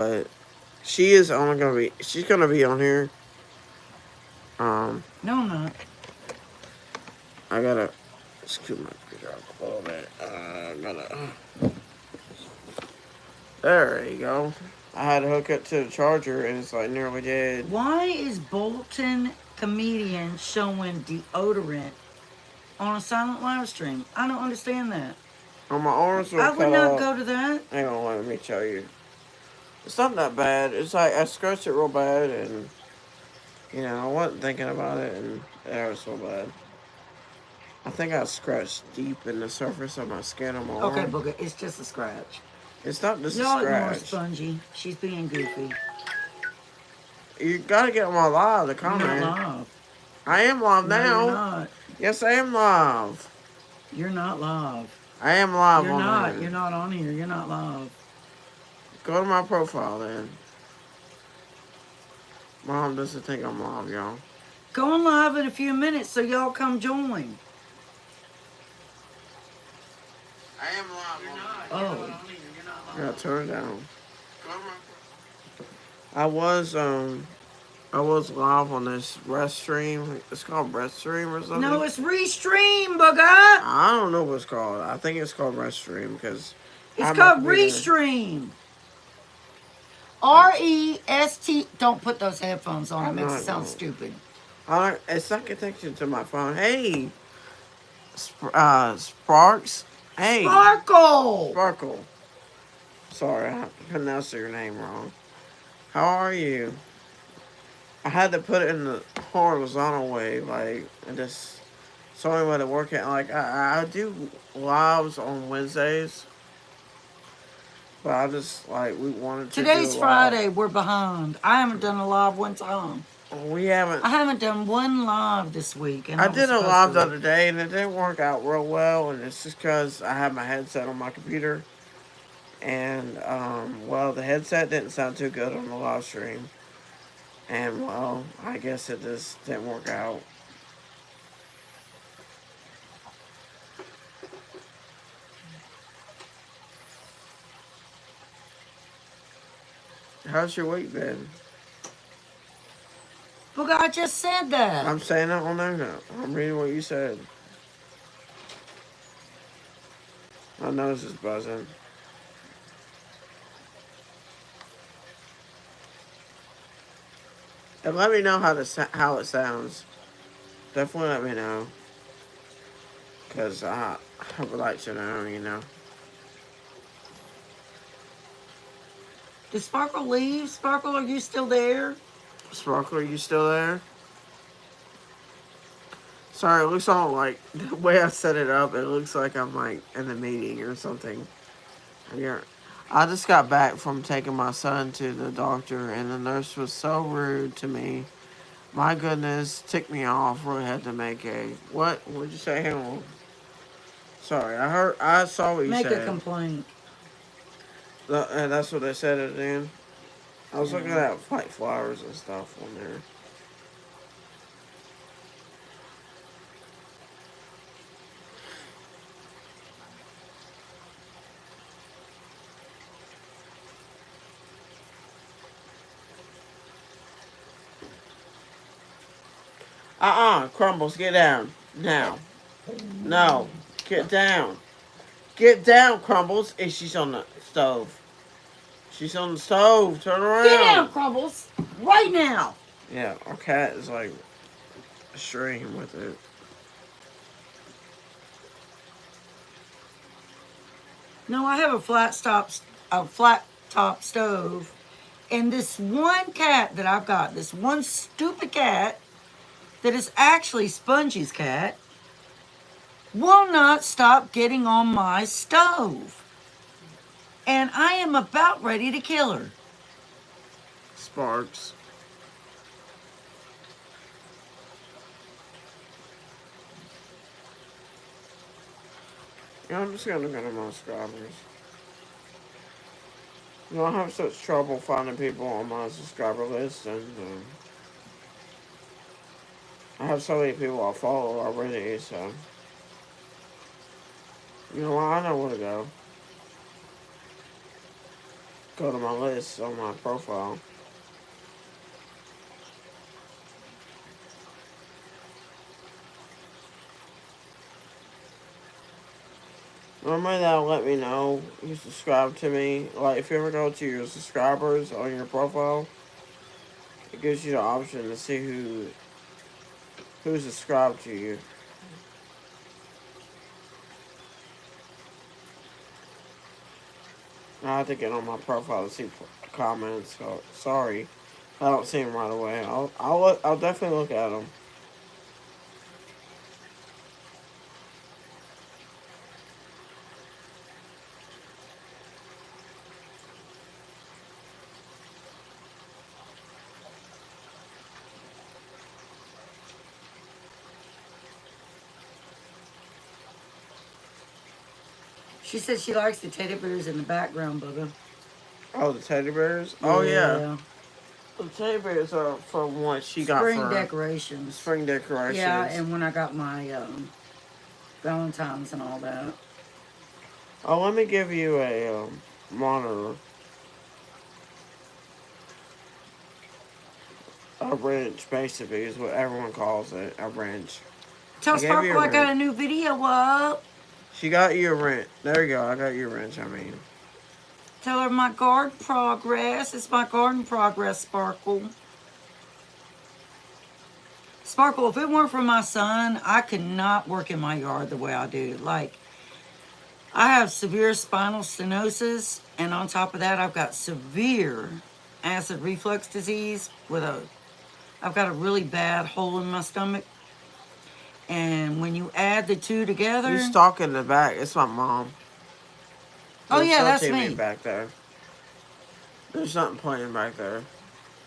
but she is only gonna be. She's gonna be on here. Um, No, I'm not. I gotta scoot my computer up a little bit. There you go. I had to hook it to the charger, and it's like nearly dead. Why is Bolton comedian showing deodorant on a silent live stream? I don't understand that. On my arms were I would cut not off. go to that. Hang on, let me show you. It's not that bad. It's like I scratched it real bad, and I wasn't thinking about it, and it hurt so bad. I think I scratched deep in the surface of my skin on my Okay, arm. Booger, it's just a scratch. It's not just a Y'all ignore scratch. Spongy. She's being goofy. You gotta get on my live to You're not comment. live. I am live No, you're now. not. Yes, I am live. You're not live. I am live You're on not. there. You're not on here. You're not live. Go to my profile then. Mom doesn't think I'm live, y'all. Go on live in a few minutes so y'all come join. I am live on Oh. there. Yeah, turn it down. I was I was live on this rest stream. It's called rest stream or something. No, it's Restream, Booger. I don't know what it's called. I think it's called rest stream because I It's have my called computer. Restream. REST. Don't put those headphones on. It I'm makes it not sound going. stupid. It's not connected to my phone. Hey, Sparks. Hey, Sparkle. Sparkle. Sorry, I pronounced your name wrong. How are you? I had to put it in the horizontal way, like, and just it's the only way to work it. Like, I do lives on Wednesdays, but I just, like, we wanted to do a Today's live. Friday. We're behind. I haven't done a live one time. We haven't. I haven't done one live this week, and I I was did a supposed live the to. other day, and it didn't work out real well, and it's just because I had my headset on my computer, and, well, the headset didn't sound too good on the live stream, and, well, I guess it just didn't work out. How's your week been? Look, I just said that. I'm saying it on there now. I'm reading what you said. My nose is buzzing. And let me know how it sounds. Definitely let me know. Because I would like to know. Did Sparkle leave? Sparkle, are you still there? Sparkle, are you still there? Sorry, it looks all like the way I set it up. It looks like I'm like in a meeting or something. Yeah. I just got back from taking my son to the doctor, and the nurse was so rude to me. My goodness, ticked me off. Really had to make a what? What'd you say? Hang on. Sorry, I saw what you Make a said. complaint. And that's what they said at the end. I was looking Yeah. at like flowers and stuff on there. Crumbles, get down now. No, get down. Get down, Crumbles. And she's on the stove. She's on the stove. Turn Get down, around. Crumbles. Right now. Yeah, our cat is like stream with it. No, I have a flat top stove, and this one cat that I've got, this one stupid cat that is actually Spongy's cat, will not stop getting on my stove. And I am about ready to kill her. Sparks. Yeah, I'm just gonna look at my subscribers. I have such trouble finding people on my subscriber list, and I have so many people I follow already. So I know where to go. go to my list on my profile. Normally that'll let me know you subscribe to me. Like if you ever go to your subscribers on your profile, it gives you the option to see who's subscribed to you. I have to get on my profile to see comments. So sorry, I don't see them right away. I'll definitely look at them. She said she likes the teddy bears in the background, Bubba. Oh, the teddy bears. Oh yeah, Yeah. the teddy bears are from what she got Spring for decorations. spring decorations. Yeah, and when I got my Valentine's and all that. Oh, let me give you a monitor. A wrench, basically, is what everyone calls it. A wrench. Tell I gave you Sparkle a I got a wrench. new video up. She got you a wrench. There you go. I got you a wrench. I mean, Tell her my garden progress. It's my garden progress, Sparkle. Sparkle, if it weren't for my son, I could not work in my yard the way I do. Like, I have severe spinal stenosis, and on top of that, I've got severe acid reflux disease I've got a really bad hole in my stomach. And when you add the two together, who's talking in the back? It's my mom. oh There's yeah, no that's TV me. back there. There's something playing back there.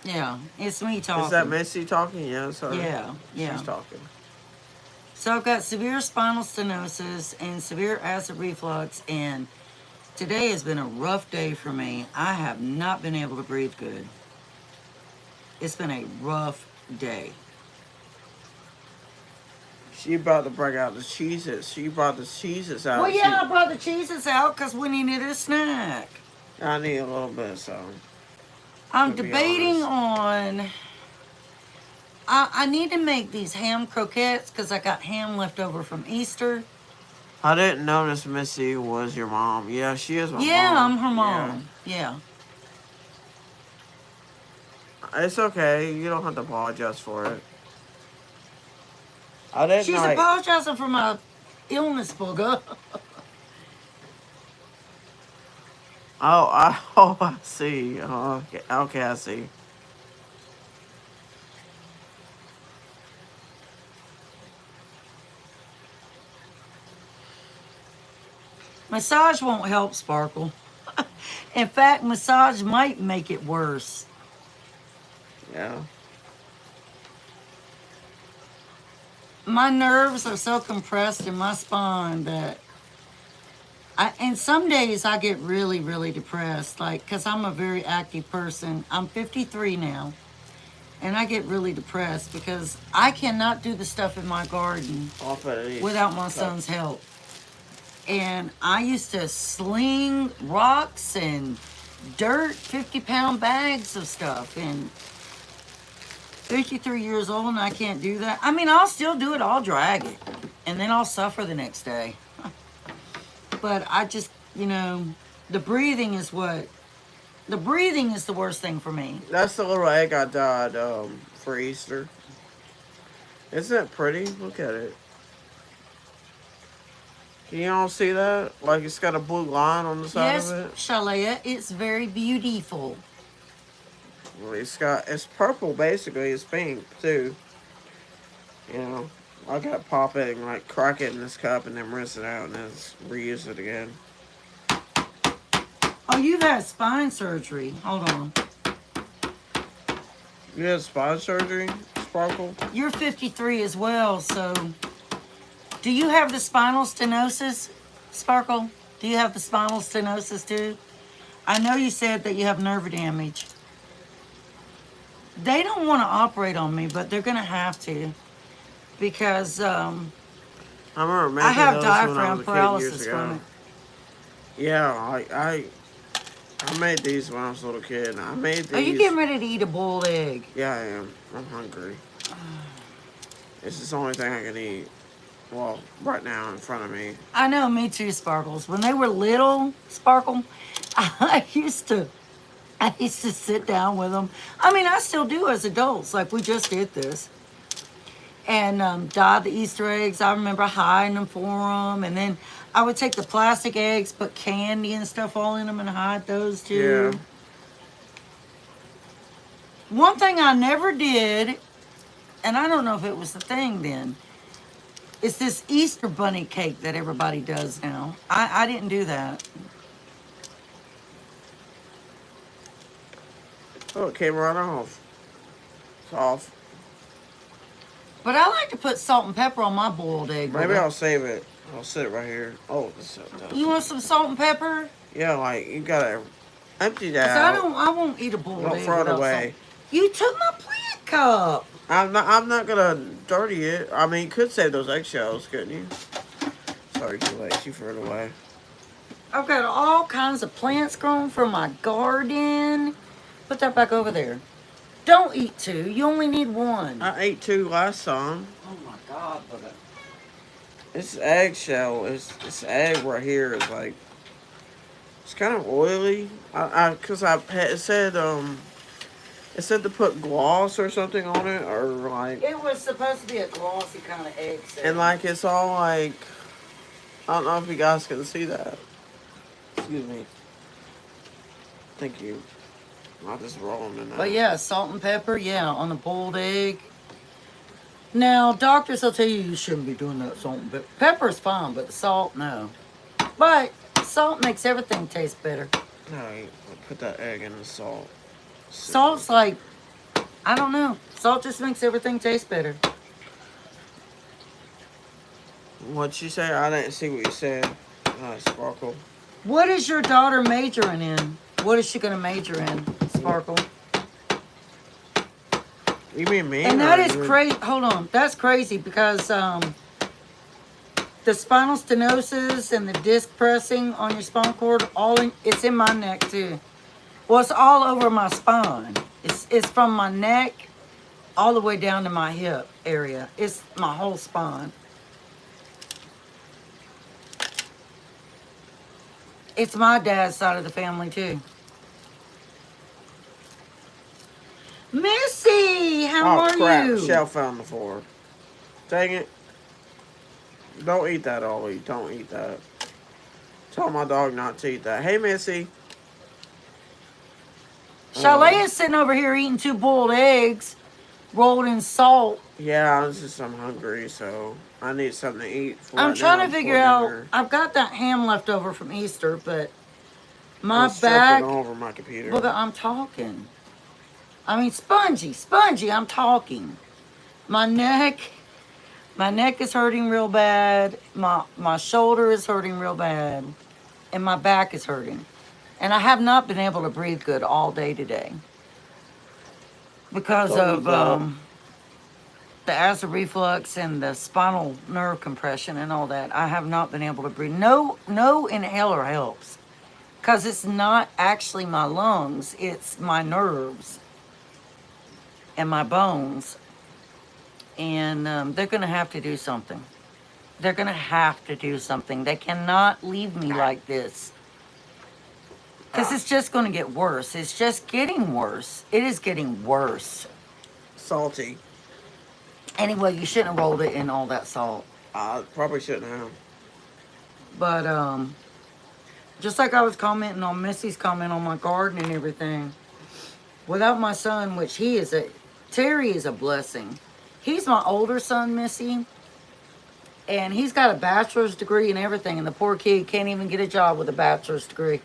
Yeah, it's me talking. Is that Misty talking? Yeah, it's her. Yeah, yeah. She's talking. So I've got severe spinal stenosis and severe acid reflux, and today has been a rough day for me. I have not been able to breathe good. It's been a rough day. She about to break out the cheeses. She brought the cheeses out. Well, yeah, I brought the cheeses out because we needed a snack. I need a little bit, so. I'm To be debating honest. on. I need to make these ham croquettes because I got ham left over from Easter. I didn't notice Missy was your mom. Yeah, she is my mom. Yeah, I'm her mom. Yeah. It's okay. You don't have to apologize for it. I didn't She's like. apologizing for my illness, booger. Oh, I see. Oh, okay, I see. Massage won't help, Sparkle. In fact, massage might make it worse. Yeah. My nerves are so compressed in my spine that and some days I get really, really depressed, like, because I'm a very active person. I'm 53 now, and I get really depressed because I cannot do the stuff in my garden Off at least. without my son's help. And I used to sling rocks and dirt, 50-pound bags of stuff, and 53 years old and I can't do that. I mean, I'll still do it. I'll drag it, and then I'll suffer the next day. But I just, the breathing is the worst thing for me. That's the little egg I dyed for Easter. Isn't it pretty? Look at it. Can you all see that? Like it's got a blue line on the side Yes, of it. Shalea, it's very beautiful. Well, it's purple basically. It's pink too. I got to pop it and like crack it in this cup and then rinse it out and then reuse it again. Oh, you've had spine surgery. Hold on. You had spine surgery, Sparkle? You're 53 as well, so do you have the spinal stenosis, Sparkle? Do you have the spinal stenosis too? I know you said that you have nerve damage. They don't want to operate on me, but they're going to have to because I remember making I have those diaphragm when I was a kid paralysis years from ago. it. Yeah, I made these when I was a little kid. I made Are you these. getting ready to eat a boiled egg? Yeah, I am. I'm hungry. It's just the only thing I can eat. Well, right now in front of me. I know, me too, Sparkles. When they were little, Sparkle, I used to sit down with them. I mean, I still do as adults. Like we just did this, and dye the Easter eggs. I remember hiding them for them, and then I would take the plastic eggs, put candy and stuff all in them, and hide those Yeah. too. One thing I never did, and I don't know if it was the thing then, is this Easter bunny cake that everybody does now. I didn't do that. Oh, it came right off. It's off. But I like to put salt and pepper on my boiled egg. Maybe Bubba. I'll save it. I'll sit it right here. Oh, this You want some salt and pepper? Yeah, like you gotta empty Cause that out. I won't eat a boiled Don't egg throw it without away. salt. You took my plant cup. I'm not gonna dirty it. I mean, you could save those eggshells, couldn't you? Sorry, too late. You threw it away. I've got all kinds of plants growing from my garden. Put that back over there. Don't eat two. You only need one. I ate two last time. Oh my God, Bubba. This eggshell this egg right here is like it's kind of oily. It said to put gloss or something on it or like It was supposed to be a glossy kind of egg. and like it's all like I don't know if you guys can see that. Excuse me. Thank you. I'll just roll them in there. But yeah, salt and pepper, yeah, on the boiled egg. Now, doctors will tell you shouldn't be doing that salt and pepper. Pepper's fine, but the salt, no. But salt makes everything taste better. No, I'll put that egg in the salt. Salt's like, I don't know. Salt just makes everything taste better. What'd you say? I didn't see what you said. Sparkle. What is your daughter majoring in? What is she going to major in, Sparkle? You mean me? And that is crazy. Hold on. That's crazy because the spinal stenosis and the disc pressing on your spinal cord, it's in my neck too. Well, it's all over my spine. It's from my neck all the way down to my hip area. It's my whole spine. It's my dad's side of the family too. Missy, how are crap. you? Shell fell on the floor. Dang it. Don't eat that, Ollie. Don't eat that. Tell my dog not to eat that. Hey, Missy. Chalet is sitting over here eating 2 boiled eggs rolled in salt. Yeah, I'm hungry, so I need something to eat. I'm trying to figure out. I've got that ham left over from Easter, but my back. All over my computer. Well, I'm talking. I mean, spongy. I'm talking. My neck is hurting real bad. My shoulder is hurting real bad, and my back is hurting. And I have not been able to breathe good all day today because of the acid reflux and the spinal nerve compression and all that. I have not been able to breathe. No inhaler helps because it's not actually my lungs. It's my nerves and my bones. And they're going to have to do something. They're going to have to do something. They cannot leave me like this. Because it's just going to get worse. It's just getting worse. It is getting worse. Salty. Anyway, you shouldn't have rolled it in all that salt. I probably shouldn't have. But just like I was commenting on Missy's comment on my garden and everything, without my son, which Terry is a blessing. He's my older son, Missy, and he's got a bachelor's degree and everything, and the poor kid can't even get a job with a bachelor's degree.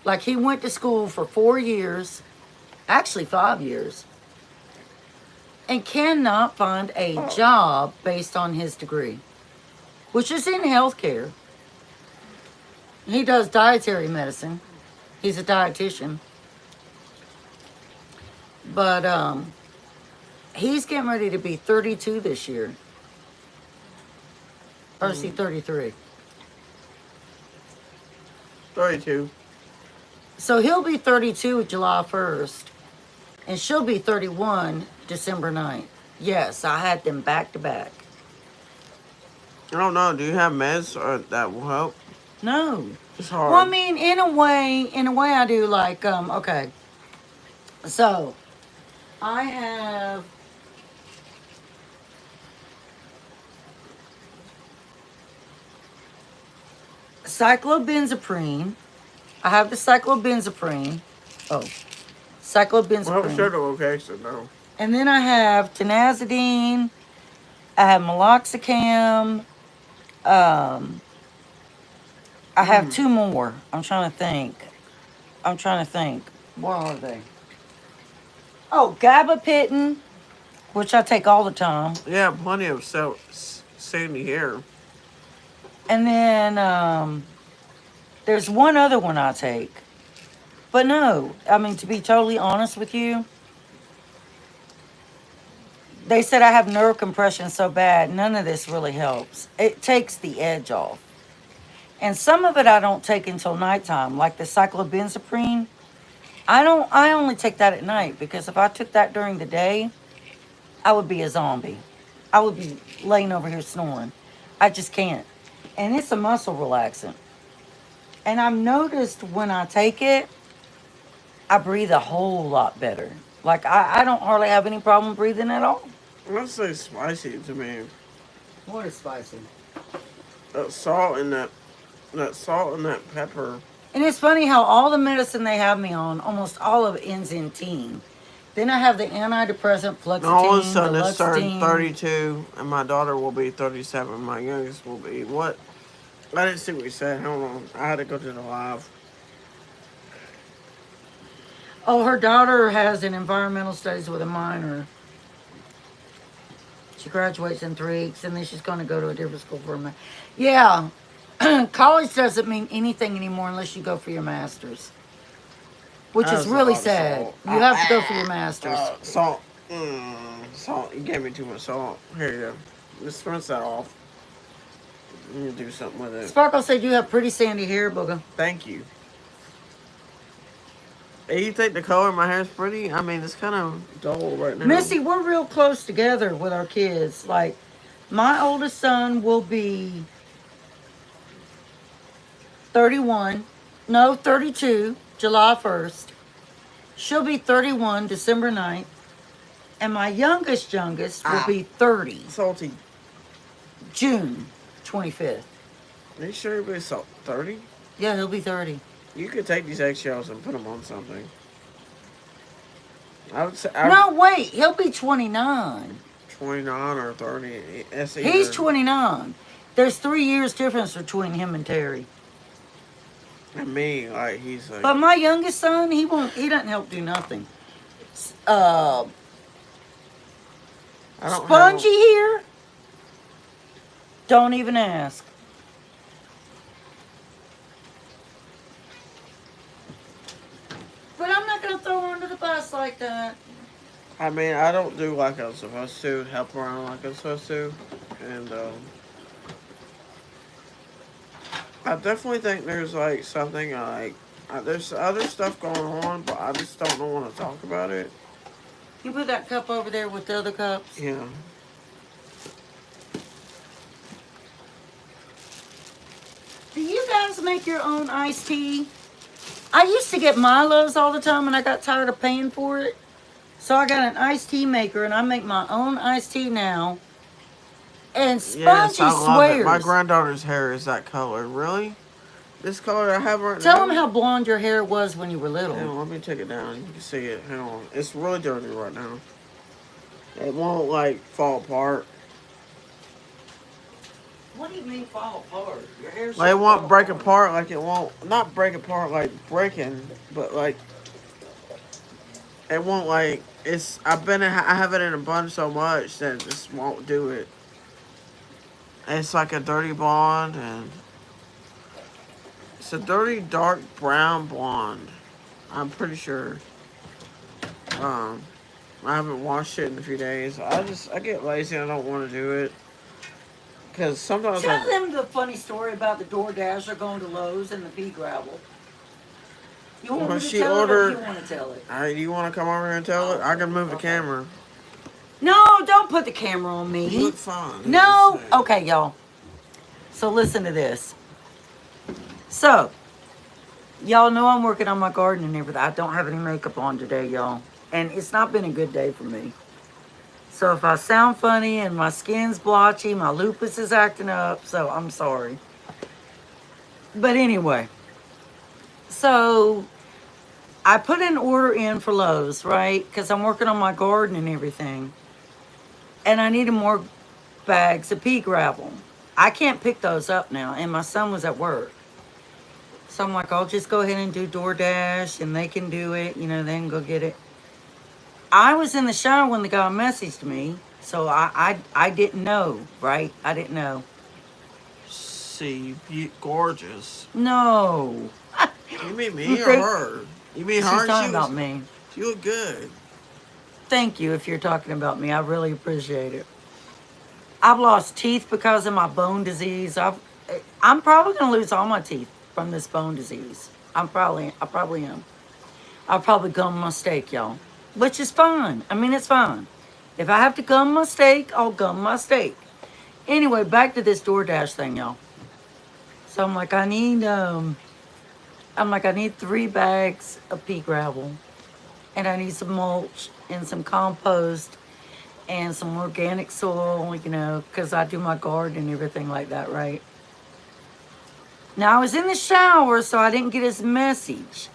Like, he went to school for 4 years, actually 5 years, and cannot find a job based on his degree, which is in healthcare. He does dietary medicine. He's a dietitian. But he's getting ready to be 32 this year. Or is he 33? 32. So he'll be 32 July 1st, and she'll be 31 December 9th. Yes, I had them back to back. I don't know. Do you have meds or that will help? No. It's Well, I hard. mean, in a way I do like, okay. So I have cyclobenzaprine. I have the cyclobenzaprine. Oh, Well, cyclobenzaprine. sure the location though. And then I have tenazidine. I have meloxicam. Um, I have Mm. two more. I'm trying to think. What are they? Oh, gabapentin, which I take all the time. Yeah, plenty of sandy hair. And then there's one other one I take. But no, I mean, to be totally honest with you, they said I have neurocompression so bad, none of this really helps. It takes the edge off. And some of it I don't take until nighttime, like the cyclobenzaprine. I only take that at night because if I took that during the day, I would be a zombie. I would be laying over here snoring. I just can't. And it's a muscle relaxant. And I've noticed when I take it, I breathe a whole lot better. Like I don't hardly have any problem breathing at all. Let's say spicy to me. What is spicy? That salt and that salt and that pepper. And it's funny how all the medicine they have me on, almost all of it ends in teen. Then I have the antidepressant And all of a fluoxetine, the sudden, it's turned luxetine. 32, and my daughter will be 37. My youngest will be what? I didn't see what you said. Hold on. I had to go to the live. Oh, her daughter has an environmental studies with a minor. She graduates in 3 weeks, and then she's going to go to a different school for a minor. Yeah, college doesn't mean anything anymore unless you go for your master's, which That is was a really lot of sad. salt. You have to go for your master's. Salt. Salt. You gave me too much salt. Here you go. Let's rinse that off. You need to do something with it. Sparkle said you have pretty sandy hair, Booga. Thank you. Hey, you think the color of my hair is pretty? I mean, it's kind of dull right now. Missy, we're real close together with our kids. Like, my oldest son will be 31, no, 32, July 1st. She'll be 31, December 9th. And my youngest will be 30, Salty. June 25th. Are you sure you'll be 30? Yeah, he'll be 30. You could take these eggshells and put them on something. I would say No, wait, he'll be 29. 29 or 30. That's He's either. 29. There's 3 years difference between him and Terry. And me, like, he's like. But my youngest son, he doesn't help do nothing. Uh, I don't Spongy have. here? Don't even ask. But I'm not going to throw her under the bus like that. I mean, I don't do like I'm supposed to, help around like I'm supposed to. And, I definitely think there's like something like. There's other stuff going on, but I just don't want to talk about it. You put that cup over there with the other cups. Yeah. Do you guys make your own iced tea? I used to get Milo's all the time and I got tired of paying for it. So I got an iced tea maker and I make my own iced tea now. And Spongy Yes, I love swears. it. My granddaughter's hair is that color. Really? This color I have right Tell now? them how blonde your hair was when you were little. Hang on, let me take it down. You can see it. Hang on. It's really dirty right now. It won't like fall apart. What do you mean fall apart? Your hair's Like it won't break apart. Like it won't not break apart like breaking, but like it won't like it's. I have it in a bun so much that it just won't do it. It's like a dirty blonde and it's a dirty dark brown blonde. I'm pretty sure. Um, I haven't washed it in a few days. I get lazy. I don't want to do it because sometimes Tell them the funny story about the DoorDasher going to Lowe's and the pea gravel. You want Well, me to she tell it or ordered. you want to tell it? You want to come over here and tell it? I can move the Okay. camera. No, don't put the camera on You me. look fine. Just No. saying. Okay, y'all. So listen to this. So, y'all know I'm working on my garden and everything. I don't have any makeup on today, y'all. And it's not been a good day for me. So if I sound funny and my skin's blotchy, my lupus is acting up, so I'm sorry. But anyway, so I put an order in for Lowe's, right? Because I'm working on my garden and everything. And I needed more bags of pea gravel. I can't pick those up now, and my son was at work. So I'm like, I'll just go ahead and do DoorDash and they can do it, they can go get it. I was in the shower when the guy messaged me, so I didn't know, right? I didn't know. See, gorgeous. No. You mean You me or think her? You mean she's her? talking about me? She looked good. Thank you if you're talking about me. I really appreciate it. I've lost teeth because of my bone disease. I'm probably gonna lose all my teeth from this bone disease. I probably am. I'll probably gum my steak, y'all, which is fine. I mean, it's fine. If I have to gum my steak, I'll gum my steak. Anyway, back to this DoorDash thing, y'all. So I'm like, I need 3 bags of pea gravel, and I need some mulch and some compost and some organic soil, because I do my garden and everything like that, right? Now I was in the shower, so I didn't get his message.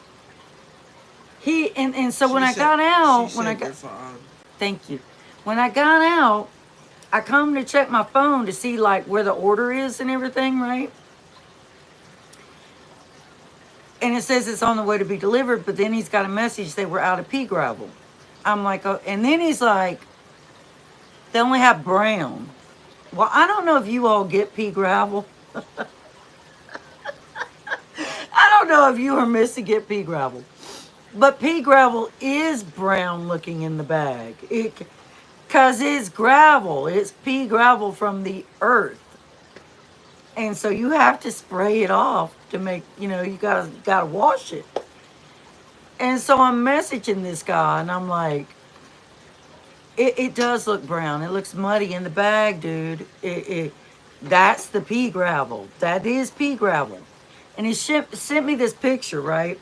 So when She I said. got She out, said you're fine. thank you. When I got out, I come to check my phone to see like where the order is and everything, right? And it says it's on the way to be delivered, but then he's got a message they were out of pea gravel. I'm like, oh, and then he's like, they only have brown. Well, I don't know if you all get pea gravel. I don't know if you or Missy get pea gravel. But pea gravel is brown looking in the bag. Because it's gravel. It's pea gravel from the earth. And so you have to spray it off to make, you gotta wash it. And so I'm messaging this guy and I'm like, it does look brown. It looks muddy in the bag, dude. That's the pea gravel. That is pea gravel. And he sent me this picture, right?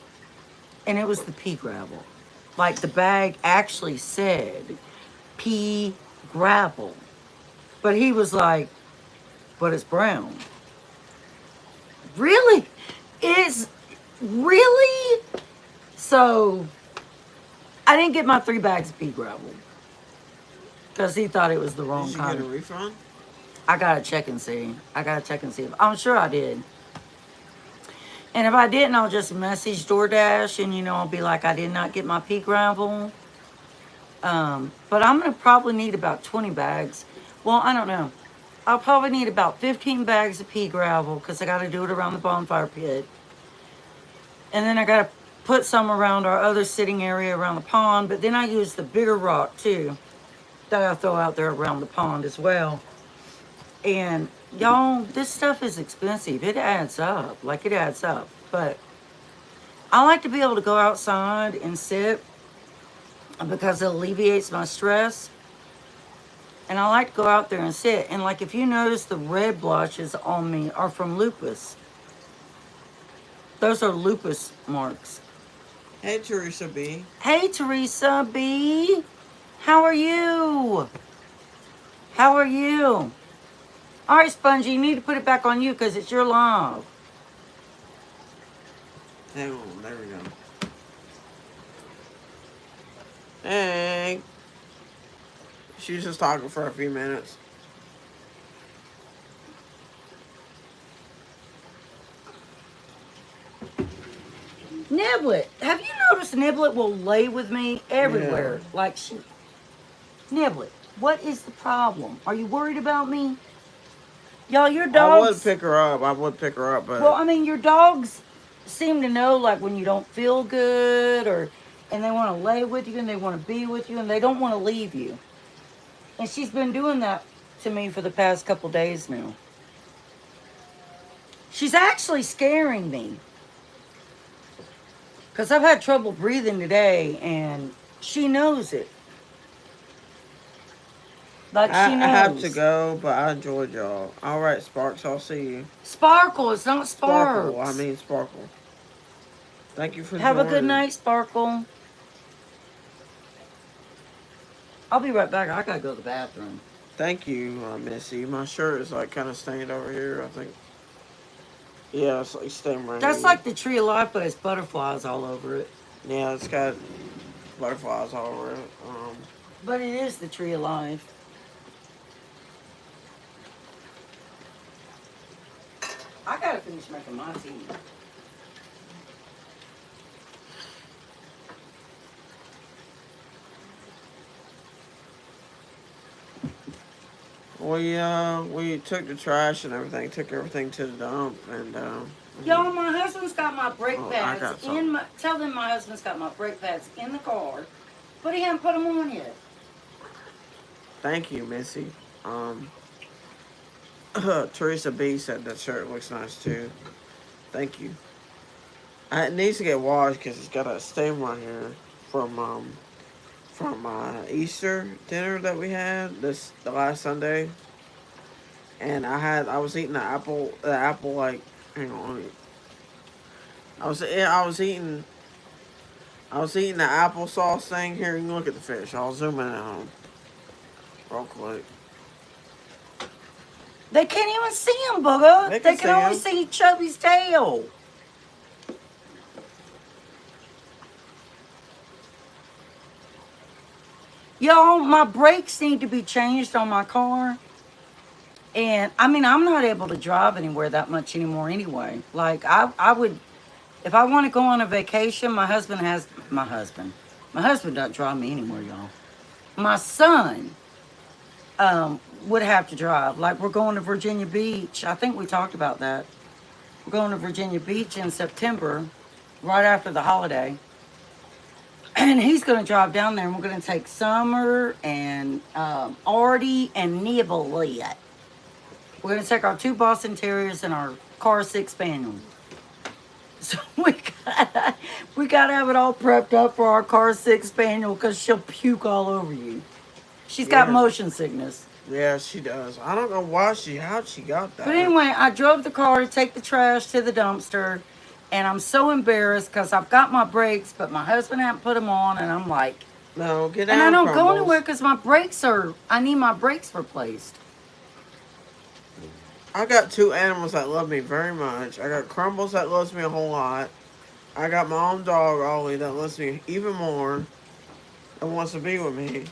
And it was the pea gravel. Like the bag actually said pea gravel. But he was like, but it's brown. Really? It's really? So I didn't get my 3 bags of pea gravel because he thought it was the Did wrong you get a kind. refund? I gotta check and see. I'm sure I did. And if I didn't, I'll just message DoorDash and I'll be like, I did not get my pea gravel. But I'm gonna probably need about 20 bags. Well, I don't know. I'll probably need about 15 bags of pea gravel because I gotta do it around the bonfire pit. And then I gotta put some around our other sitting area around the pond. But then I use the bigger rock too that I throw out there around the pond as well. And y'all, this stuff is expensive. It adds up. Like it adds up. But I like to be able to go outside and sit because it alleviates my stress. And I like to go out there and sit. And like if you notice the red blotches on me are from lupus. Those are lupus marks. Hey, Teresa B. Hey Teresa B. How are you? How are you? All right, Spongy, you need to put it back on you because it's your live. Hang on, there we go. Hey. She was just talking for a few minutes. Niblet, have you noticed Niblet will lay with me everywhere? Yeah. Like she. Niblet, what is the problem? Are you worried about me? Y'all, your I would dogs. pick her up. I would pick her up, Well, but I mean, your dogs seem to know like when you don't feel good and they want to lay with you and they want to be with you and they don't want to leave you. And she's been doing that to me for the past couple days now. She's actually scaring me. Because I've had trouble breathing today, and she knows it. Like she I have to knows. go, but I enjoyed y'all. All right, Sparks. I'll see you. Sparkle, it's not Sparkle. I Sparks. mean Sparkle. Thank you for Have a good joining. night, Sparkle. I'll be right back. I gotta go to the bathroom. Thank you, Missy. My shirt is like kind of stained over here. I think. Yeah, it's like stained right That's here. like the tree of life, but it's butterflies all over it. Yeah, it's got butterflies all over it. But it is the tree of life. I gotta finish making my tea. We took the trash and everything. Took everything to the dump and Y'all, my husband's got my brake oh, I pads got in something. my. Tell them my husband's got my brake pads in the car, but he hasn't put them on yet. Thank you, Missy. Um, Teresa B said that shirt looks nice too. Thank you. It needs to get washed because it's got a stain right here from Easter dinner that we had the last Sunday, and I was eating the apple like hang on, I was eating the applesauce thing. Here, you can look at the fish. I'll zoom in on real quick. They can't even see him, booger. They can They can see only him. see Chubby's tail. Y'all, my brakes need to be changed on my car. And I mean, I'm not able to drive anywhere that much anymore anyway. Like, I would, if I want to go on a vacation, my husband doesn't drive me anywhere, y'all. My son would have to drive. Like, we're going to Virginia Beach. I think we talked about that. We're going to Virginia Beach in September, right after the holiday. And he's going to drive down there, and we're going to take Summer and Artie and Niblette. We're going to take our two Boston Terriers and our car six spaniel. So we gotta have it all prepped up for our car six spaniel because she'll puke all over you. She's got Yeah, motion sickness. yeah, she does. I don't know how she got But that. anyway, I drove the car to take the trash to the dumpster, and I'm so embarrassed because I've got my brakes, but my husband hasn't put them on, and I'm like, No, get and I down, don't go anywhere Crumbles. because I need my brakes replaced. I got two animals that love me very much. I got Crumbles that loves me a whole lot. I got my own dog, Ollie, that loves me even more and wants to be with me.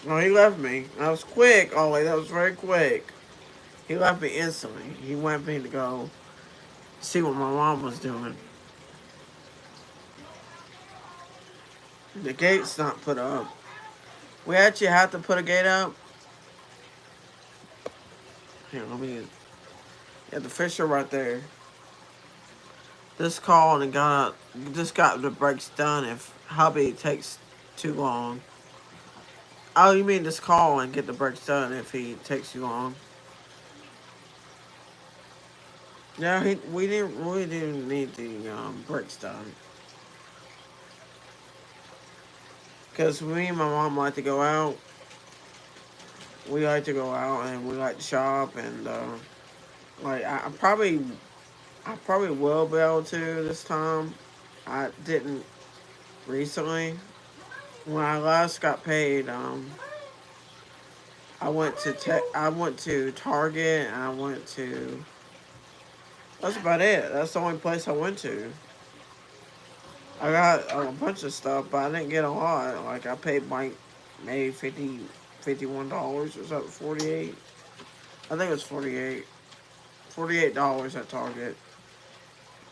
No, he left me. That was quick, Ollie. That was very quick. He left me instantly. He went me to go see what my mom was doing. The gate's not put up. We actually have to put a gate up. Here, let me. Yeah, the fish are right there. This call and got the brakes done if hubby takes too long. Oh, you mean just call and get the brakes done if he takes too long? Yeah, we didn't need the brakes done because me and my mom like to go out. We like to go out and we like to shop and like I probably will be able to this time. I didn't recently. When I last got paid, I went to Target and I went to. That's about it. That's the only place I went to. I got a bunch of stuff, but I didn't get a lot. Like I paid like maybe $51 or something, 48. I think it was 48. $48 at Target.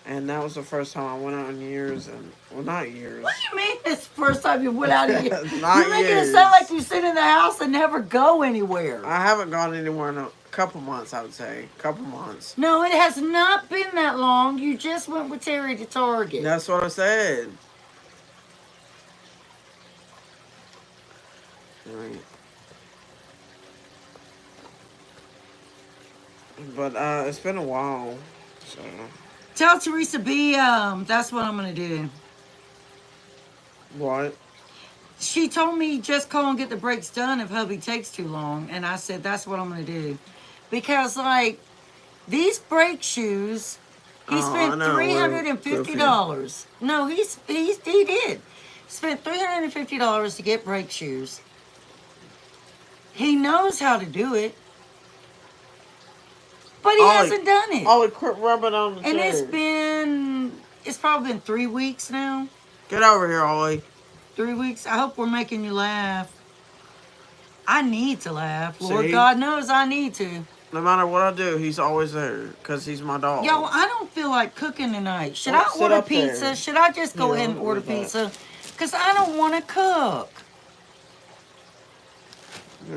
And that was the first time I went out in years, and well, not years, What do you mean it's the first time you went out of here? not You're making it sound years. like you sit in the house and never go anywhere. I haven't gone anywhere in a couple months. I would say couple months. No, it has not been that long. You just went with Terry to Target. That's what I said. Right. But it's been a while, so Tell Teresa B. That's what I'm gonna do. What? She told me just call and get the brakes done if hubby takes too long, and I said that's what I'm gonna do, because like these brake shoes, he Oh, I spent know. three We're hundred and fifty goofy. dollars. No, he did spent $350 to get brake shoes. He knows how to do it, but he Ollie, hasn't done it. Ollie, quit rubbing on the And chair. it's probably been 3 weeks now. Get over here, Ollie. 3 weeks. I hope we're making you laugh. I need to laugh. Lord See? God knows I need to. No matter what I do, he's always there because he's my dog. Yo, I don't feel like cooking tonight. Should Don't I sit order up there. pizza? Should I just go Here, ahead and let me order do that. pizza? Because I don't want to cook.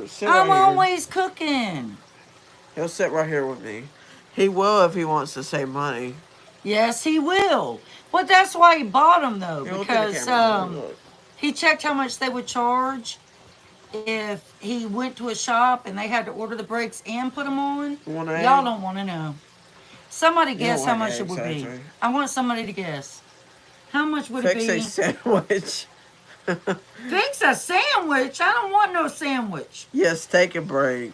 Sit I'm right here. always cooking. He'll sit right here with me. He will if he wants to save money. Yes, he will. But that's why he bought them, though. Here, look at the Because camera. Look. he checked how much they would charge if he went to a shop and they had to order the brakes and put them on. You want an Y'all egg? don't want to know. Somebody You guess don't how like much it eggs, would be. actually. I want somebody to guess. How much would Fix it a be? sandwich. Fix a sandwich? I don't want no sandwich. Yes, take a break.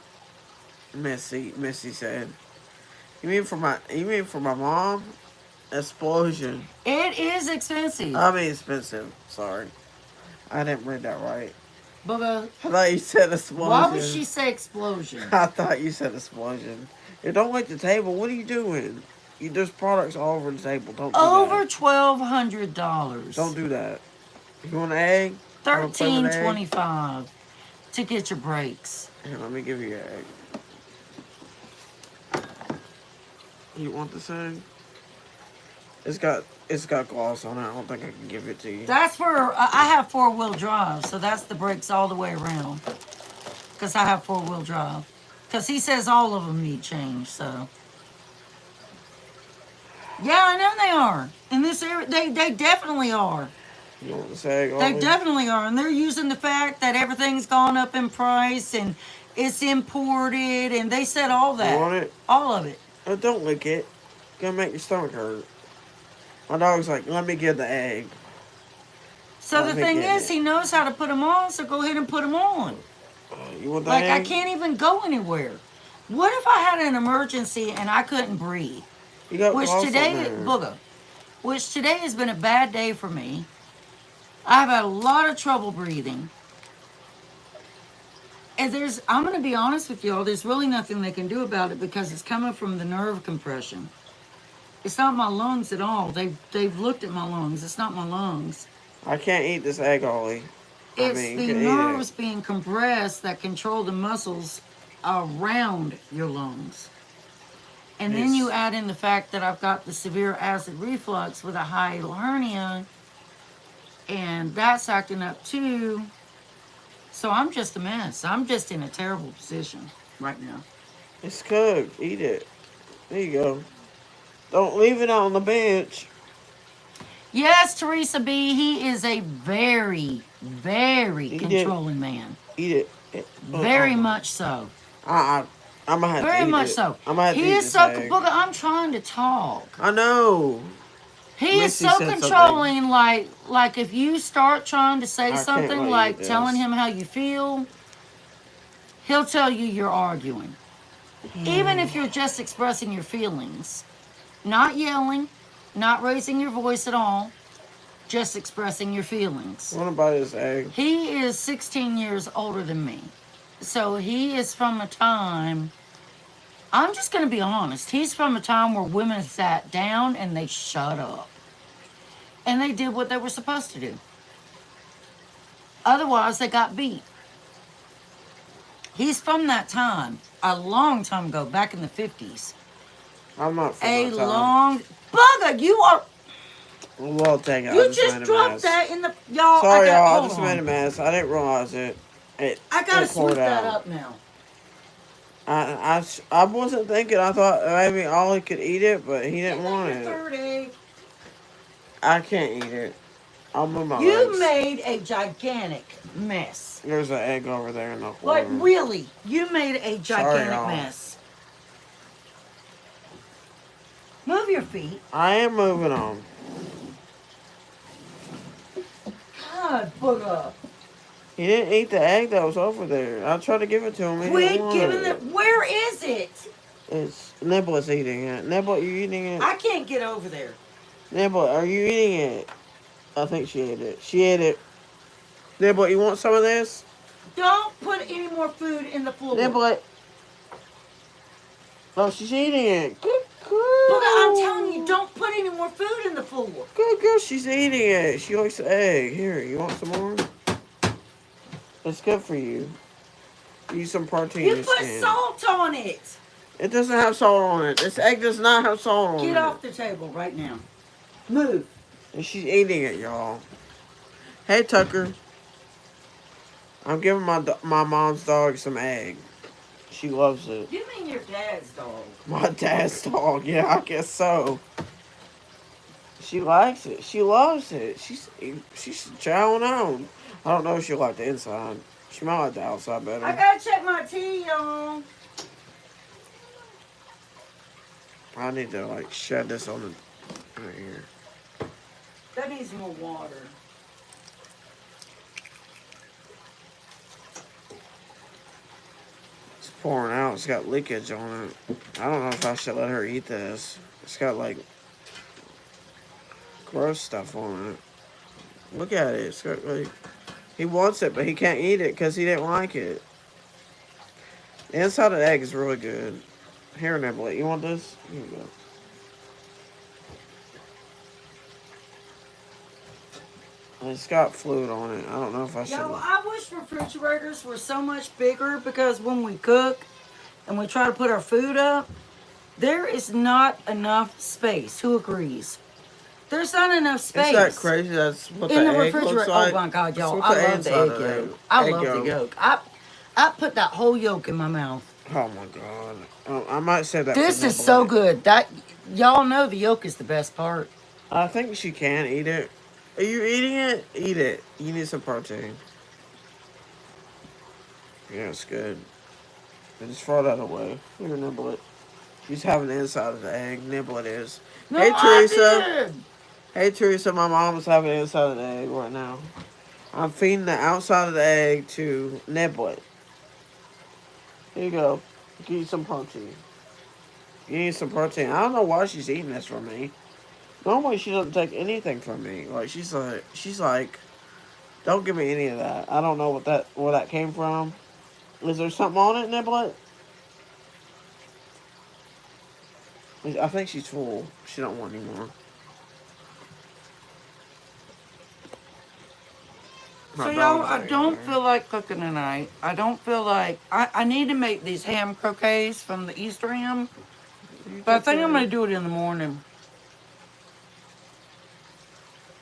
Missy said. You mean for my mom? Explosion. It is expensive. I mean expensive. Sorry. I didn't read that right. But I thought you said explosion. why would she say explosion? I thought you said explosion. Yeah, don't lick the table. What are you doing? There's products all over the table. Don't do Over that. $1,200. Don't do that. You want an egg? Wanna play with an egg? $13.25 to get your brakes. Here, let me give you an egg. You want this egg? It's got gloss on it. I don't think I can give it to you. That's for I have 4-wheel drive, so that's the brakes all the way around. Cause I have 4-wheel drive. Cause he says all of them need change. So yeah, I know they are in this area. They definitely are. You want this egg? They Ollie? definitely are, and they're using the fact that everything's gone up in price and it's imported, and they said all that. You want it? All of it. Oh, don't lick it. It's gonna make your stomach hurt. My dog's like, let me get the egg. So Let the me thing get is, it. he knows how to put them on, so go ahead and put them on. You want the Like, egg? I can't even go anywhere. What if I had an emergency and I couldn't breathe? You got Which gloss today, on there. booger, which today has been a bad day for me. I've had a lot of trouble breathing. And I'm going to be honest with y'all, there's really nothing they can do about it because it's coming from the nerve compression. It's not my lungs at all. They've looked at my lungs. It's not my lungs. I can't eat this egg, Ollie. It's you the can eat nerves it. being compressed that control the muscles around your lungs. And then Yes. you add in the fact that I've got the severe acid reflux with a hiatal hernia, and that's acting up too. So I'm just a mess. I'm just in a terrible position right now. It's cooked. Eat it. There you go. Don't leave it on the bench. Yes, Teresa B, he is a very, very Eat it. controlling man. Eat it. Very much so. I'm gonna have to Very eat much it. so. I'm gonna have to He eat is this so. egg. Booger, I'm trying to talk. I know. He is Missy so said controlling. Like if you start trying to say I can't something, let you like eat telling this. him how you feel, he'll tell you you're arguing. Even if you're just expressing your feelings, not yelling, not raising your voice at all, just expressing your feelings. I wanna buy this egg. He is 16 years older than me. So he is from a time, I'm just going to be honest, he's from a time where women sat down and they shut up. And they did what they were supposed to do. Otherwise, they got beat. He's from that time, a long time ago, back in the 50s. I'm not from A that time. long... Bugger, you are... Well, dang it. I You just just made a dropped mess. that in the... Y'all, Sorry, y'all. I hold just on. made a mess. I didn't realize it. I gotta it poured sweep that out. up now. I wasn't thinking. I thought maybe Ollie could eat it, but he didn't want Your it. third egg. I can't eat it. I'll move my You legs. made a gigantic mess. There's an egg over there in the corner. Like, really, you made a gigantic y'all. mess. Move your feet. I am moving on. God, booger. He didn't eat the egg that was over there. I tried to give it to him. He didn't Quit want giving it. it. Where is it? It's Nibble's eating it. Nibble, you eating it? I can't get over there. Nibble, are you eating it? I think she ate it. She ate it. Nibble, you want some of this? Don't put any more food in the floor. Nibble. Oh, she's eating it. Good Booger, I'm girl. telling you, don't put any more food in the floor. Good girl, she's eating it. She likes the egg. Here, you want some more? It's good for you. Use some protein You in your put skin. salt on it. It doesn't have salt on it. This egg does not have salt on it. Get off the table right now. Move. And she's eating it, y'all. Hey, Tucker. I'm giving my mom's dog some egg. She loves it. You mean your dad's dog? My dad's dog. Yeah, I guess so. She likes it. She loves it. She's chowing on. I don't know if she'll like the inside. She might like the outside better. I gotta check my tea, y'all. I need to like shed this on the right here. That needs more water. It's pouring out. It's got leakage on it. I don't know if I should let her eat this. It's got like gross stuff on it. Look at it. It's got like he wants it, but he can't eat it because he didn't like it. The inside of the egg is really good. Here, Nibble, you want this? Here you go. It's got fluid on it. I don't know if I should. Yo, I wish refrigerators were so much bigger because when we cook and we try to put our food up, there is not enough space. Who agrees? There's not enough space. Isn't that crazy? That's what in the the egg refrigerator. looks like. Oh my God, y'all! That's what I love the egg inside of yolk. I egg love the yolk. I put that whole yolk in my mouth. Oh my God! I might say that. This for is so Nibble. good. That y'all know the yolk is the best part. I think she can eat it. Are you eating it? Eat it. You need some protein. Yeah, it's good. I just throw that away. Here, Nibble it. She's having the inside of the egg. Nibble it is. No, Hey, I Teresa. did. Hey, Teresa. My mom's having the inside of the egg right now. I'm feeding the outside of the egg to Nibble it. Here you go. Give you some protein. You need some protein. I don't know why she's eating this from me. Normally she doesn't take anything from me. Like she's like, don't give me any of that. I don't know where that came from. Is there something on it, Niblet? I think she's full. She don't want any more. So y'all, I don't feel like cooking tonight. I don't feel like I need to make these ham croquets from the Easter ham, but I think I'm gonna do it in the morning.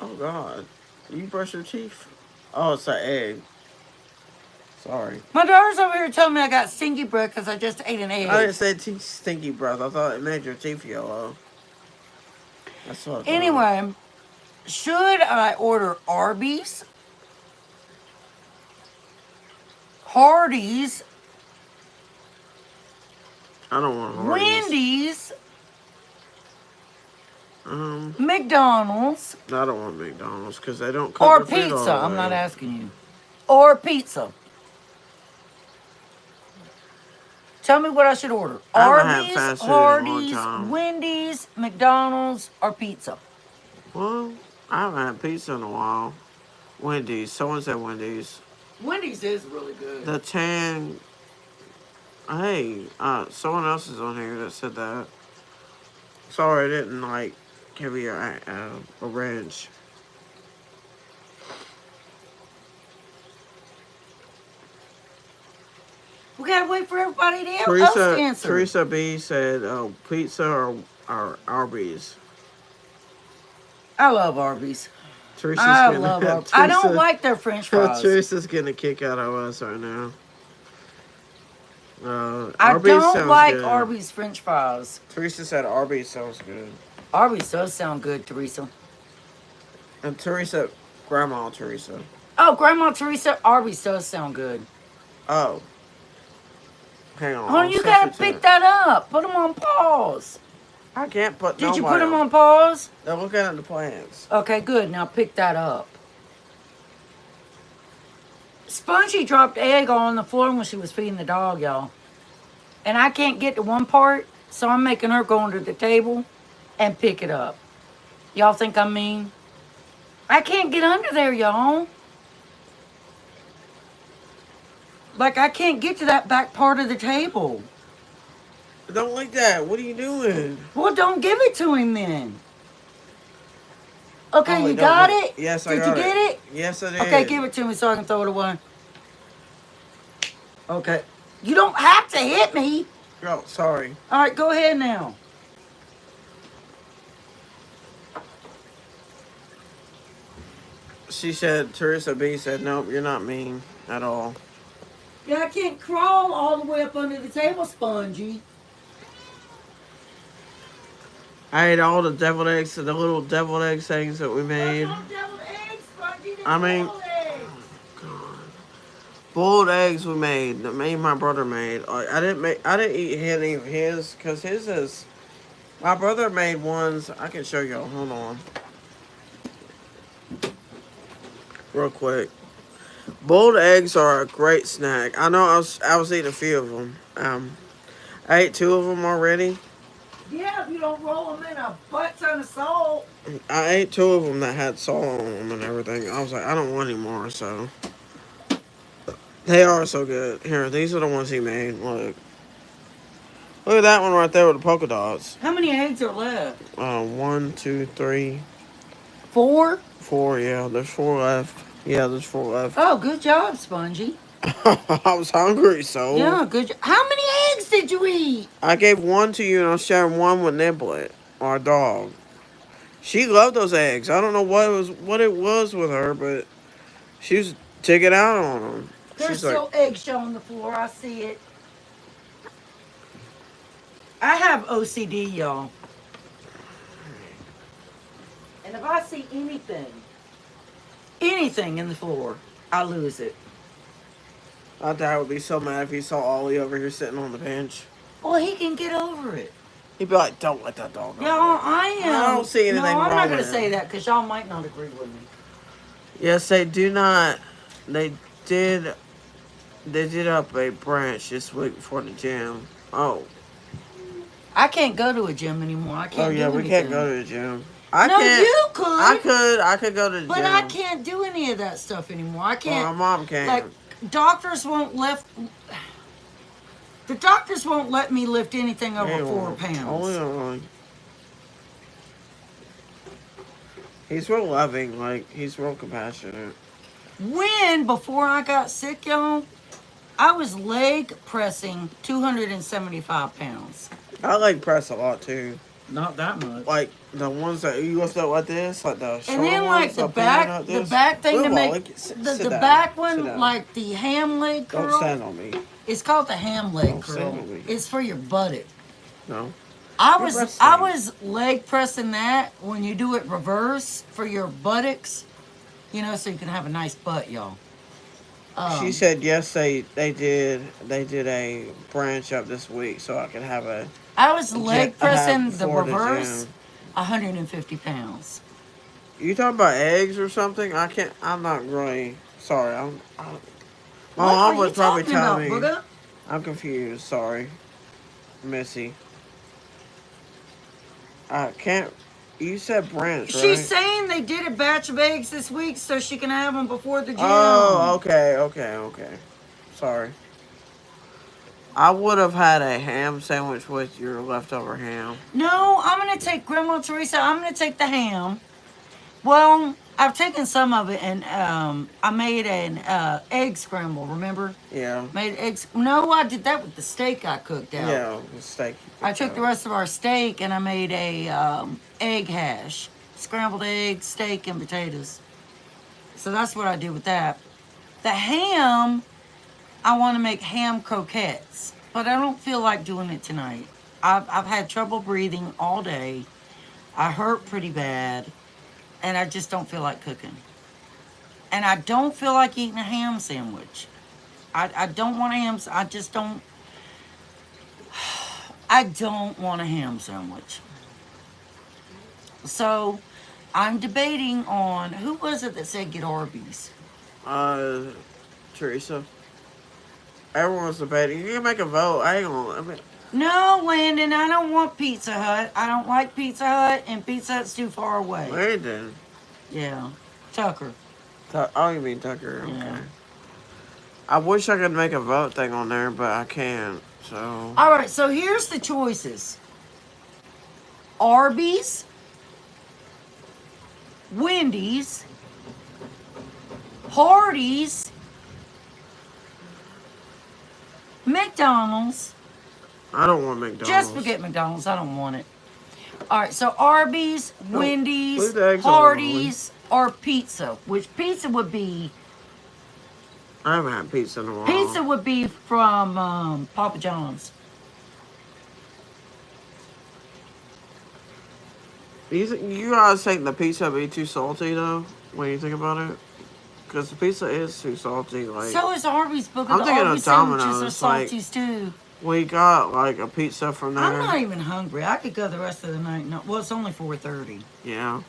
Oh God, you brush your teeth? Oh, it's an egg. Sorry. My daughter's over here telling me I got stinky breath because I just ate an egg. I didn't say stinky breath. I thought it made your teeth yellow. That's what I thought. Anyway, should I order Arby's, Hardee's, I don't want Hardee's. Wendy's, Um, McDonald's, I don't want McDonald's because they don't cook or their food all pizza? the I'm way. not asking you. Or pizza. Tell me what I should order. I haven't had Arby's, fast food in a long Hardee's, time. Wendy's, McDonald's, or pizza. Well, I haven't had pizza in a while. Wendy's. Someone said Wendy's. Wendy's is really good. The tan. Hey, someone else is on here that said that. Sorry, I didn't like give you a wrench. We gotta wait for everybody else to answer. Teresa B said, "Oh, pizza or Arby's." I love Arby's. Teresa's I gonna, love Arby's. I don't like their French fries. Teresa's getting a kick out of us right now. I Arby's don't sounds like good. Arby's French fries. Teresa said Arby's sounds good. Arby's does sound good, Teresa. And Teresa, Grandma Teresa. Oh, Grandma Teresa, Arby's does sound good. Oh. Hang on. Oh, I'll you switch gotta it to pick it. that up. Put them on pause. I can't put Did you nobody put them on pause? They're looking at the plants. Okay, good. Now pick that up. Spongy dropped egg on the floor when she was feeding the dog, y'all. And I can't get to one part, so I'm making her go under the table and pick it up. Y'all think I'm mean? I can't get under there, y'all. Like, I can't get to that back part of the table. Don't like that. What are you doing? Well, don't give it to him then. Okay, Molly, you don't got look. it? Yes, I Did got you get it? Yes, I did. Okay, give it to me so I can throw it away. Okay. You don't have to hit me. Oh, sorry. All right, go ahead now. She said, Teresa B said, nope, you're not mean at all. Yeah, I can't crawl all the way up under the table, Spongy. I ate all the deviled eggs, the little deviled egg things that we made. Those deviled eggs, Spongy. I mean, Eggs. God. Boiled eggs we made that me and my brother made. Like I didn't eat any of his because his is. My brother made ones. I can show y'all. Hold on, real quick. Boiled eggs are a great snack. I know I was eating a few of them. I ate two of them already. Yeah, if you don't roll them in a butt ton of salt. I ate two of them that had salt on them and everything. I was like, I don't want any more. So they are so good. Here, these are the ones he made. Look at that one right there with the polka dots. How many eggs are left? 1, 2, 3, 4? 4. Yeah, there's 4 left. Yeah, there's 4 left. Oh, good job, Spongy. I was hungry, so Yeah, good job. How many eggs did you eat? I gave one to you, and I was sharing one with Niblet, our dog. She loved those eggs. I don't know what it was with her, but she was taking out on them. There's She's still like, eggshell on the floor. I see it. I have OCD, y'all. And if I see anything in the floor, I lose it. my dad would be so mad if he saw Ollie over here sitting on the bench. Well, he can get over it. He'd be like, "Don't let that dog." Y'all, I am. I don't see anything No, I'm wrong not going with to it. say that because y'all might not agree with me. Yes, they do not. They did. They did up a branch this week before the gym. Oh. I can't go to a gym anymore. I can't. Oh yeah, do we can't anything. go to the gym. No, can't. you could. I could go to the But gym. I can't do any of that stuff anymore. I can't. Well, my mom can. Like, doctors won't lift. The doctors won't let me lift anything over They 4 won't. pounds. Only on. He's real loving. Like he's real compassionate. When, before I got sick, y'all, I was leg pressing 275 pounds. I like press a lot too. Not that much. Like the ones that you lift up like this, like the shoulder And then like ones, the up here, back, like the this. back thing to Blue ball, make sit the down. back Sit one, down. like the ham leg curl. Don't stand on me. It's called the ham leg Don't stand curl. on me. It's for your buttock. No. I You're was wrestling. leg pressing that when you do it reverse for your buttocks, so you can have a nice butt, y'all. She said yes, they did a branch up this week, so I could have a. I was leg pressing the before the reverse, gym. 150 pounds. You talking about eggs or something? I can't. I'm not really. Sorry. My What mom are would you probably talking tell about, me. Booga? I'm confused. Sorry, Missy. I can't. You said branch, right? She's saying they did a batch of eggs this week so she can have them before the gym. Oh, okay. Sorry. I would have had a ham sandwich with your leftover ham. No, I'm going to take Grandma Teresa. I'm going to take the ham. Well, I've taken some of it and I made an egg scramble, remember? Yeah. Made eggs. No, I did that with the steak I cooked out. Yeah, the steak. I took the rest of our steak and I made a egg hash. Scrambled eggs, steak, and potatoes. So that's what I did with that. The ham, I want to make ham croquettes, but I don't feel like doing it tonight. I've had trouble breathing all day. I hurt pretty bad, and I just don't feel like cooking. And I don't feel like eating a ham sandwich. I don't want a ham. I just don't. I don't want a ham sandwich. So I'm debating on who was it that said get Arby's? Uh, Teresa. Everyone's debating. You can make a vote. I ain't gonna. I mean, No, Landon, I don't want Pizza Hut. I don't like Pizza Hut, and Pizza Hut's too far away. Landon. Yeah. Tucker. Oh, you mean Tucker? Yeah. Okay. I wish I could make a vote thing on there, but I can't. So. All right, so here's the choices: Arby's, Wendy's, Hardee's, McDonald's. I don't want McDonald's. Just forget McDonald's. I don't want it. All right, so Arby's, Wendy's, leave the eggs on, Hardee's, or pizza. Which pizza would be? I haven't had pizza in a while. Pizza would be from Papa John's. You guys think the pizza would be too salty though? When you think about it, because the pizza is too salty. Like So is Arby's, because I'm the thinking of Arby's sandwiches are Domino's, like- salties too. we got like a pizza from there. I'm not even hungry. I could go the rest of the night. No, well, it's only 4:30. Yeah.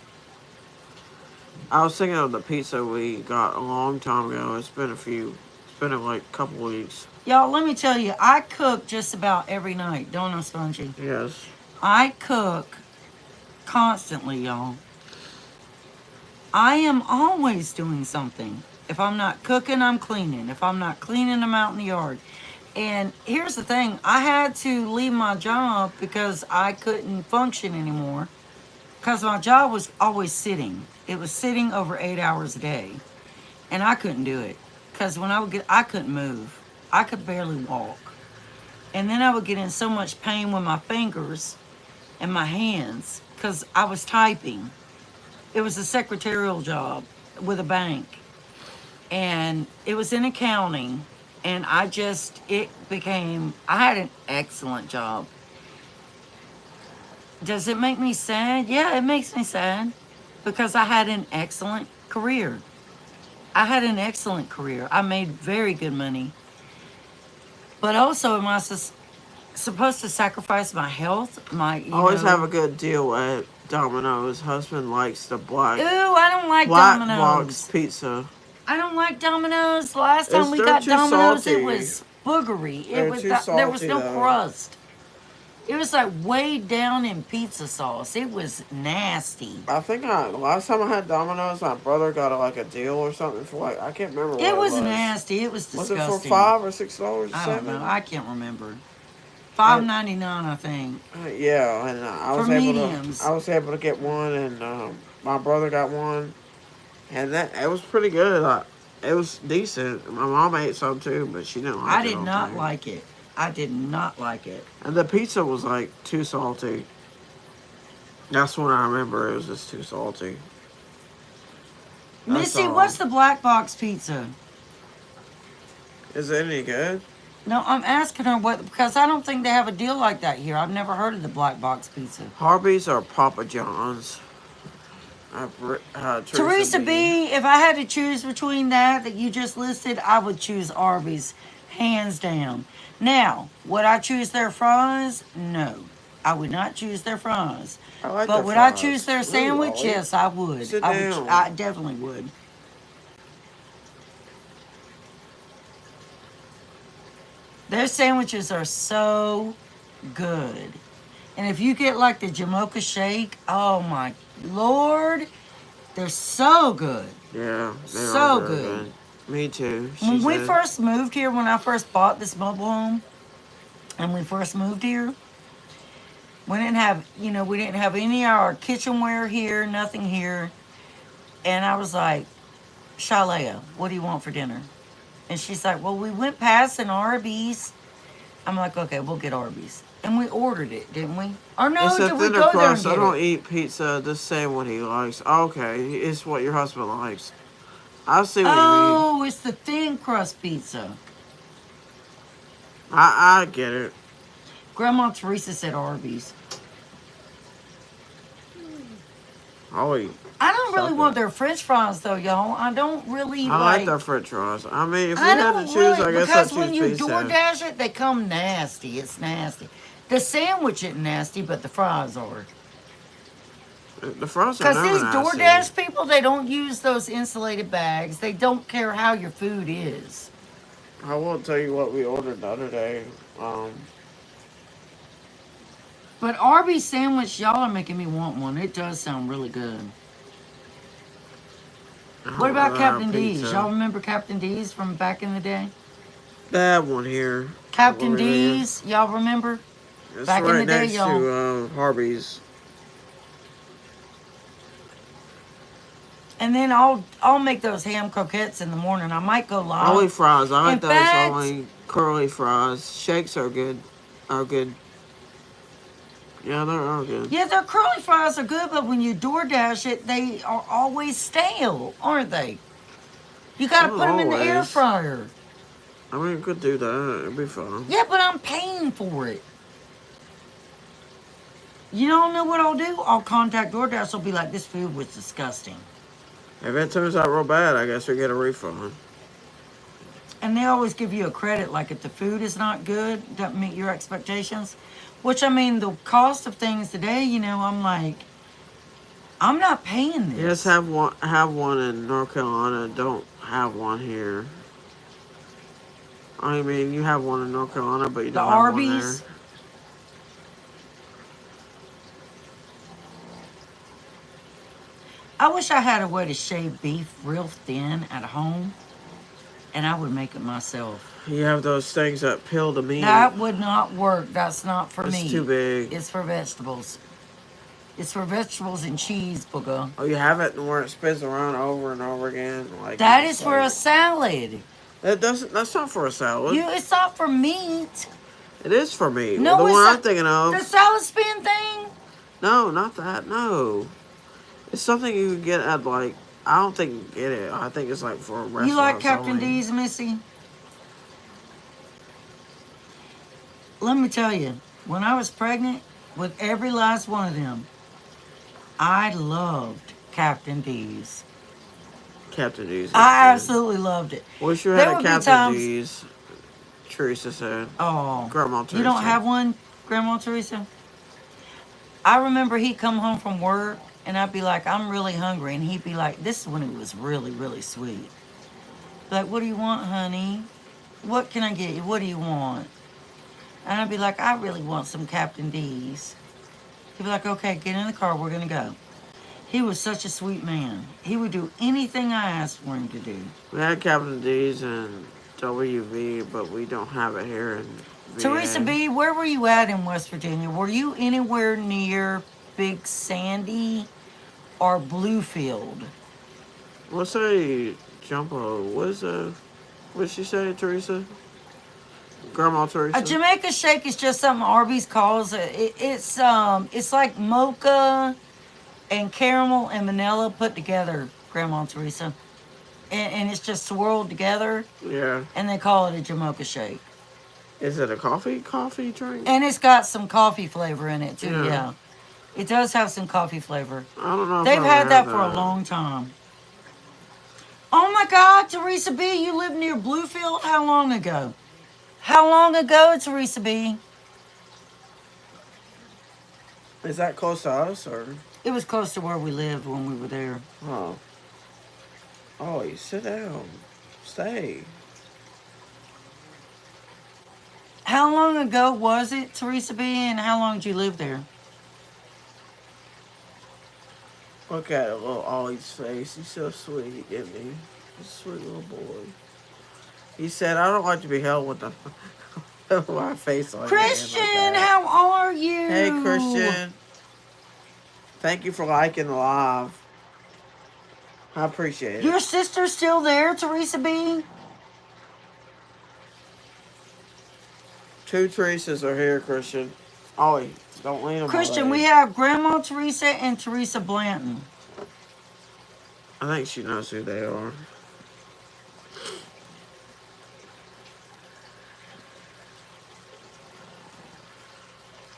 I was thinking of the pizza we got a long time ago. It's been like a couple weeks. Y'all, let me tell you, I cook just about every night, don't I, Spongy? Yes. I cook constantly, y'all. I am always doing something. If I'm not cooking, I'm cleaning. If I'm not cleaning, I'm out in the yard. And here's the thing, I had to leave my job because I couldn't function anymore. Because my job was always sitting. It was sitting over 8 hours a day. And I couldn't do it. Because when I couldn't move. I could barely walk. And then I would get in so much pain with my fingers and my hands because I was typing. It was a secretarial job with a bank. And it was in accounting. And I had an excellent job. Does it make me sad? Yeah, it makes me sad because I had an excellent career. I had an excellent career. I made very good money. But also, am I supposed to sacrifice my health? Always have a good deal at Domino's. Husband likes the black Ooh, I don't like black Domino's. box pizza. I don't like Domino's. The last time we They're got too Domino's, salty. it was boogery. They're too There was salty, no though. crust. It was like way down in pizza sauce. It was nasty. I think the last time I had Domino's, my brother got like a deal or something for like I can't remember. What It was was nasty. It was Was disgusting. it for $5 or $6 or I don't something? know. I can't remember. $5.99, I think. Yeah, and I was For able mediums. to. I was able to get one, and my brother got one, and it was pretty good. It was decent. My mom ate some too, but she didn't like it. I did all not day. like it. I did not like it. And the pizza was like too salty. That's when I remember it was just too salty. That's Missy, all. what's the black box pizza? Is it any good? No, I'm asking her what, because I don't think they have a deal like that here. I've never heard of the black box pizza. Harvey's or Papa John's? Teresa B, if I had to choose between that you just listed, I would choose Arby's, hands down. Now, would I choose their fries? No, I would not choose their fries. I like But their would I fries. choose their Really, sandwich? Ollie? Yes, I would. Sit I down. I definitely would. Their sandwiches are so good. And if you get like the Jamocha shake, oh my Lord, they're so good. Yeah, they So are very good. Me too. When She we said. first moved here, when I first bought this mobile home, and we first moved here, we didn't have any of our kitchenware here, nothing here. And I was like, Shalea, what do you want for dinner? And she's like, well, we went past an Arby's. I'm like, okay, we'll get Arby's. And we ordered it, didn't we? Or no, It's a did we thinner go there and crust. I get don't it? eat pizza. Just saying what he likes. Okay, it's what your husband likes. I see what you mean. Oh, it's the thin crust pizza. I get it. Grandma Teresa said Arby's. I'll eat. I don't really Suck want it. their French fries though, y'all. I don't really I like their French fries. I mean, if we I had don't to choose, really, I guess I'd because choose when you pizza. DoorDash it, they come nasty. It's nasty. The sandwich isn't nasty, but the fries are. The frogs are Because never these nasty. DoorDash people, they don't use those insulated bags. They don't care how your food is. I won't tell you what we ordered the other day. But Arby's sandwich, y'all are making me want one. It does sound really good. I What would about rather have Captain D's? pizza. Y'all remember Captain D's from back in the day? They have one here. Where Captain we live. D's, y'all remember? It's Back in right the day, next y'all. to Harvey's. And then I'll make those ham croquettes in the morning. I might go I'll live. eat fries. I In like those fact, only curly fries. Shakes are good. Are good. Yeah, they're all good. yeah, their curly fries are good, but when you DoorDash it, they are always stale, aren't they? You got to Not put them in the air always. fryer. I mean, could do that. It'd be fun. Yeah, but I'm paying for it. You don't know what I'll do? I'll contact DoorDash. I'll be like, this food was disgusting. If it turns out real bad, I guess we get a refund. And they always give you a credit, like if the food is not good, doesn't meet your expectations. Which, I mean, the cost of things today, I'm like, I'm not paying Yes, this. have one in North Carolina. Don't have one here. I mean, you have one in North Carolina, but you The don't have one there. Arby's, I wish I had a way to shave beef real thin at home, and I would make it myself. You have those things that peel the meat. That would not work. That's not for It's me. too big. It's for vegetables. It's for vegetables and cheese, booger. Oh, you have it where it spins around over and over again, like you That just is for like. a salad. That doesn't. That's not for a salad. It's not for meat. It is for me. Well, No, the it's one I'm not. thinking The of. salad spin thing. No, not that. No, it's something you can get at like. I don't think you get it. I think it's like for You like restaurants Captain only. D's, Missy? Let me tell you, when I was pregnant with every last one of them, I loved Captain D's. Captain D's. Is I good. absolutely loved it. Wish you had There a would be Captain times, D's. Teresa said. oh, Grandma you don't Teresa. have one, Grandma Teresa? I remember he'd come home from work and I'd be like, I'm really hungry. And he'd be like, this is when he was really, really sweet. Like, what do you want, honey? What can I get you? What do you want? And I'd be like, I really want some Captain D's. He'd be like, okay, get in the car. We're going to go. He was such a sweet man. He would do anything I asked for him to do. We had Captain D's and WV, but we don't have it here in Teresa VA. B., where were you at in West Virginia? Were you anywhere near Big Sandy or Bluefield? Let's say Jumbo. What'd she say, Teresa? Grandma A Teresa? Jamaica shake is just something Arby's calls it. It's like mocha and caramel and vanilla put together, Grandma Teresa, and it's just swirled together, Yeah. and they call it a Jamaica shake. Is it a coffee drink? And it's got some coffee flavor in it too. Yeah. Yeah, it does have some coffee flavor. I don't know if They've I had ever that had for a that. long time. Oh my God, Teresa B., you lived near Bluefield? How long ago? How long ago, Teresa B.? Is that close to us or? It was close to where we lived when we were there. Oh. Oh, you sit down. Stay. How long ago was it, Teresa B., and how long did you live there? Look at little Ollie's face. He's so sweet, isn't he? He's a sweet little boy. He said, I don't like to be held with my face like Christian, that. how are you? Hey, Christian. Thank you for liking the live. I appreciate it. Your sister's still there, Teresa B.? Two Teresas are here, Christian. Ollie, don't lean on Christian, my we leg. have Grandma Teresa and Teresa Blanton. I think she knows who they are.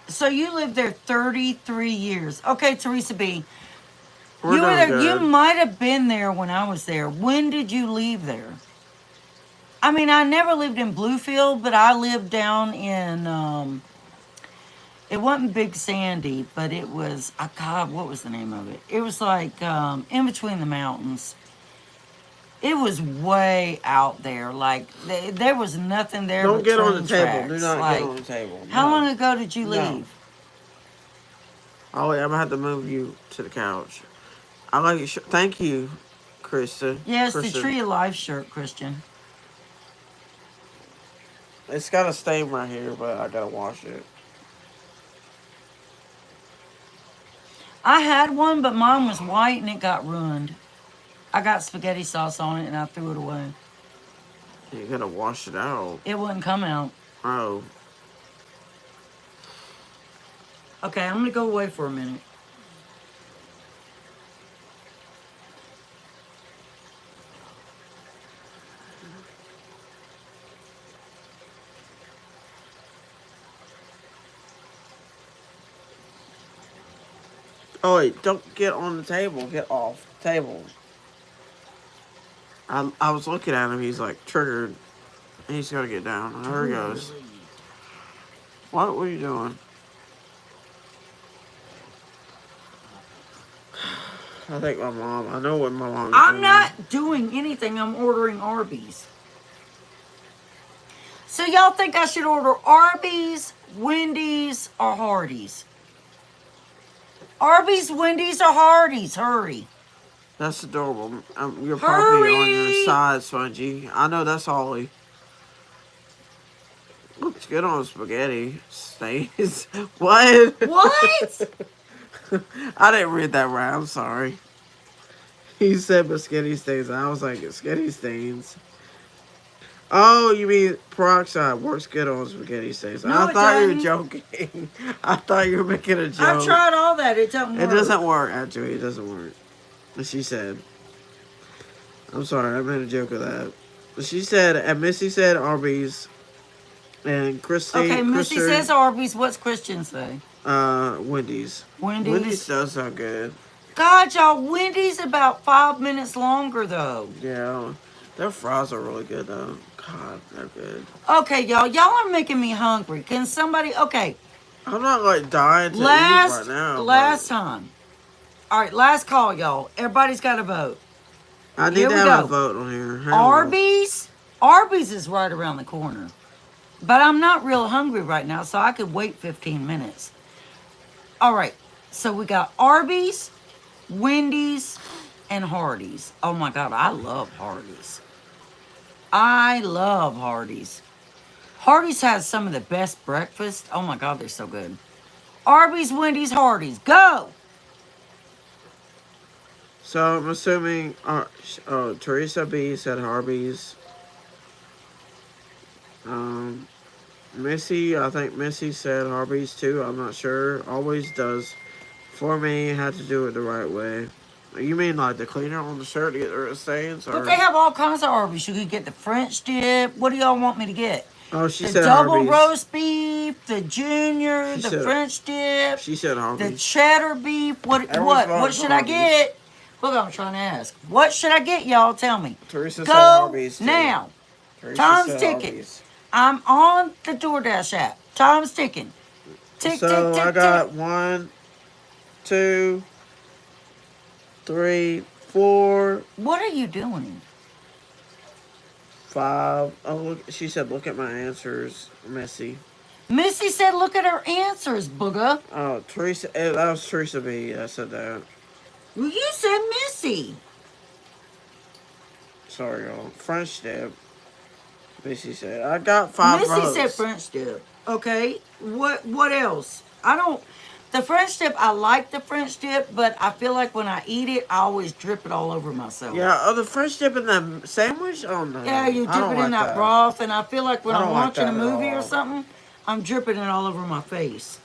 So you lived there 33 years. Okay, Teresa B. We're You were doing there. You good. might have been there when I was there. When did you leave there? I mean, I never lived in Bluefield, but I lived down in It wasn't Big Sandy, but it was, God, what was the name of it? It was like in between the mountains. It was way out there. Like, there was nothing there Don't but get on the train table. Do tracks. not get Like, on the table. how long No. ago did you No. leave? Oh, wait, I'm gonna have to move you to the couch. I like your shirt. Thank you, Krista. Yes, the Kristen. Tree of Life shirt, Christian. It's got a stain right here, but I gotta wash it. I had one, but mine was white and it got ruined. I got spaghetti sauce on it and I threw it away. You gotta wash it out. It wouldn't come out. Oh. Okay, I'm gonna go away for a minute. Oh, wait, don't get on the table. Get off the table. I was looking at him. He's like triggered. He's gotta get down. There he goes. What are you doing? I think my mom. I know what my mom's I'm doing. not doing anything. I'm ordering Arby's. So y'all think I should order Arby's, Wendy's, or Hardee's? Arby's, Wendy's, or Hardee's? Hurry. That's adorable. You're probably on your Hurry! side, Spongy. I know that's Ollie. Looks good on spaghetti. Stains. What? What? I didn't read that right. I'm sorry. He said spaghetti stains. I was like, spaghetti stains. Oh, you mean peroxide works good on spaghetti stains. No, I it thought you were doesn't. joking. I thought you were making a joke. I've tried all that. It doesn't It work. doesn't work, actually. It doesn't work. She said. I'm sorry, I made a joke of that. She said, and Missy said Arby's. And Christy, Okay, Missy says Arby's. What's Christian say? Wendy's. Wendy's. Wendy's does sound good. God, y'all, Wendy's about 5 minutes longer though. Yeah, their fries are really good though. God, they're good. Okay, y'all are making me hungry. Can somebody? Okay, I'm not like dying to eat last right now. last time. All right, last call, y'all. Everybody's got to vote. I need Here to we have go. a vote on here. Hang on. Arby's is right around the corner. But I'm not real hungry right now, so I could wait 15 minutes. All right, so we got Arby's, Wendy's, and Hardee's. Oh my God, I love Hardee's. I love Hardee's. Hardee's has some of the best breakfast. Oh my God, they're so good. Arby's, Wendy's, Hardee's. Go! So I'm assuming. Teresa B said Harvey's. Um, Missy, I think Missy said Harvey's too. I'm not sure. Always does. For me, had to do it the right way. You mean like the cleaner on the shirt to get rid of stains? Or? But they have all kinds of Arby's. You could get the French dip. What do y'all want me to get? Oh, she The said double Harvey's. roast beef, the junior, She the said- French dip, She said the Harvey's. cheddar beef. What Everyone's should I Harvey's. get? Look, I'm trying to ask. What should I get, y'all? Tell me. Teresa said Go Harvey's too. now. Teresa Time's said ticking. Harvey's. I'm on the DoorDash app. Time's ticking. Tick, So tick, tick, I got tick. 1, 2, 3, 4, What are you doing? 5. Oh, look! She said, "Look at my answers, Missy." Missy said, look at her answers, booger. Oh, Teresa. That was Teresa B. I said that. Well, you said Missy. Sorry, y'all. French dip. Missy said, "I got 5 Missy votes." said French dip. Okay. What else? I don't. The French dip, I like the French dip, but I feel like when I eat it, I always drip it all over myself. Yeah. Oh, the French dip in the sandwich. Oh no. Yeah, you I dip don't it like in that broth, and I feel like when I I'm don't like watching a that at movie or all. something, I'm dripping it all over my face.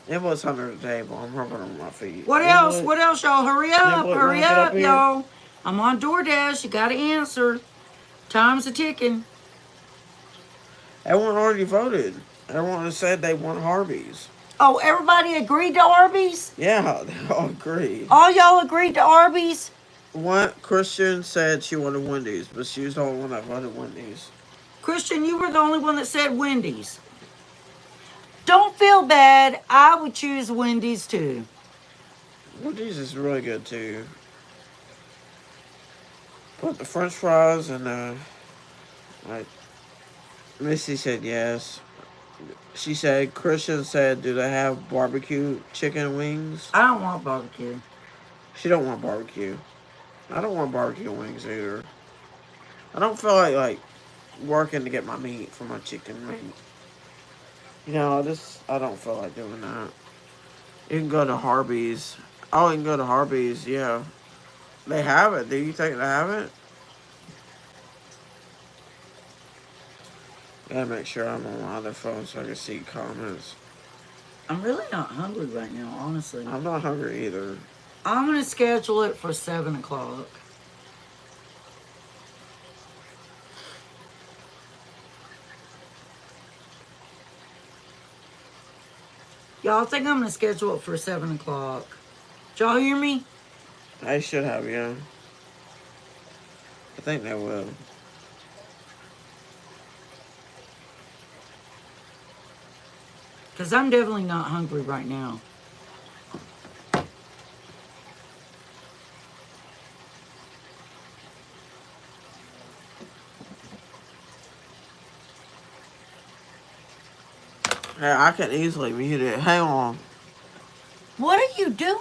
It was under the table. I'm rubbing on my feet. What It else? was- What else, y'all? Hurry up! look, Hurry wanna get up up, here? y'all! I'm on DoorDash. You got to answer. Time's a ticking. Everyone already voted. Everyone said they want Harvey's. Oh, everybody agreed to Arby's? Yeah, they all agreed. All y'all agreed to Arby's? One Christian said she wanted Wendy's, but she was the only one that voted Wendy's. Christian, you were the only one that said Wendy's. Don't feel bad. I would choose Wendy's too. Wendy's is really good too. But the French fries and like Missy said yes. She said Christian said, "Do they have barbecue chicken wings?" I don't want barbecue. She don't want barbecue. I don't want barbecue wings either. I don't feel like working to get my meat for my chicken wing. I don't feel like doing that. You can go to Harvey's. Oh, you can go to Harvey's. Yeah, they have it. Do you think they have it? Gotta make sure I'm on my other phone so I can see comments. I'm really not hungry right now, honestly. I'm not hungry either. I'm going to schedule it for 7 o'clock. Y'all think I'm going to schedule it for 7 o'clock. Did y'all hear me? They should have, yeah. I think they will. Because I'm definitely not hungry right now. Hey, I can easily mute it. Hang on. What are you doing?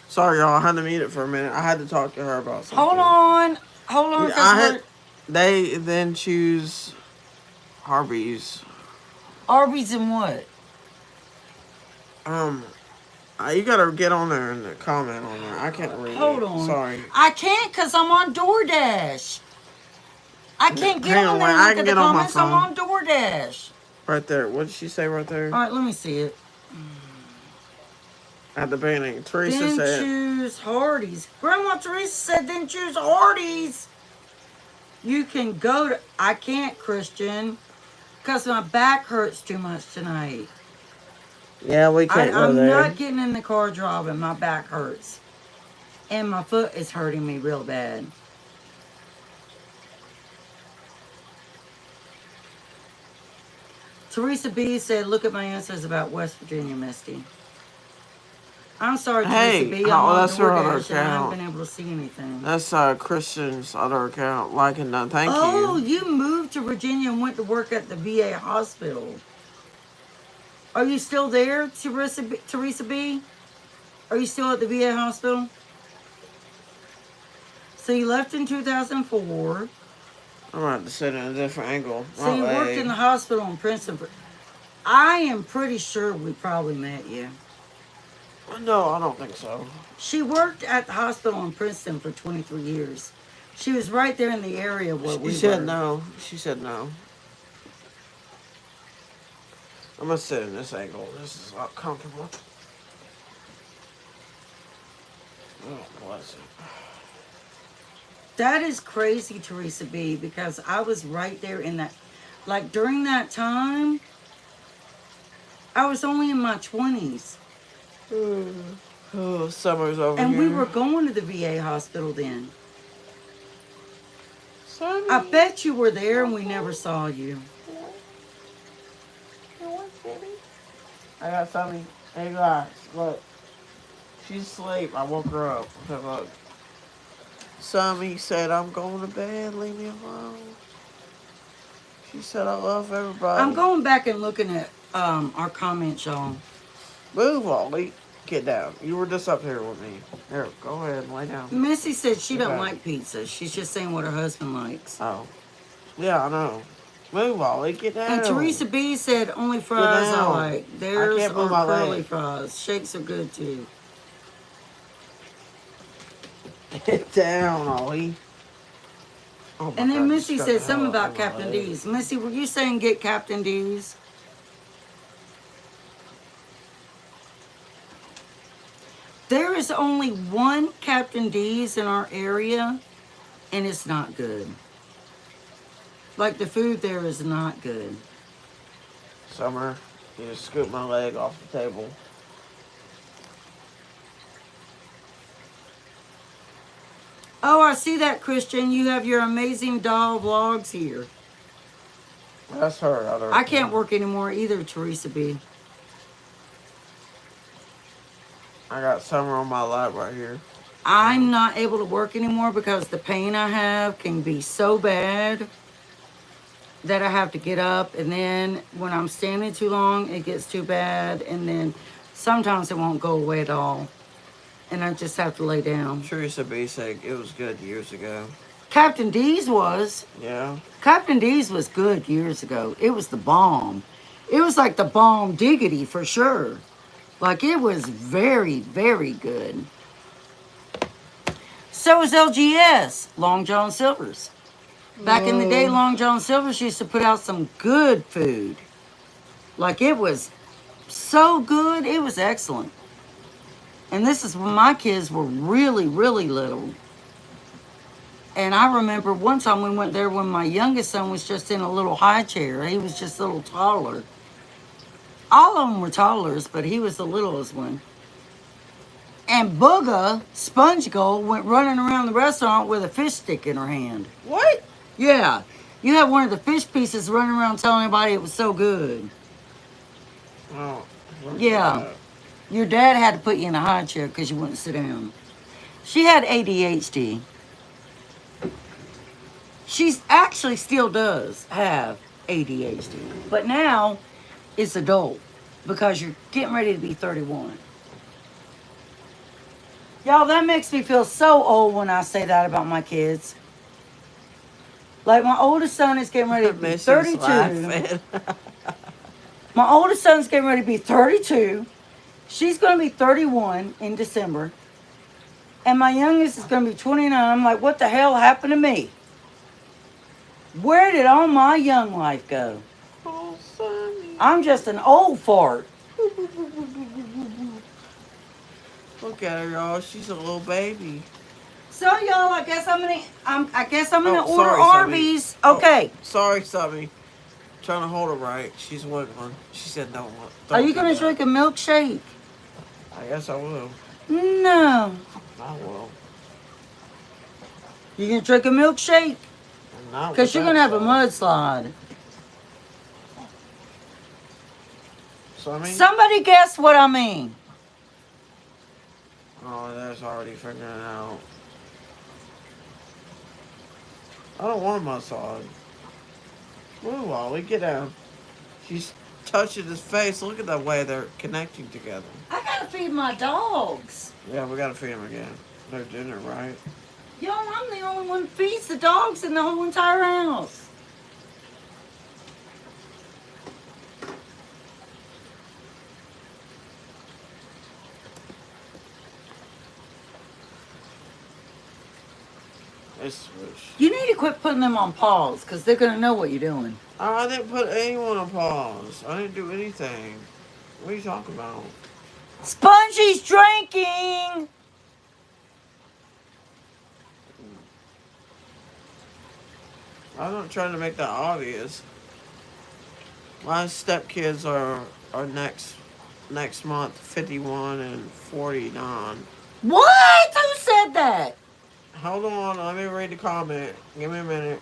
Sorry, y'all. I had to mute it for a minute. I had to talk to her about something. Hold on. Hold on. They then choose Harvey's. Arby's and what? You gotta get on there and comment on there. I can't read Hold it. on. Sorry. I can't because I'm on DoorDash. I can't get Hang on on, there wait, and I look can at the get on my comments. I'm phone. on DoorDash. Right there. What did she say right there? All right, let me see it. At the beginning, Teresa Then said. choose Hardee's. Grandma Teresa said then choose Hardee's. You can go to... I can't, Christian. Because my back hurts too much tonight. Yeah, we can't go I'm there. not getting in the car driving. My back hurts. And my foot is hurting me real bad. Teresa B said, look at my answers about West Virginia, Misty. I'm sorry, Hey, Teresa B. I'm on that's her other DoorDash and I haven't account. been able to see anything. That's Christian's other account. Like and done. Thank Oh, you. you moved to Virginia and went to work at the VA hospital. Are you still there, Teresa B? Are you still at the VA hospital? So you left in 2004. I'm gonna have to sit in a different angle. So you worked in the hospital in Princeton. I am pretty sure we probably met you. No, I don't think so. She worked at the hospital in Princeton for 23 years. She was right there in the area where we were. She said no. She said no. I'm gonna sit in this angle. This is not comfortable. Oh, bless it. That is crazy, Teresa B, because I was right there in that. Like, during that time, I was only in my 20s. Oh, summer's over And here. we were going to the VA hospital then. Sonny. I bet you were there and we never saw you. I got Sonny. Hey guys, look. She's asleep. I woke her up. Okay, look. Sammy said, I'm going to bed. Leave me alone. She said, I love everybody. I'm going back and looking at our comments, y'all. Move, Ollie. Get down. You were just up here with me. Here, go ahead and lay down. Missy said she Okay. don't like pizza. She's just saying what her husband likes. Oh. Yeah, I know. Move, Ollie. Get down. And Teresa B said only fries I down. like. Theirs can't move are my curly leg. fries. Shakes are good too. Get down, Ollie. Oh my And then God, Missy you stuck said the something hell out about of my Captain leg. D's. Missy, were you saying get Captain D's? There is only one Captain D's in our area, and it's not good. Like, the food there is not good. Summer, you just scoop my leg off the table. Oh, I see that, Christian. You have your amazing doll vlogs here. That's her other I can't one. work anymore either, Teresa B. I got Summer on my lap right here. I'm not able to work anymore because the pain I have can be so bad that I have to get up. And then when I'm standing too long, it gets too bad. And then sometimes it won't go away at all. And I just have to lay down. Teresa B said it was good years ago. Captain D's was. Yeah. Captain D's was good years ago. It was the bomb. It was like the bomb diggity for sure. Like it was very, very good. So was LGS, Long John Silver's. Back in the day, Long John Silver's used to put out some good food. Like it was so good, it was excellent. And this is when my kids were really, really little. And I remember one time we went there when my youngest son was just in a little high chair. He was just a little taller. All of them were toddlers, but he was the littlest one. And Booga, Sponge Gold, went running around the restaurant with a fish stick in her hand. What? Yeah. You had one of the fish pieces running around telling everybody it was so good. Oh. Yeah. Your dad had to put you in a high chair because you wouldn't sit down. She had ADHD. She actually still does have ADHD. But now it's adult because you're getting ready to be 31. Y'all, that makes me feel so old when I say that about my kids. Like my oldest son is getting ready to be Missy's 32. laughing. My oldest son's getting ready to be 32. She's going to be 31 in December. And my youngest is going to be 29. I'm like, what the hell happened to me? Where did all my young life go? Oh, Sonny. I'm just an old fart. Look at her, y'all. She's a little baby. So y'all, I guess I'm gonna Oh, order sorry, Sammy. Arby's. Okay. Oh, sorry, Sammy. Trying to hold her right. She's wiggling. She said, "Don't." Are you gonna drink a milkshake? I guess I will. No. I will. You gonna drink a milkshake? Because you're gonna have a mudslide. Sammy? Somebody guess what I mean. Oh, there's already figuring it out. I don't want a massage. Move, Ollie. Get down. She's touching his face. Look at the way they're connecting together. I gotta feed my dogs. Yeah, we gotta feed them again. They're dinner, right? Yo, I'm the only one who feeds the dogs in the whole entire house. You need to quit putting them on pause because they're gonna know what you're doing. Oh, I didn't put anyone on pause. I didn't do anything. What are you talking about? Spongy's drinking. I'm not trying to make that obvious. My stepkids are next month 51 and 49. What? Who said that? Hold on, let me read the comment. Give me a minute.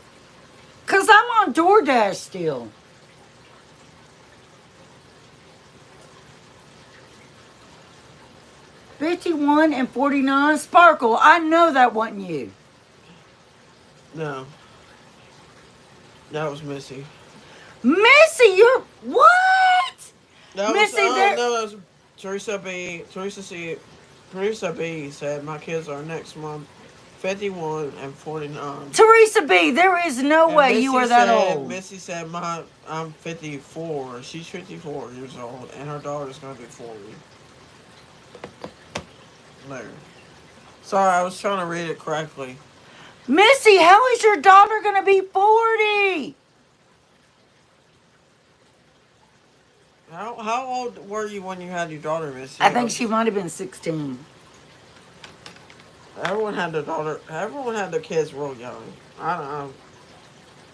Cause I'm on DoorDash still. $51 and $49. Sparkle, I know that wasn't you. No. That was Missy. Missy, you're what? That Missy, was, there. no, that was Teresa B. Teresa B said my kids are next month 51 and 49. Teresa B, there is no And way Missy you are that said, old. Missy said I'm 54. She's 54 years old, and her daughter's gonna be 40. There. Sorry, I was trying to read it correctly. Missy, how is your daughter gonna be 40? How old were you when you had your daughter, Missy? I think she might have been 16. Everyone had their daughter. Everyone had their kids real young. I don't know.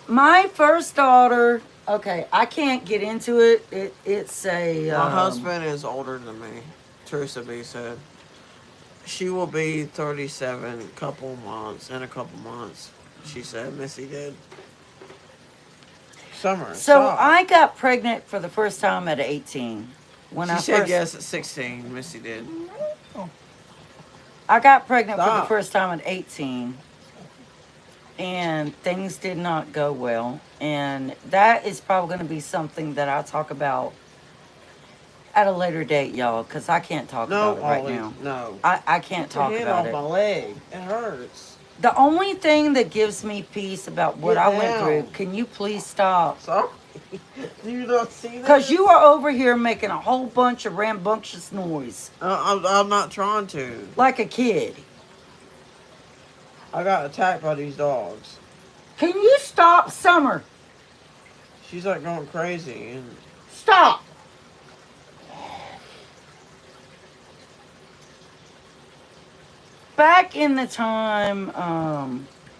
My first daughter Okay, I can't get into it. It's a My husband is older than me. Teresa B said she will be 37 couple months in a couple months. She said Missy did. Summer, So stop. I got pregnant for the first time at 18. When She I said first yes at 16. Missy did. I got pregnant for the Stop. first time at 18, and things did not go well. And that is probably going to be something that I'll talk about at a later date, y'all, because I can't talk No, about it right Ollie, now. no. I can't Get your talk hand about off it. my leg. It hurts. The only thing that gives me peace about what Get I went through, down. can you please stop? Sorry. Do you not see Because this? you are over here making a whole bunch of rambunctious noise, I'm not trying to. like a kid. I got attacked by these dogs. Can you stop, Summer? She's like going crazy. And Stop. Back in the time,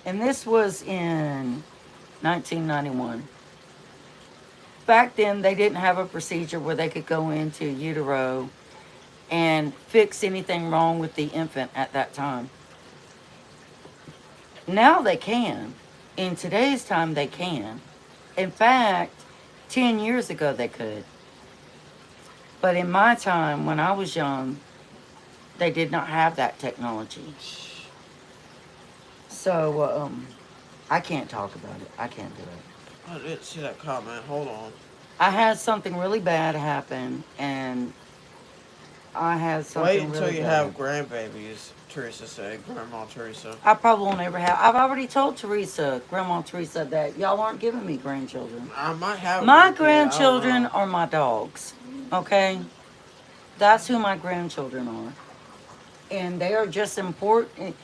and this was in 1991. Back then, they didn't have a procedure where they could go into utero and fix anything wrong with the infant at that time. Now they can. In today's time, they can. In fact, 10 years ago, they could. But in my time, when I was young, they did not have that technology. So, I can't talk about it. I can't do it. I didn't see that comment. Hold on. I had something really bad happen, and I had Wait something until really you bad. have grandbabies, Teresa said. Grandma Teresa. I probably won't ever have. I've already told Teresa, Grandma Teresa, that y'all aren't giving me grandchildren. I might have My grandkids, I don't grandchildren know. are my dogs. Okay? That's who my grandchildren are. And they are just important.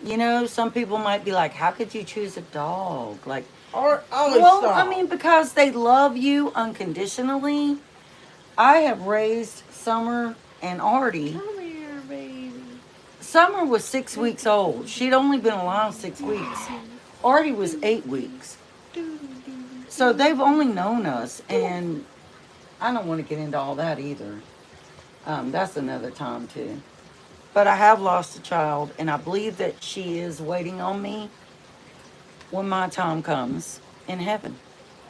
You know, some people might be like, how could you choose a dog? Like, Or Ollie, well, stop. I mean, because they love you unconditionally. I have raised Summer and Artie. Come here, baby. Summer was 6 weeks old. She'd only been alive 6 weeks. Artie was 8 weeks. So they've only known us, and I don't want to get into all that either. That's another time too. But I have lost a child, and I believe that she is waiting on me when my time comes in heaven.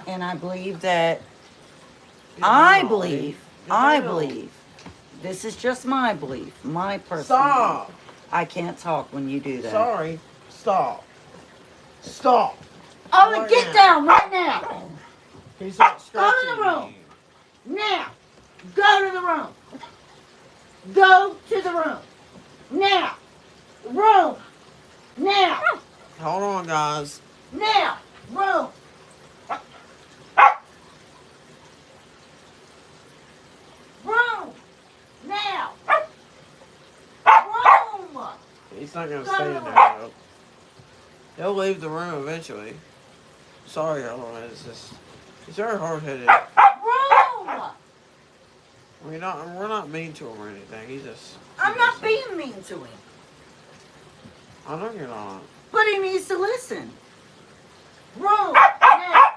And I believe that Get I down, Ollie. believe, Get I down. believe, this is just my belief, my personal Stop. belief. I can't talk when you do that. Sorry. Stop. Stop. Ollie, Right get now. down right now. He's not Go to scratching the room. me. Now. Go to the room. Go to the room. Now. Room. Now. Hold on, guys. Now. Room. Room. Now. Room. He's not gonna stay in there, though. He'll leave the room eventually. Sorry, Ellen. He's very hard-headed. Room. We're not mean to him or anything. I'm not being mean to him, I know you're not. but he needs to listen. Room. Now.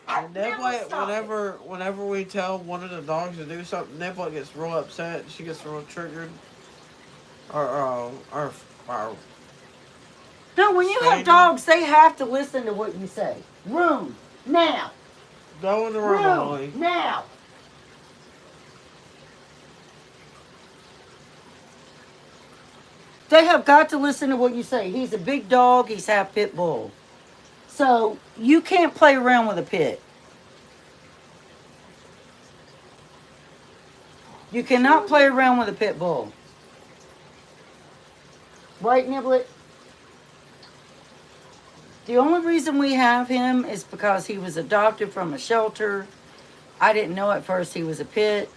And Now Neblet, stop it. whenever we tell one of the dogs to do something, Neblet gets real upset. She gets real triggered. Or No, when you have Staying dogs, they have to listen to what you say. Room. Now. go in the room, Ollie. Room. Now. They have got to listen to what you say. He's a big dog. He's half pit bull. So you can't play around with a pit. You cannot play around with a pit bull. Right, Niblet? The only reason we have him is because he was adopted from a shelter. I didn't know at first he was a pit.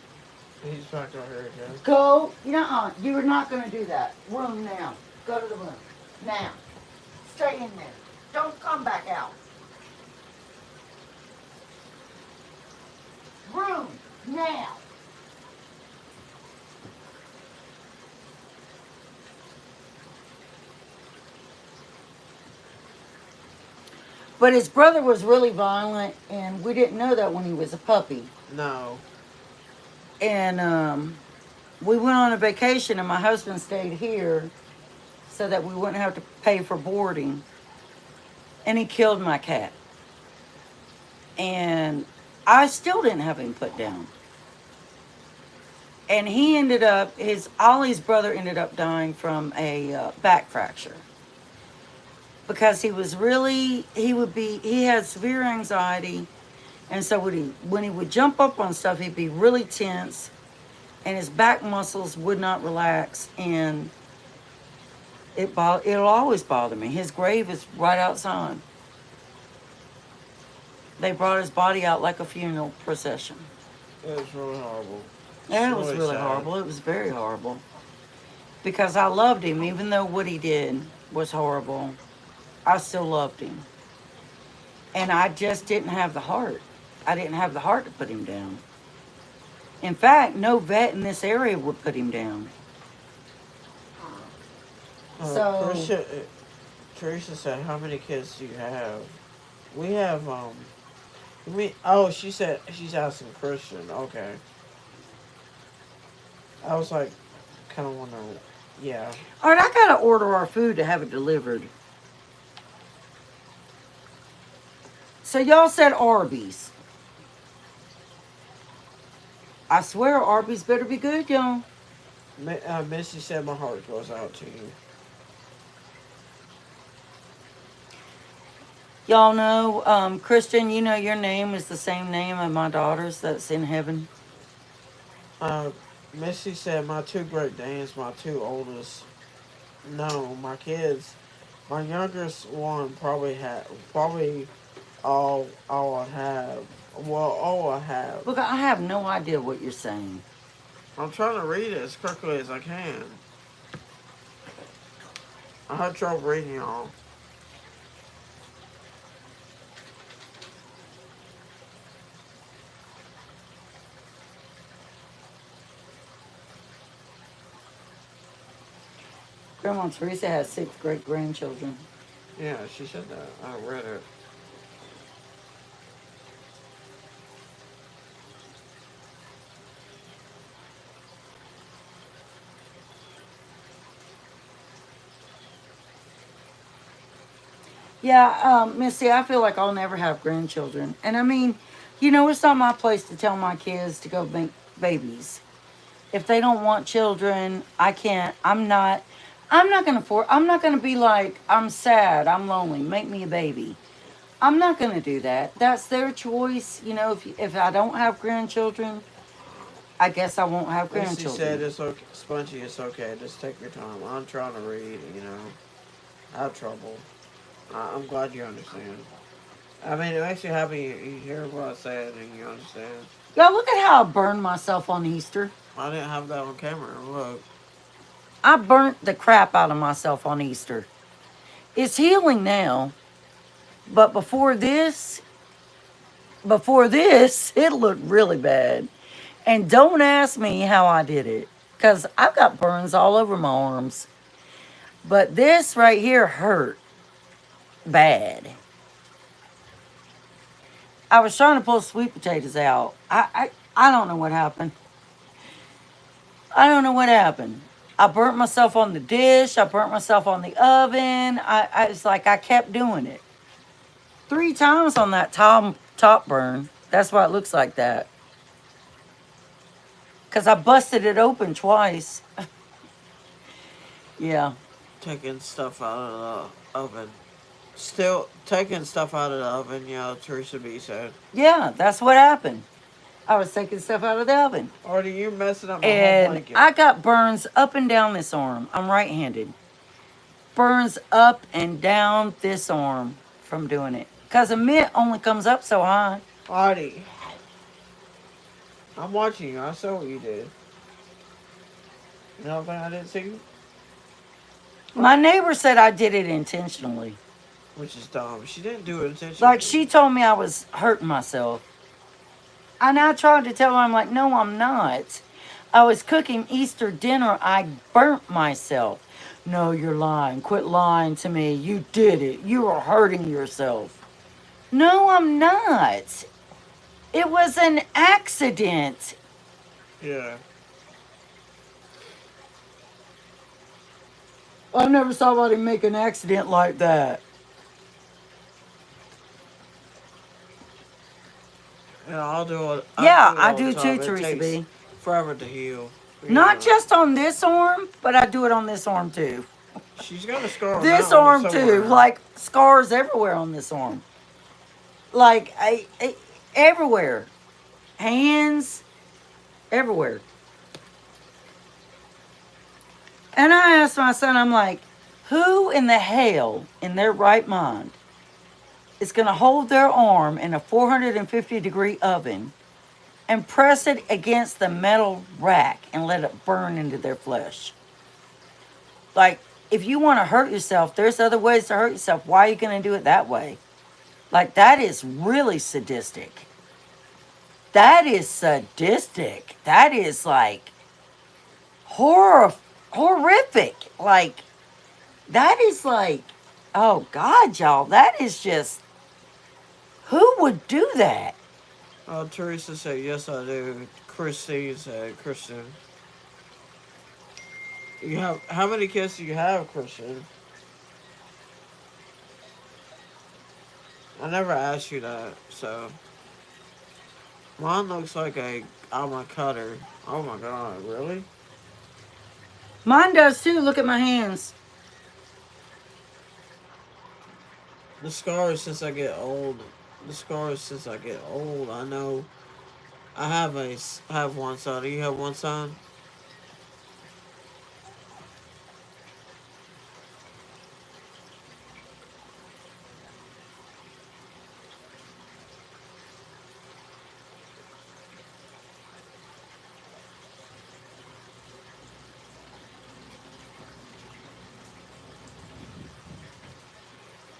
He's back over here again. Go. Nuh-uh. You're not going to do that. Room now. Go to the room. Now. Stay in there. Don't come back out. Room. Now. But his brother was really violent, and we didn't know that when he was a puppy. No. And we went on a vacation, and my husband stayed here so that we wouldn't have to pay for boarding. And he killed my cat. And I still didn't have him put down. And he ended up, his Ollie's brother ended up dying from a back fracture because he was really, he had severe anxiety. And so when he would jump up on stuff, he'd be really tense, and his back muscles would not relax, and it'll always bother me. His grave is right outside. They brought his body out like a funeral procession. It was really horrible. It's Yeah, it was really really sad. horrible. It was very horrible because I loved him, even though what he did was horrible. I still loved him, and I just didn't have the heart. I didn't have the heart to put him down. In fact, no vet in this area would put him down. So, Christian, Teresa said, "How many kids do you have?" We have oh, she said she's asking Christian. Okay, I was like, kind of wondering. Yeah, all right, I gotta order our food to have it delivered. So y'all said Arby's. I swear Arby's better be good, y'all. Misty said my heart goes out to you. Y'all know, Christian, you know your name is the same name of my daughter's that's in heaven. Uh, Misty said my two Great Danes, my two oldest. No, my kids. My youngest one probably all I have. Well, all I have. Look, I have no idea what you're saying. I'm trying to read it as quickly as I can. I had trouble reading y'all. Grandma Teresa has 6 great grandchildren. Yeah, she said that. I read it. Yeah, Missy, I feel like I'll never have grandchildren. And I mean, it's not my place to tell my kids to go make babies. If they don't want children, I can't. I'm not gonna I'm not gonna be like, I'm sad, I'm lonely, make me a baby. I'm not gonna do that. That's their choice. If I don't have grandchildren, I guess I won't have Misty said grandchildren. it's okay, Spongy. It's okay. Just take your time. I'm trying to read. I have trouble. I'm glad you understand. I mean, it makes you happy. You hear what I said and you understand. Y'all, look at how I burned myself on Easter. I didn't have that on camera. Look, I burnt the crap out of myself on Easter. It's healing now, but before this, it looked really bad. And don't ask me how I did it, because I've got burns all over my arms. But this right here hurt bad. I was trying to pull sweet potatoes out. I don't know what happened. I don't know what happened. I burnt myself on the dish. I burnt myself on the oven. It's like I kept doing it 3 times on that top burn. That's why it looks like that. Because I busted it open twice. Yeah. taking stuff out of the oven. Still taking stuff out of the oven. Teresa B said. Yeah, that's what happened. I was taking stuff out of the oven. Artie, you messing up my whole And blanket. I got burns up and down this arm. I'm right handed. Burns up and down this arm from doing it. Because a mitt only comes up so high. Artie, I'm watching you. I saw what you did. You know what I didn't see? My neighbor said I did it intentionally. Which is dumb. She didn't do it Like, intentionally. she told me I was hurting myself. And I tried to tell her, I'm like, no, I'm not. I was cooking Easter dinner. I burnt myself. No, you're lying. Quit lying to me. You did it. You were hurting yourself. No, I'm not. It was an accident. Yeah. I never saw somebody make an accident like that. Yeah, I'll do it. I Yeah, do it I all the do too, time. It Teresa takes B. forever to heal. You Not know. just on this arm, but I do it on this arm too. She's got a scar on that This arm arm too, somewhere. like scars everywhere on this arm. Like everywhere. Hands, everywhere. And I asked my son, I'm like, who in the hell in their right mind is going to hold their arm in a 450-degree oven and press it against the metal rack and let it burn into their flesh? Like, if you want to hurt yourself, there's other ways to hurt yourself. Why are you going to do it that way? Like, that is really sadistic. That is sadistic. That is like horrific. Like, that is like, oh God, y'all, that is just, who would do that? Teresa said, yes, I do. Christine said, Christian. You have how many kids do you have, Christian? I never asked you that. So mine looks like a almond cutter. Oh my god, really? Mine does too. Look at my hands. The scars since I get old. The scars since I get old. I know. I have one son. Do you have one son?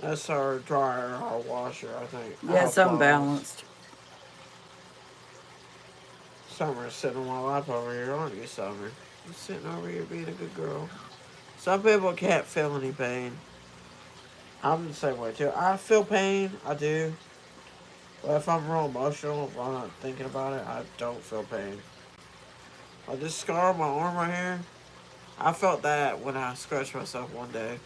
That's our dryer, our washer. I think our Yes, clothes. unbalanced. Summer's sitting on my lap over here, aren't you, Summer? You're sitting over here being a good girl. Some people can't feel any pain. I'm the same way too. I feel pain, I do. But if I'm real emotional, if I'm not thinking about it, I don't feel pain. Like this scar on my arm right here, I felt that when I scratched myself one day.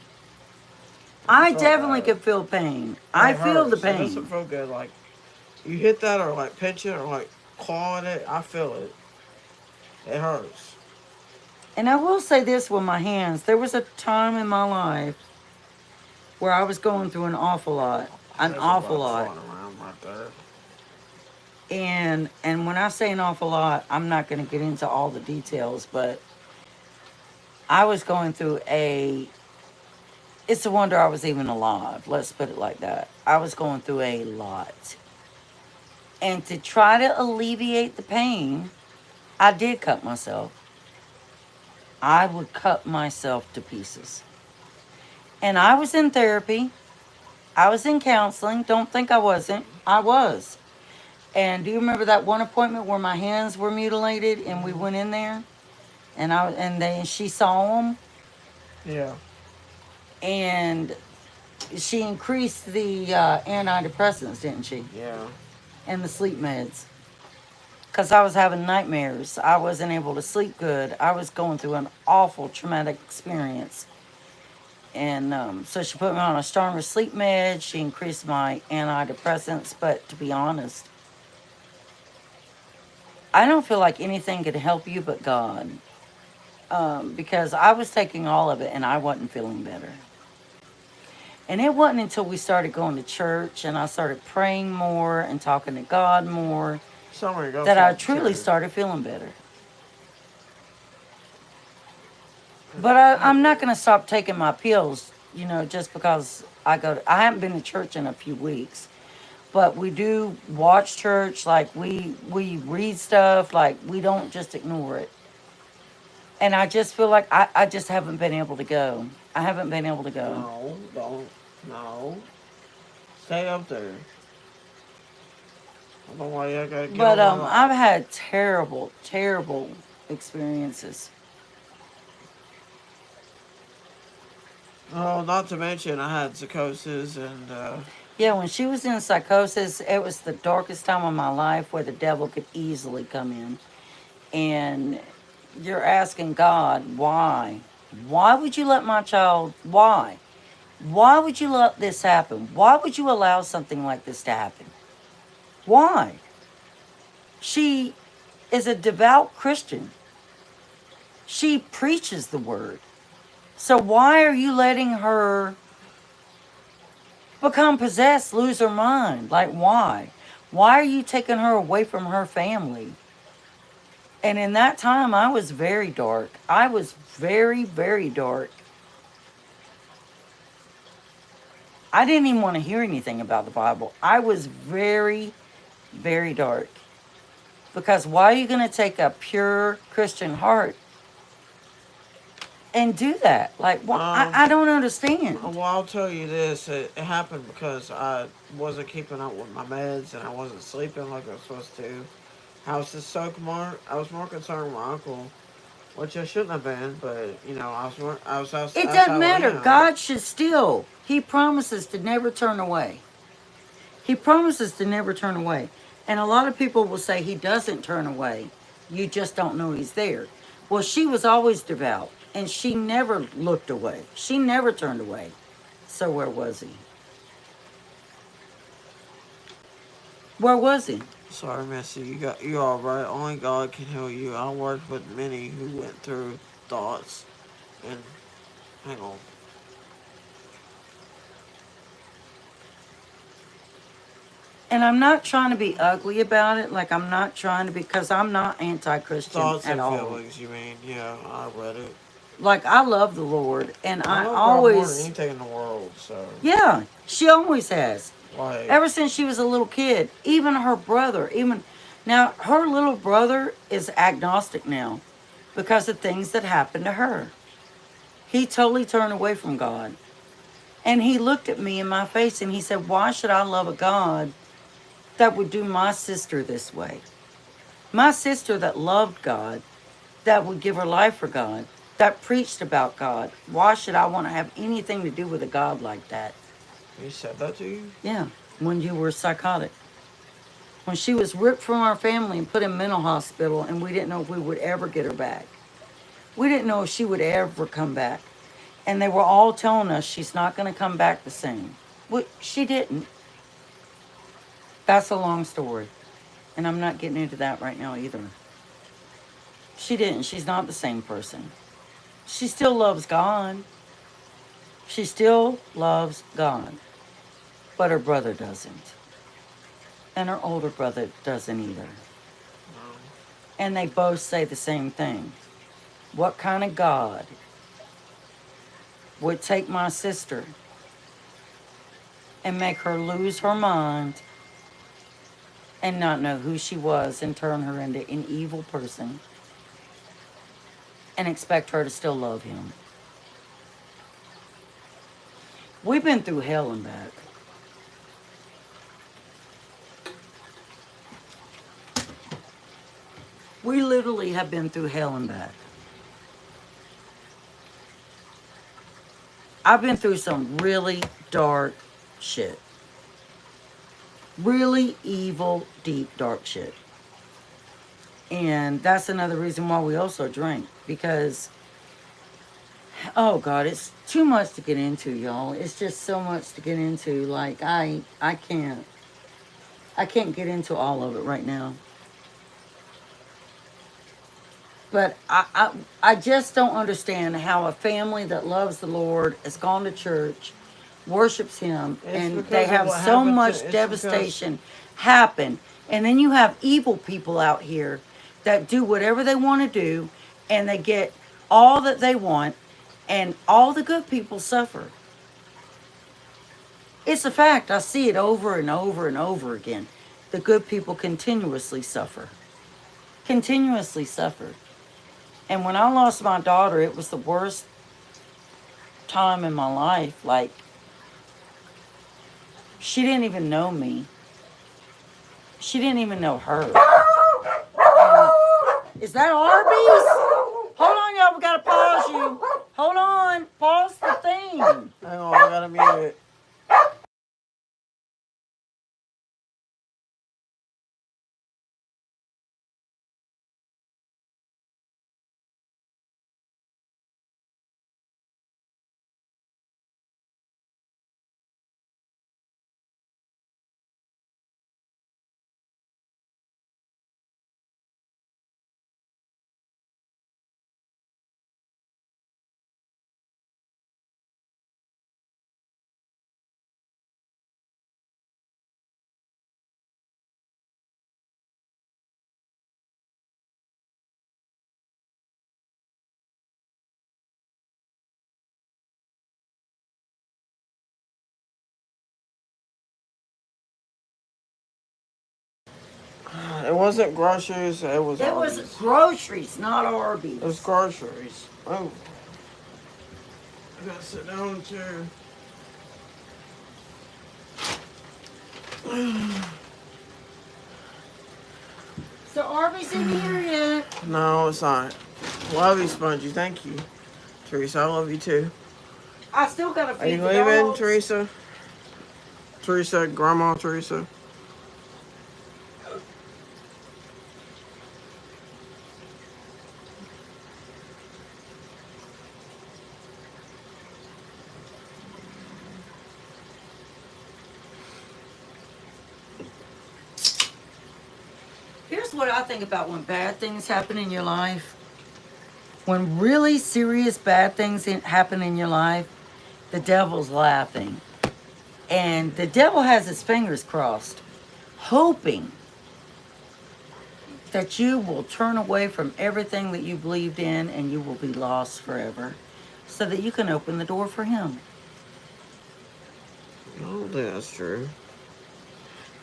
I I felt definitely that. could feel pain. I It feel the hurts. It doesn't pain. feel good. Like you hit that or like pinch it or like claw at it, I feel it. It hurts. And I will say this with my hands. There was a time in my life where I was going through an awful lot. An There's a awful bug lot. flying around right there. And when I say an awful lot, I'm not going to get into all the details, but I was going through a, it's a wonder I was even alive. Let's put it like that. I was going through a lot. And to try to alleviate the pain, I did cut myself. I would cut myself to pieces. And I was in therapy. I was in counseling. Don't think I wasn't. I was. And do you remember that one appointment where my hands were mutilated and we Hmm. went in there and she saw them Yeah. and she increased the antidepressants, didn't she? Yeah. And the sleep meds. Because I was having nightmares. I wasn't able to sleep good. I was going through an awful traumatic experience. And so she put me on a stronger sleep med. She increased my antidepressants. But to be honest, I don't feel like anything could help you but God. Because I was taking all of it and I wasn't feeling better. And it wasn't until we started going to church and I started praying more and talking to God more Summer, go that I talk to truly Terry. started feeling better. But I'm not going to stop taking my pills, just because I haven't been to church in a few weeks. But we do watch church, like we read stuff, like we don't just ignore it. And I just feel like I just haven't been able to go. I haven't been able to go. No, don't. No. Stay up there. I don't know why I gotta get But on my I've lap. had terrible, terrible experiences. Oh, not to mention I had psychosis and Yeah, when she was in psychosis, it was the darkest time of my life where the devil could easily come in. And you're asking God, why? Why would you let my child, why? Why would you let this happen? Why would you allow something like this to happen? Why? She is a devout Christian. She preaches the word. So why are you letting her become possessed, lose her mind? Like, why? Why are you taking her away from her family? And in that time, I was very dark. I was very, very dark. I didn't even want to hear anything about the Bible. I was very, very dark. Because why are you going to take a pure Christian heart and do that? Like, why? I don't understand. Well, I'll tell you this. It happened because I wasn't keeping up with my meds and I wasn't sleeping like I was supposed to. I was just so I was more concerned with my uncle, which I shouldn't have been, but you know, It that's doesn't how I matter. am. God should still, He promises to never turn away. He promises to never turn away. And a lot of people will say He doesn't turn away. You just don't know He's there. Well, she was always devout and she never looked away. She never turned away. So where was He? Where was He? Sorry, Missy, you all right. Only God can heal you. I worked with many who went through thoughts and hang on. And I'm not trying to be ugly about it. Like, I'm not trying to be, because I'm not anti Christian Thoughts at and all. feelings, you mean? Yeah, I read it. Like, I love the Lord. And I I love God more than always, anything in the world, so yeah, she always has. like Ever since she was a little kid. Even her brother, even now, her little brother is agnostic now because of things that happened to her. He totally turned away from God. And he looked at me in my face and he said, why should I love a God that would do my sister this way? My sister that loved God, that would give her life for God, that preached about God. Why should I want to have anything to do with a God like that? he said that to you. Yeah, when you were psychotic. When she was ripped from our family and put in mental hospital, and we didn't know if we would ever get her back. We didn't know if she would ever come back. And they were all telling us she's not going to come back the same. Well, she didn't. That's a long story. And I'm not getting into that right now either. She didn't. She's not the same person. She still loves God. She still loves God. But her brother doesn't. And her older brother doesn't either. No. And they both say the same thing. What kind of God would take my sister and make her lose her mind and not know who she was and turn her into an evil person and expect her to still love him? We've been through hell and back. We literally have been through hell and back. I've been through some really dark shit. Really evil, deep, dark shit. And that's another reason why we also drink. Because, oh God, it's too much to get into, y'all. It's just so much to get into. Like, I can't. I can't get into all of it right now. But I just don't understand how a family that loves the Lord has gone to church, worships Him, It's and they because of have what so happened to. much It's because devastation happen. And then you have evil people out here that do whatever they want to do and they get all that they want, and all the good people suffer. It's a fact. I see it over and over and over again. The good people continuously suffer. Continuously suffer. And when I lost my daughter, it was the worst time in my life. Like, she didn't even know me. She didn't even know her. Is that Arby's? Hold on, y'all. We gotta pause you. Hold on. Pause the thing. hang on, I gotta mute it. It wasn't groceries. It was It was Arby's. groceries, not It was Arby's. groceries. Oh, I gotta sit down too. So Arby's in here yet? No, it's not. Love you, Spongy. Thank you, Teresa. I love you too. I still gotta Are feed you the leaving, dogs. Teresa? Teresa, Grandma Teresa. Here's what I think about when bad things happen in your life. When really serious bad things happen in your life, the devil's laughing. And the devil has his fingers crossed, hoping that you will turn away from everything that you believed in and you will be lost forever so that you can open the door for him. I don't think that's true.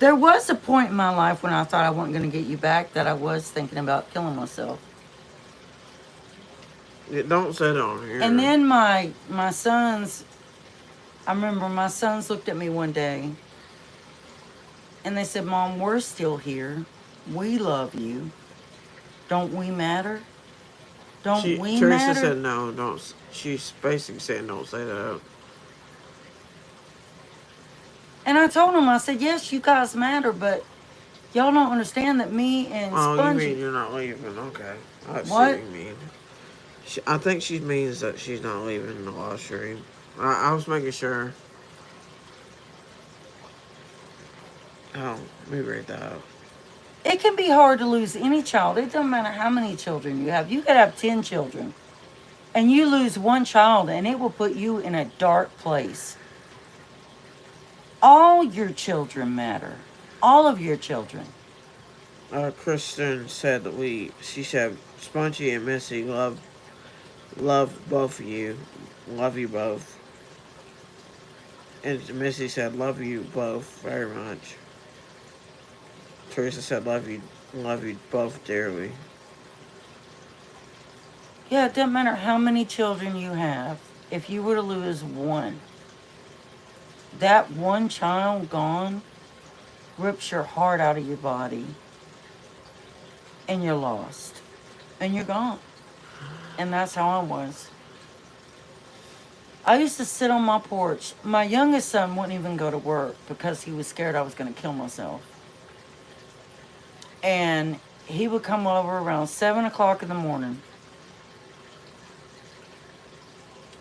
There was a point in my life when I thought I wasn't going to get you back that I was thinking about killing myself. Don't say it on here. And then my sons, I remember my sons looked at me one day and they said, "Mom, we're still here. We love you. Don't we matter? Don't we Teresa matter?" said no. Don't. She's basically saying don't say that. And I told them, I said, "Yes, you guys matter, but y'all don't understand that me and Oh, you Spongy." mean you're not leaving? Okay, I see what What? you mean. I think she means that she's not leaving the live stream. I was making sure. Oh, let me read that out. It can be hard to lose any child. It doesn't matter how many children you have. You could have 10 children and you lose one child and it will put you in a dark place. All your children matter. All of your children. Kristen said that she said Spongy and Missy love both of you. Love you both. And Missy said love you both very much. Teresa said love you both dearly. Yeah, it doesn't matter how many children you have. If you were to lose one, that one child gone rips your heart out of your body and you're lost and you're gone. And that's how I was. I used to sit on my porch. My youngest son wouldn't even go to work because he was scared I was going to kill myself. And he would come over around 7 o'clock in the morning.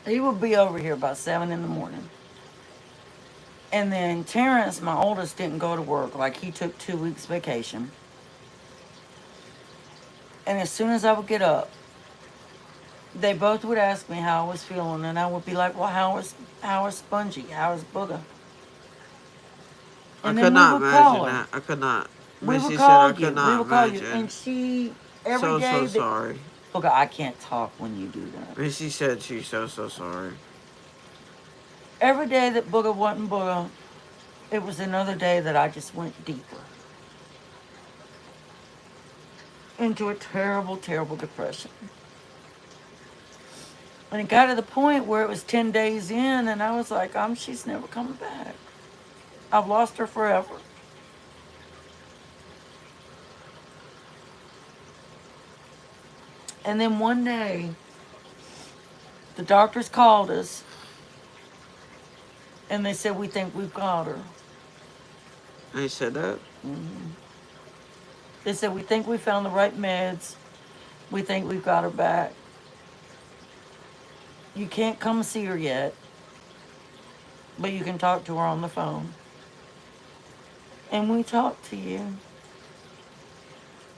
He would be over here by 7 in the morning. And then Terrence, my oldest, didn't go to work. Like, he took 2 weeks vacation. And as soon as I would get up, they both would ask me how I was feeling. And I would be like, well, how is Spongy? How is Booger? I And could then we not would call imagine her. that. I could not. We Missy would said I call you. could We not would call you. imagine. And she, every So day that, sorry. Booger, I can't talk when you do that. Missy said she's so sorry. Every day that Booger wasn't Booger, it was another day that I just went deeper into a terrible, terrible depression. And it got to the point where it was 10 days in, and I was like, she's never coming back. I've lost her forever. And then one day, the doctors called us, and they said, we think we've got her. They said that? Mm-hmm. They said, we think we found the right meds. We think we've got her back. You can't come see her yet, but you can talk to her on the phone. And we talked to you.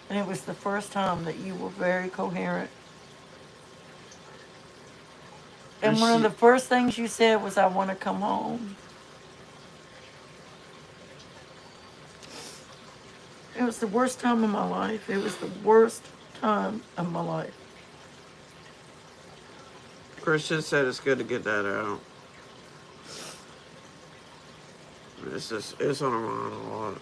And it was the first time that you were very coherent. And one of the first things you said was, I want to come home. It was the worst time of my life. It was the worst time of my life. Christian said it's good to get that out. It's on her mind a lot.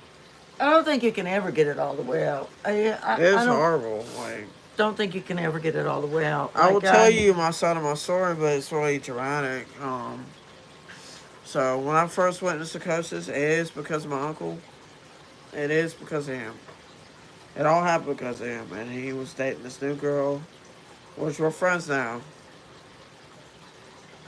I don't think you can ever get it all the way out. I It's don't horrible. Like, think you can ever get it all the way out. I will Like tell you my side of my story, but it's really dramatic. So when I first went into psychosis, it is because of my uncle. It is because of him. It all happened because of him, and he was dating this new girl, which we're friends now.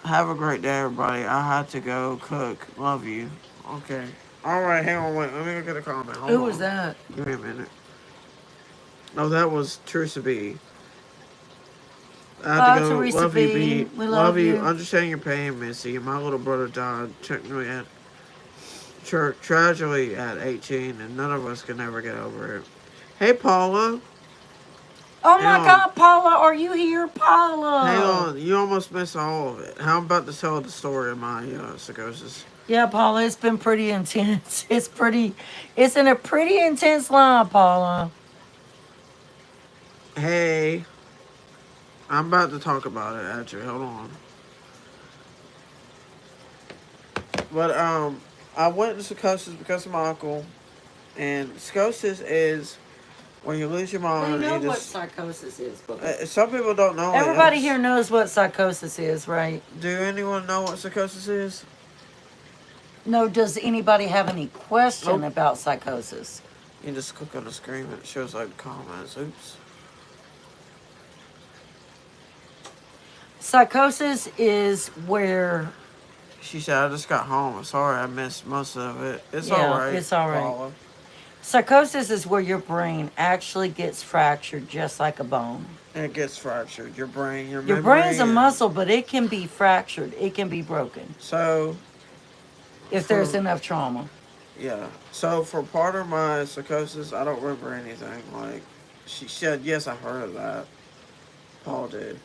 Have a great day, everybody. I had to go cook. Love you. Okay. All right, hang on, wait. Let me go get a comment. Hold who was on. that? Give me a minute. Oh, that was Teresa B. I have to Oh, go. Teresa Love you, B. B. We Love love you. you. Understand your pain, Missy. My little brother died tragically at 18, and none of us can ever get over it. Hey, Paula. Oh Hang my on. God, Paula, are you here, Hang Paula? on. You almost missed all of it. How I'm about to tell the story of my psychosis. Yeah, Paula, it's been pretty intense. It's in a pretty intense line, Paula. Hey, I'm about to talk about it, actually. Hold on. But, I went into psychosis because of my uncle. And psychosis is when you lose your We mind and know you what just. psychosis is, but Some people don't know it. everybody here knows what psychosis is, right? Do anyone know what psychosis is? No, does anybody have any question Nope. about psychosis? You just click on the screen and it shows like comments. Oops. Psychosis is where, She said, I just got home. Sorry, I missed most of it. It's yeah, alright, it's all right. Paula. Psychosis is where your brain actually gets fractured just like a bone. It gets fractured. Your brain, your Your memory. brain's a muscle, but it can be fractured. It can be broken So, if there's for. enough trauma. Yeah. So, for part of my psychosis, I don't remember anything. Like, she said, yes, I heard of that. Paul did.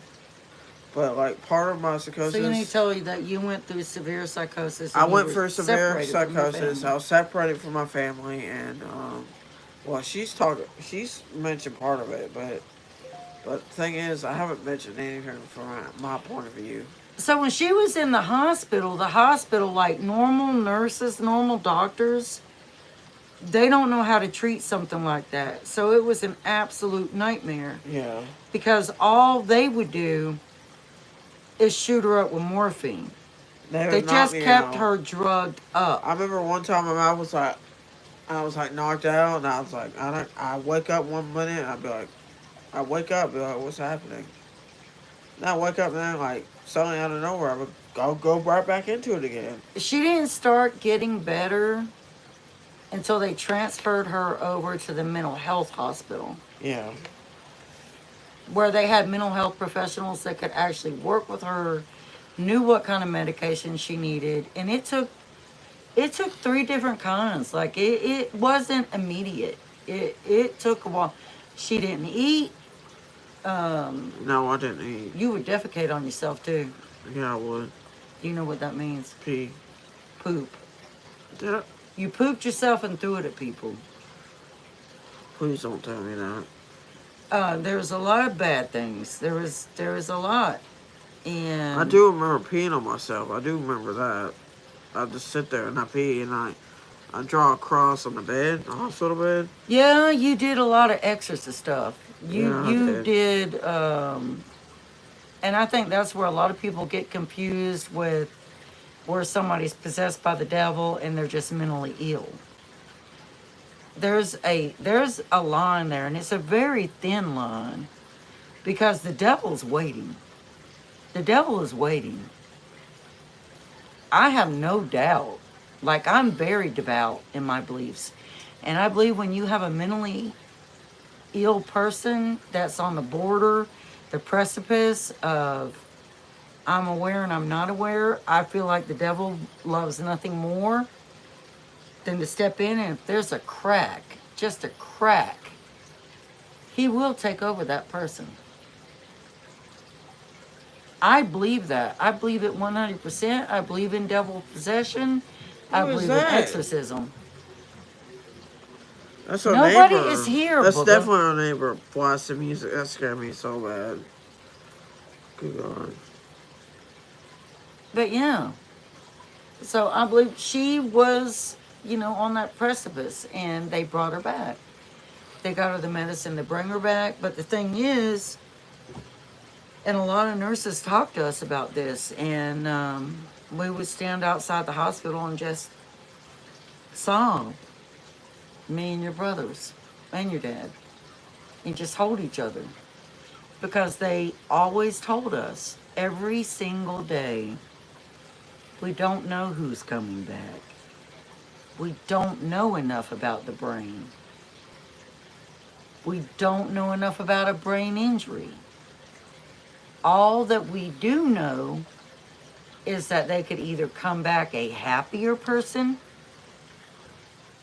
But, like, part of my So you need to psychosis. tell you that you went through severe psychosis. I And you went were for severe separated from your psychosis. family. I was separated from my family, and well, She's mentioned part of it, but the thing is, I haven't mentioned anything from my point of view. So when she was in the hospital, like normal nurses, normal doctors, they don't know how to treat something like that. So it was an absolute nightmare Yeah, because all they would do is shoot her up with morphine. they They would knock just me kept out. her drugged up. I remember one time I was like knocked out, and I was like, I don't. I wake up one minute, and I'd be like, I wake up, be like, what's happening? And I wake up, and then like suddenly out of nowhere, I would go right back into it again. She didn't start getting better until they transferred her over to the mental health hospital, Yeah, where they had mental health professionals that could actually work with her, knew what kind of medication she needed, and it took three different kinds. Like it wasn't immediate. It took a while. She didn't eat. no, I didn't eat. You would defecate on yourself too. Yeah, I would Do you know what that means? pee. Poop. Did I? You pooped yourself and threw it at people. Please don't tell me that. There was a lot of bad things. There was a lot, I and do remember peeing on myself. I do remember that. I just sit there and I pee and I draw a cross on the bed, the hospital bed. yeah, you did a lot of exorcist stuff. You Yeah, I you did. did, and I think that's where a lot of people get confused with where somebody's possessed by the devil and they're just mentally ill. There's a line there, and it's a very thin line because the devil's waiting. The devil is waiting. I have no doubt. Like, I'm very devout in my beliefs. And I believe when you have a mentally ill person that's on the border, the precipice of I'm aware and I'm not aware, I feel like the devil loves nothing more than to step in. And if there's a crack, just a crack, he will take over that person. I believe that. I believe it 100%. I believe in devil possession. I Who is believe in that? exorcism. That's our Nobody neighbor. is here, That's Booger. definitely our neighbor blasting music. That scared me so bad. Good God. But yeah. So I believe she was on that precipice, and they brought her back. They got her the medicine to bring her back. But the thing is, and a lot of nurses talked to us about this, and we would stand outside the hospital and just sob, me and your brothers and your dad, and just hold each other because they always told us every single day, we don't know who's coming back. We don't know enough about the brain. We don't know enough about a brain injury. All that we do know is that they could either come back a happier person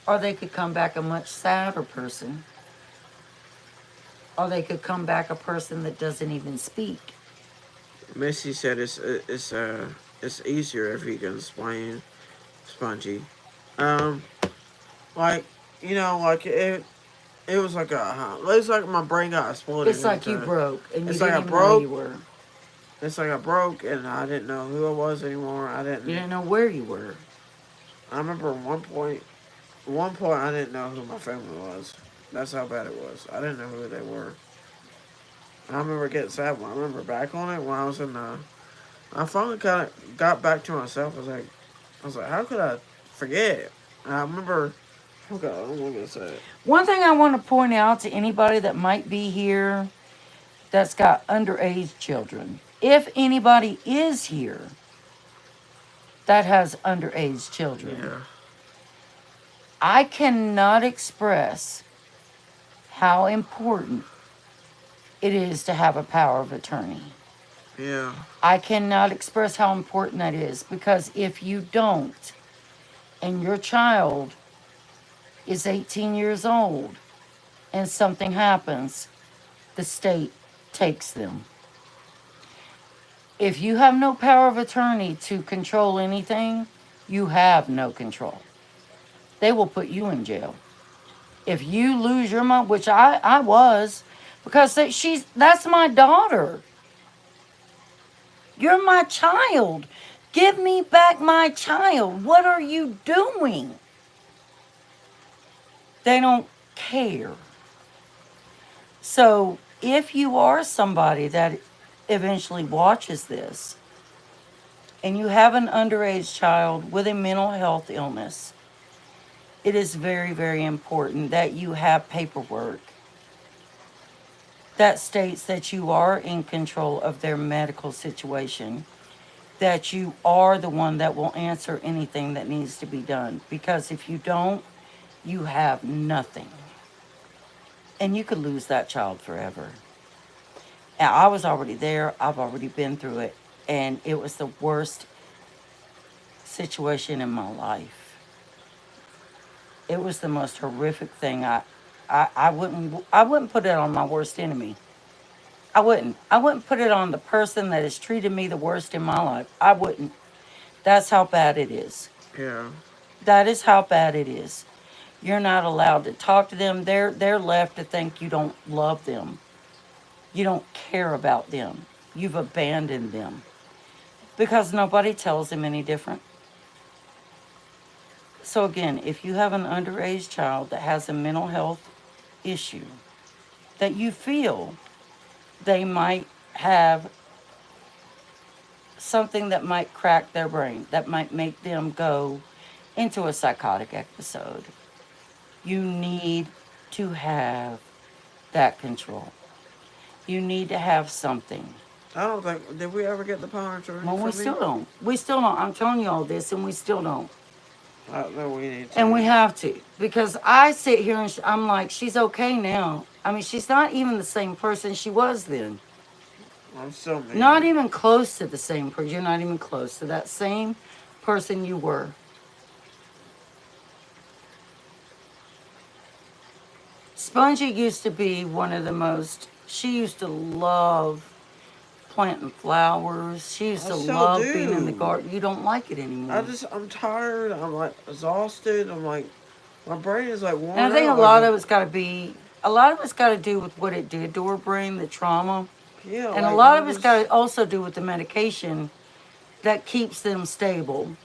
or they could come back a much sadder person, or they could come back a person that doesn't even speak. Misty said it's easier if you can explain spongy. Um, like like it was like it's like my brain got exploded It's like you into. broke and you It's like didn't I even know broke. you were. It's like I broke and I didn't know who I was anymore. I You didn't. didn't know where you were. I remember one point I didn't know who my family was. That's how bad it was. I didn't know who they were. I remember getting sad when I remember back on it when I was in the. I finally kind of got back to myself. I was like, how could I forget? And I remember. Oh God, I'm not gonna say it. One thing I want to point out to anybody that might be here that's got underage children, if anybody is here that has underage children, Yeah, I cannot express how important it is to have a power of attorney. yeah, I cannot express how important that is because if you don't, and your child is 18 years old and something happens, the state takes them. If you have no power of attorney to control anything, you have no control. They will put you in jail. If you lose your mom, which I was, because that's my daughter. You're my child. Give me back my child. What are you doing? They don't care. So if you are somebody that eventually watches this and you have an underage child with a mental health illness, it is very, very important that you have paperwork that states that you are in control of their medical situation, that you are the one that will answer anything that needs to be done. Because if you don't, you have nothing. And you could lose that child forever. And I was already there, I've already been through it, and it was the worst situation in my life. It was the most horrific thing. I wouldn't put it on my worst enemy. I wouldn't. I wouldn't put it on the person that has treated me the worst in my life. I wouldn't. That's how bad it is. yeah. That is how bad it is. You're not allowed to talk to them. They're left to think you don't love them. You don't care about them. You've abandoned them because nobody tells them any different. So again, if you have an underage child that has a mental health issue that you feel they might have something that might crack their brain, that might make them go into a psychotic episode, you need to have that control. You need to have something. I don't think did we ever get the power of attorney Well, we for me? still don't. We still don't. I'm telling you all this, and we still don't. I don't know. We need And we to. have to. Because I sit here and I'm like, she's okay now. I mean, she's not even the same person she was then. I'm still mean. Not even close to the same person. You're not even close to that same person you were. Spongy used to be one of the most, she used to love planting flowers. She used I to still love being in the do. garden. You don't like it anymore. I'm tired. I'm like exhausted. I'm like, my brain is like And I worn think a out. lot of it's got to be, a lot of it's got to do with what it did to her brain, the trauma. Yeah, And a like lot I'm of it's just. got to also do with the medication that keeps them stable.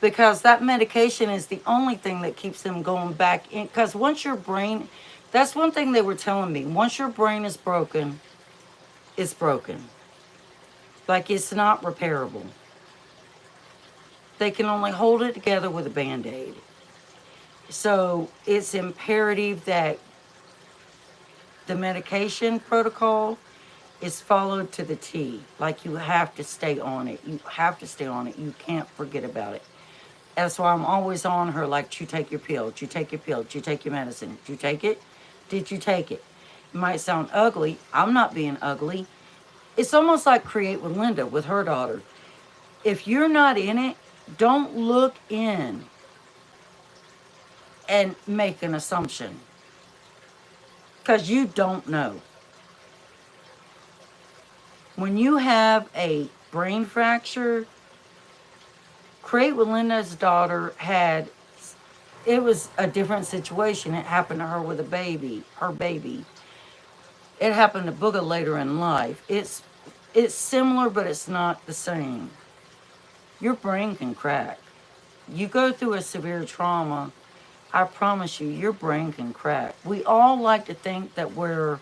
because that medication is the only thing that keeps them going back in. Because once your brain, that's one thing they were telling me. Once your brain is broken, it's broken. Like it's not repairable. They can only hold it together with a band aid. So it's imperative that the medication protocol is followed to the T. Like you have to stay on it. You have to stay on it. You can't forget about it. That's why I'm always on her. Like, you take your pill. You take your pill. You take your medicine. Did you take it? Did you take it? It might sound ugly. I'm not being ugly. It's almost like Create with Linda with her daughter. If you're not in it, don't look in and make an assumption because you don't know. When you have a brain fracture, Create with Linda's daughter had, it was a different situation. It happened to her with a baby, her baby. It happened to Booga later in life. It's similar, but it's not the same. Your brain can crack. You go through a severe trauma, I promise you, your brain can crack. We all like to think that we're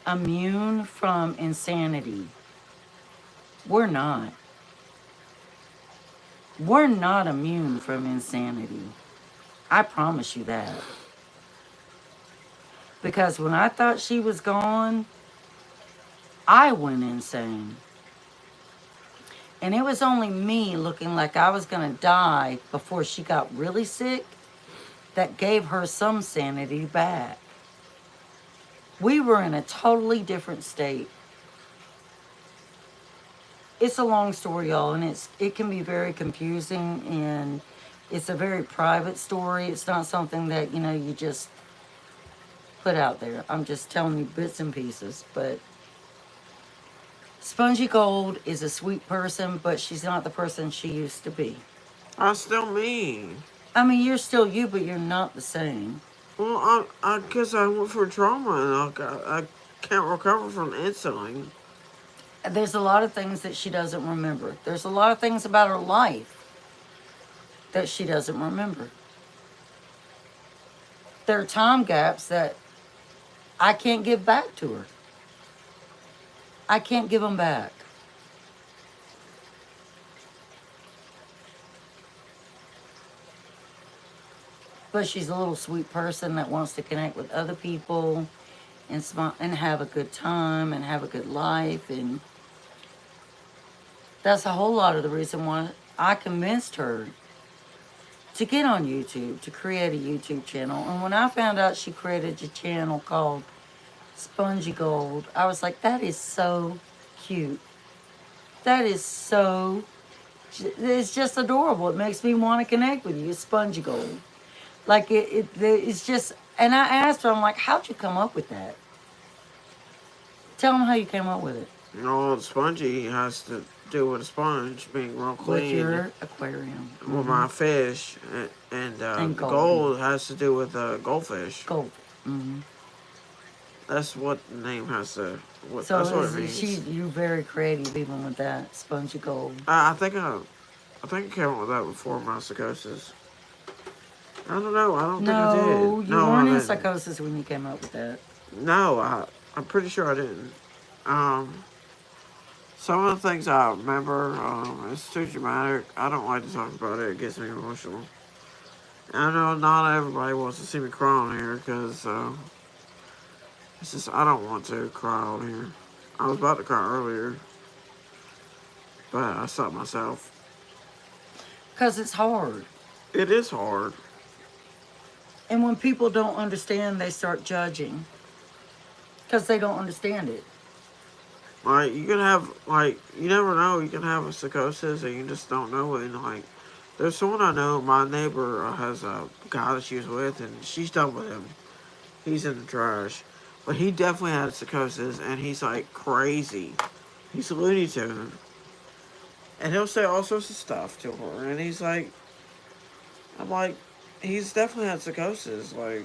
immune from insanity. We're not. We're not immune from insanity. I promise you that. Because when I thought she was gone, I went insane. And it was only me looking like I was going to die before she got really sick that gave her some sanity back. We were in a totally different state. It's a long story, y'all, and it can be very confusing, and it's a very private story. It's not something that, you just put out there. I'm just telling you bits and pieces, but Spongy Gold is a sweet person, but she's not the person she used to be. I still me. I mean, you're still you, but you're not the same. Well, I guess I went for trauma and I can't recover from instantly. There's a lot of things that she doesn't remember. There's a lot of things about her life that she doesn't remember. There are time gaps that I can't give back to her. I can't give them back. But she's a little sweet person that wants to connect with other people and smile and have a good time and have a good life. And that's a whole lot of the reason why I convinced her to get on YouTube, to create a YouTube channel. And when I found out she created a channel called Spongy Gold, I was like, that is so cute. That is so, it's just adorable. It makes me want to connect with you. It's Spongy Gold. Like, it's just, and I asked her, I'm like, how'd you come up with that? Tell them how you came up with it. Spongy has to do with a sponge being real With clean. your aquarium. With my fish, and And gold has to do with goldfish. Gold. Mm-hmm. That's what the name has to. So that's what it means. you're very creative even with that Spongy Gold. I think I came up with that before my psychosis. I don't know. I don't think No, I did. you No, weren't I in didn't. psychosis when you came up with that. No, I'm pretty sure I didn't. Um, some of the things I remember, it's too dramatic. I don't like to talk about it. It gets me emotional. I know not everybody wants to see me cry on here because it's just I don't want to cry on here. I was about to cry earlier, but I stopped myself. Because it's hard. It is hard. And when people don't understand, they start judging. Because they don't understand it. Like you can have you never know. You can have a psychosis and you just don't know it. And there's someone I know. My neighbor has a guy that she was with, and she's done with him. He's in the trash, but he definitely had psychosis, and he's like crazy. He's a Looney Tune, and he'll say all sorts of stuff to her, and I'm like, he's definitely had psychosis. Like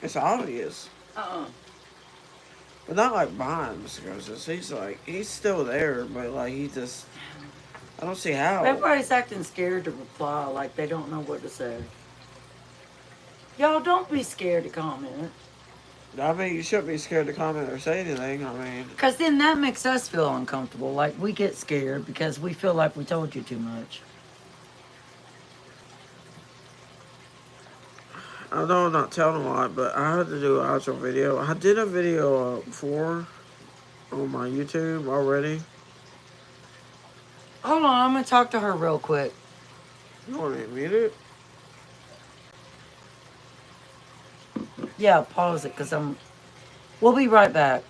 it's obvious. Uh-uh. But not like mine, psychosis. He's still there, but like he just I don't see how. Everybody's acting scared to reply, like they don't know what to say. Y'all don't be scared to comment. I mean, you shouldn't be scared to comment or say anything. I mean, Because then that makes us feel uncomfortable. Like we get scared because we feel like we told you too much. I know I'm not telling a lot, but I had to do an outro video. I did a video before on my YouTube already. Hold on, I'm going to talk to her real quick. You want to mute it? Yeah, pause it because I'm. We'll be right back.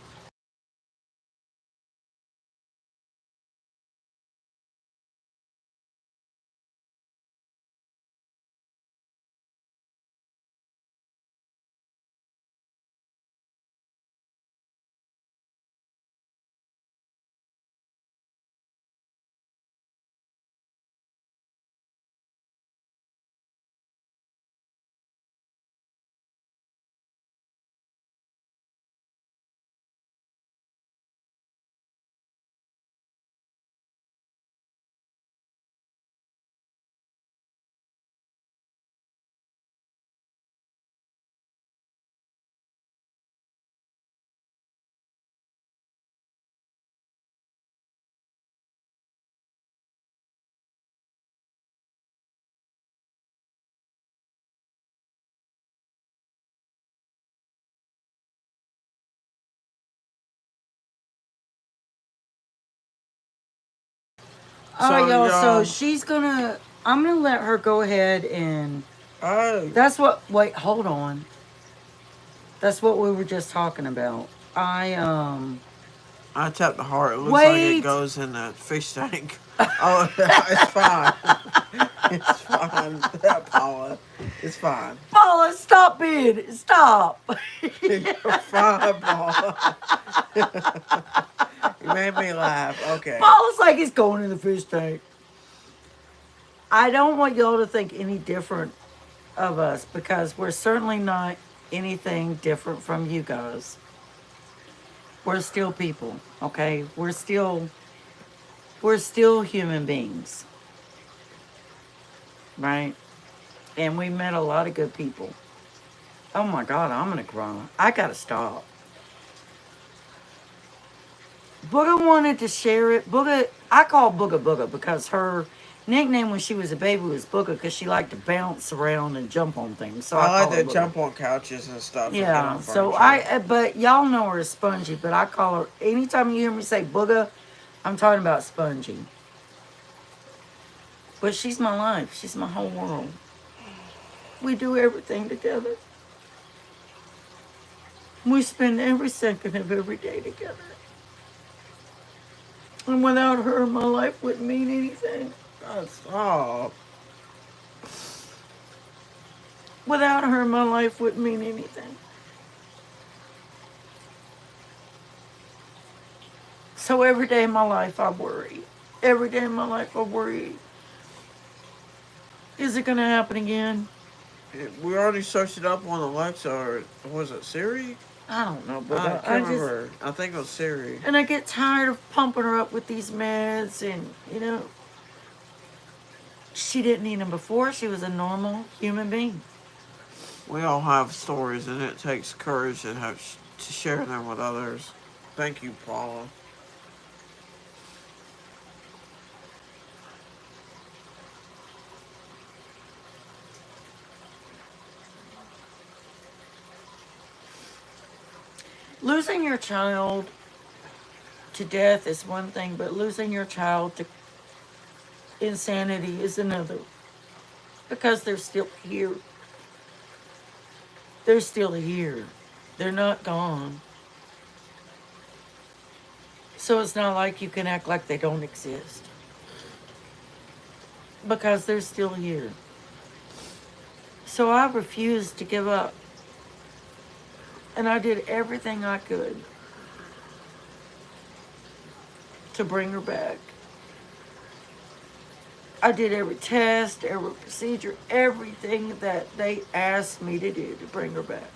All right, So, y'all. So y'all, she's gonna. I'm gonna let her go ahead and. I That's what. Wait, hold on. That's what we were just talking about. I tapped the heart. It looks like it Wait. goes in that fish tank. Oh, it's fine. It's fine, Paula. It's fine. Paula, stop being. Stop. You're fine, Paula. You made me laugh. Okay. Paula's like he's going in the fish tank. I don't want y'all to think any different of us because we're certainly not anything different from you guys. We're still people, okay? We're still human beings, right? And we met a lot of good people. Oh my God, I'm gonna cry. I gotta stop. Booga wanted to share it. Booga, I call Booga Booga because her nickname when she was a baby was Booga because she liked to bounce around and jump on things. So I I call like her to Booga. jump on couches and stuff and get Yeah. on So furniture. but y'all know her as Spongy, but I call her anytime you hear me say Booga, I'm talking about Spongy. But she's my life. She's my whole world. We do everything together. We spend every second of every day together. And without her, my life wouldn't mean anything. God, stop. Without her, my life wouldn't mean anything. So every day in my life, I worry. Every day in my life, I worry. Is it going to happen again? We already searched it up on Alexa, or was it Siri? I don't know, but I I can't just. remember. I think it was Siri. And I get tired of pumping her up with these meds, and she didn't need them before. She was a normal human being. We all have stories, and it takes courage to share them with others. Thank you, Paula. Losing your child to death is one thing, but losing your child to insanity is another. Because they're still here. They're still here. They're not gone. So it's not like you can act like they don't exist. Because they're still here. So I refused to give up. And I did everything I could to bring her back. I did every test, every procedure, everything that they asked me to do to bring her back.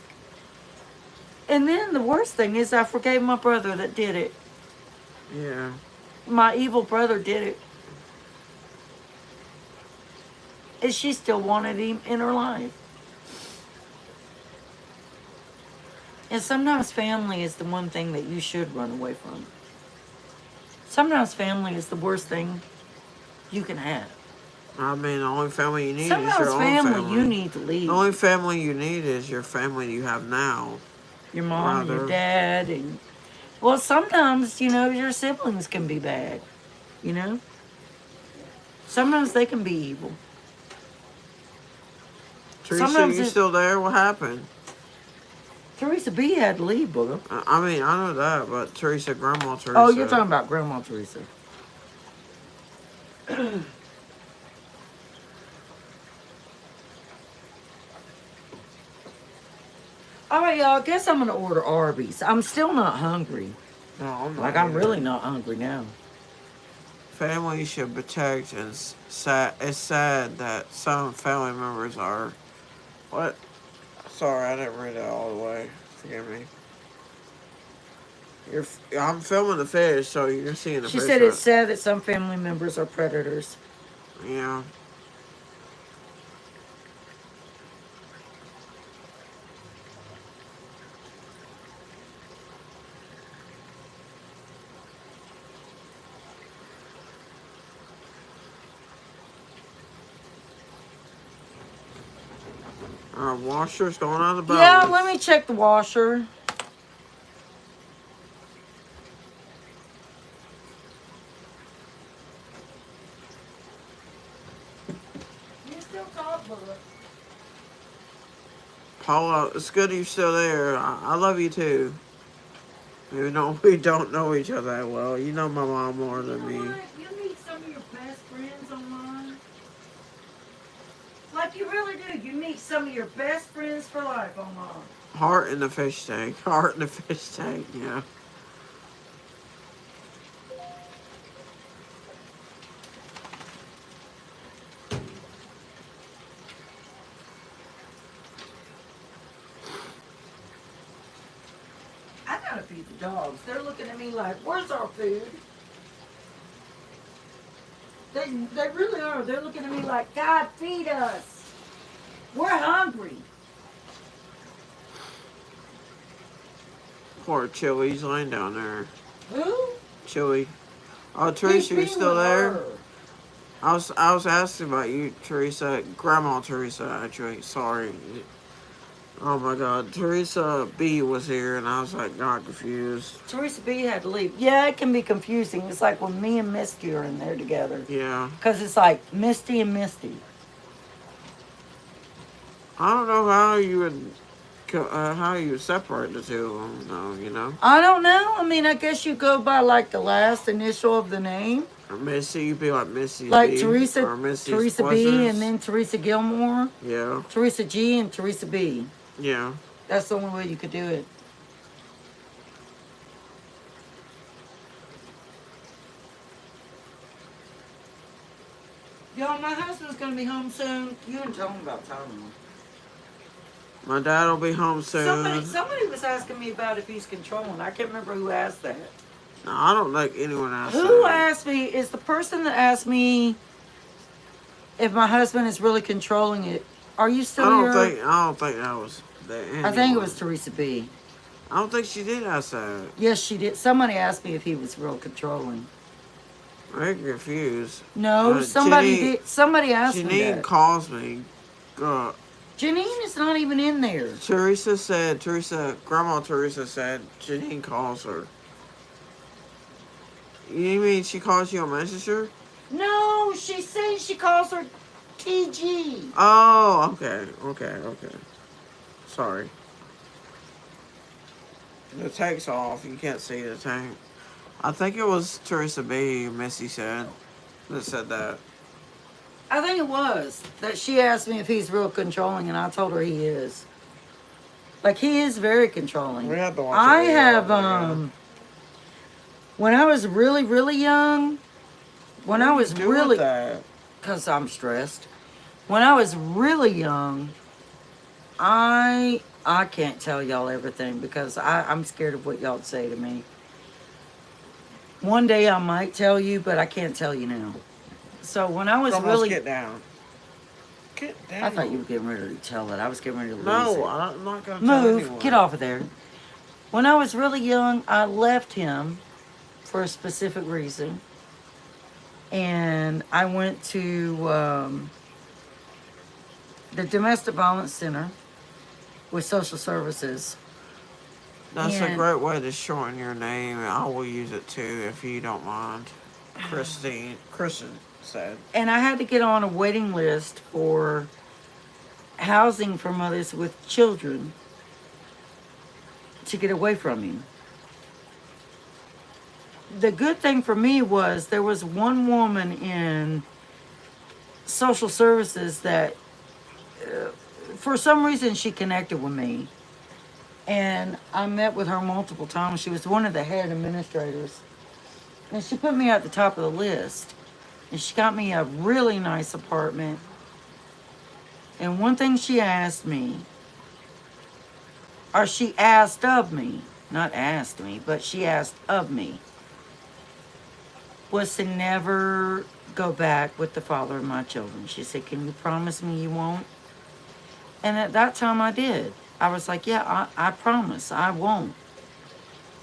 And then the worst thing is I forgave my brother that did it. Yeah. My evil brother did it. is she still wanted him in her life. And sometimes family is the one thing that you should run away from. Sometimes family is the worst thing you can have. I mean, the only family you need is your Sometimes own family you family. need to The leave. only family you need is your family you have now. Your mom and your Rather, dad and well, sometimes, your siblings can be bad, you know? Sometimes they can be evil. Teresa, Sometimes you it still there? What happened? Teresa B had to leave, booger. I mean, I know that, but Teresa, Grandma Oh, you're Teresa. talking about Grandma Teresa. All right, y'all. I guess I'm gonna order Arby's. I'm still not hungry. No, I'm not Like I'm either. really not hungry now. Family should protect, and it's sad that some family members are. What? Sorry, I didn't read that all the way. Forgive me. I'm filming the fish, so you're seeing the She fish, said it's right? sad that some family members are predators. Yeah. Our washer's going out of Yeah, balance. let me check the washer. You still talk, booger. Paula, it's good you're still there. I love you too. Even though we don't know each other that well. You know my mom more You than know me. what? You meet some of your best friends online. Like you really do. You meet some of your best friends for life online. Heart in the fish tank. Heart in the fish tank, yeah. I gotta feed the dogs. They're looking at me like, "Where's our food?" They really are. They're looking at me like, "God, feed us. We're hungry." Poor Chili, he's laying down there. Who? Chili. Oh, He's Teresa, you being still with there? her. I was asking about you, Teresa. Grandma Teresa, actually. Sorry. Oh my God, Teresa B was here, and I was like, not confused. Teresa B had to leave. Yeah, it can be confusing. It's like when me and Misty are in there together. Yeah, Because it's like Misty and Misty. I don't know how you would how you would separate the two of them, though. You know, I don't know. I mean, I guess you go by like the last initial of the name. or Missy, you'd be like Missy's Like B, or Missy's Teresa B, and Pleasures. then Teresa Gilmore, Yeah, Teresa G, and Teresa B. yeah. That's the only way you could do it. Yo, my husband's gonna be home soon. You didn't tell him about Tylenol. My dad will be home soon. Somebody was asking me about if he's controlling. I can't remember who asked that. No, I don't like anyone else. Who asked me? Is the person that asked me if my husband is really controlling it? Are you still here? I don't think that was that. I think it was Teresa B. I don't think she did ask that. Yes, she did. Somebody asked me if he was real controlling. I'm confused. No, somebody Jenny, did. Somebody asked me Janine that. calls me. Janine is not even in there. Grandma Teresa said Janine calls her. You mean she calls you on Messenger? No, she's saying she calls her TG. Oh, okay. Sorry. The tank's off. You can't see the tank. I think it was Teresa B. Missy said that. I think it was that she asked me if he's real controlling, and I told her he is. Like he is very controlling. We have to watch I the video, have yeah. when I was really really young, when I was really that? because I'm stressed. When I was really young, I can't tell y'all everything because I'm scared of what y'all say to me. One day I might tell you, but I can't tell you now. So when I was Grandma's really get down. Get down. I thought you were getting ready to tell it. I was getting ready to lose No, it. I'm not going to tell Move. anyone. Get off of there. When I was really young, I left him for a specific reason. And I went to the Domestic Violence Center with social services. That's a And great way to shorten your name. I will use it too if you don't mind. Kristen said. and I had to get on a waiting list for housing for mothers with children to get away from him. The good thing for me was there was one woman in social services that, for some reason, she connected with me. And I met with her multiple times. She was one of the head administrators. And she put me at the top of the list. And she got me a really nice apartment. And one thing she asked me, or she asked of me, not asked me, but she asked of me, was to never go back with the father of my children. She said, "Can you promise me you won't?" And at that time I did. I was like, "Yeah, I promise I won't."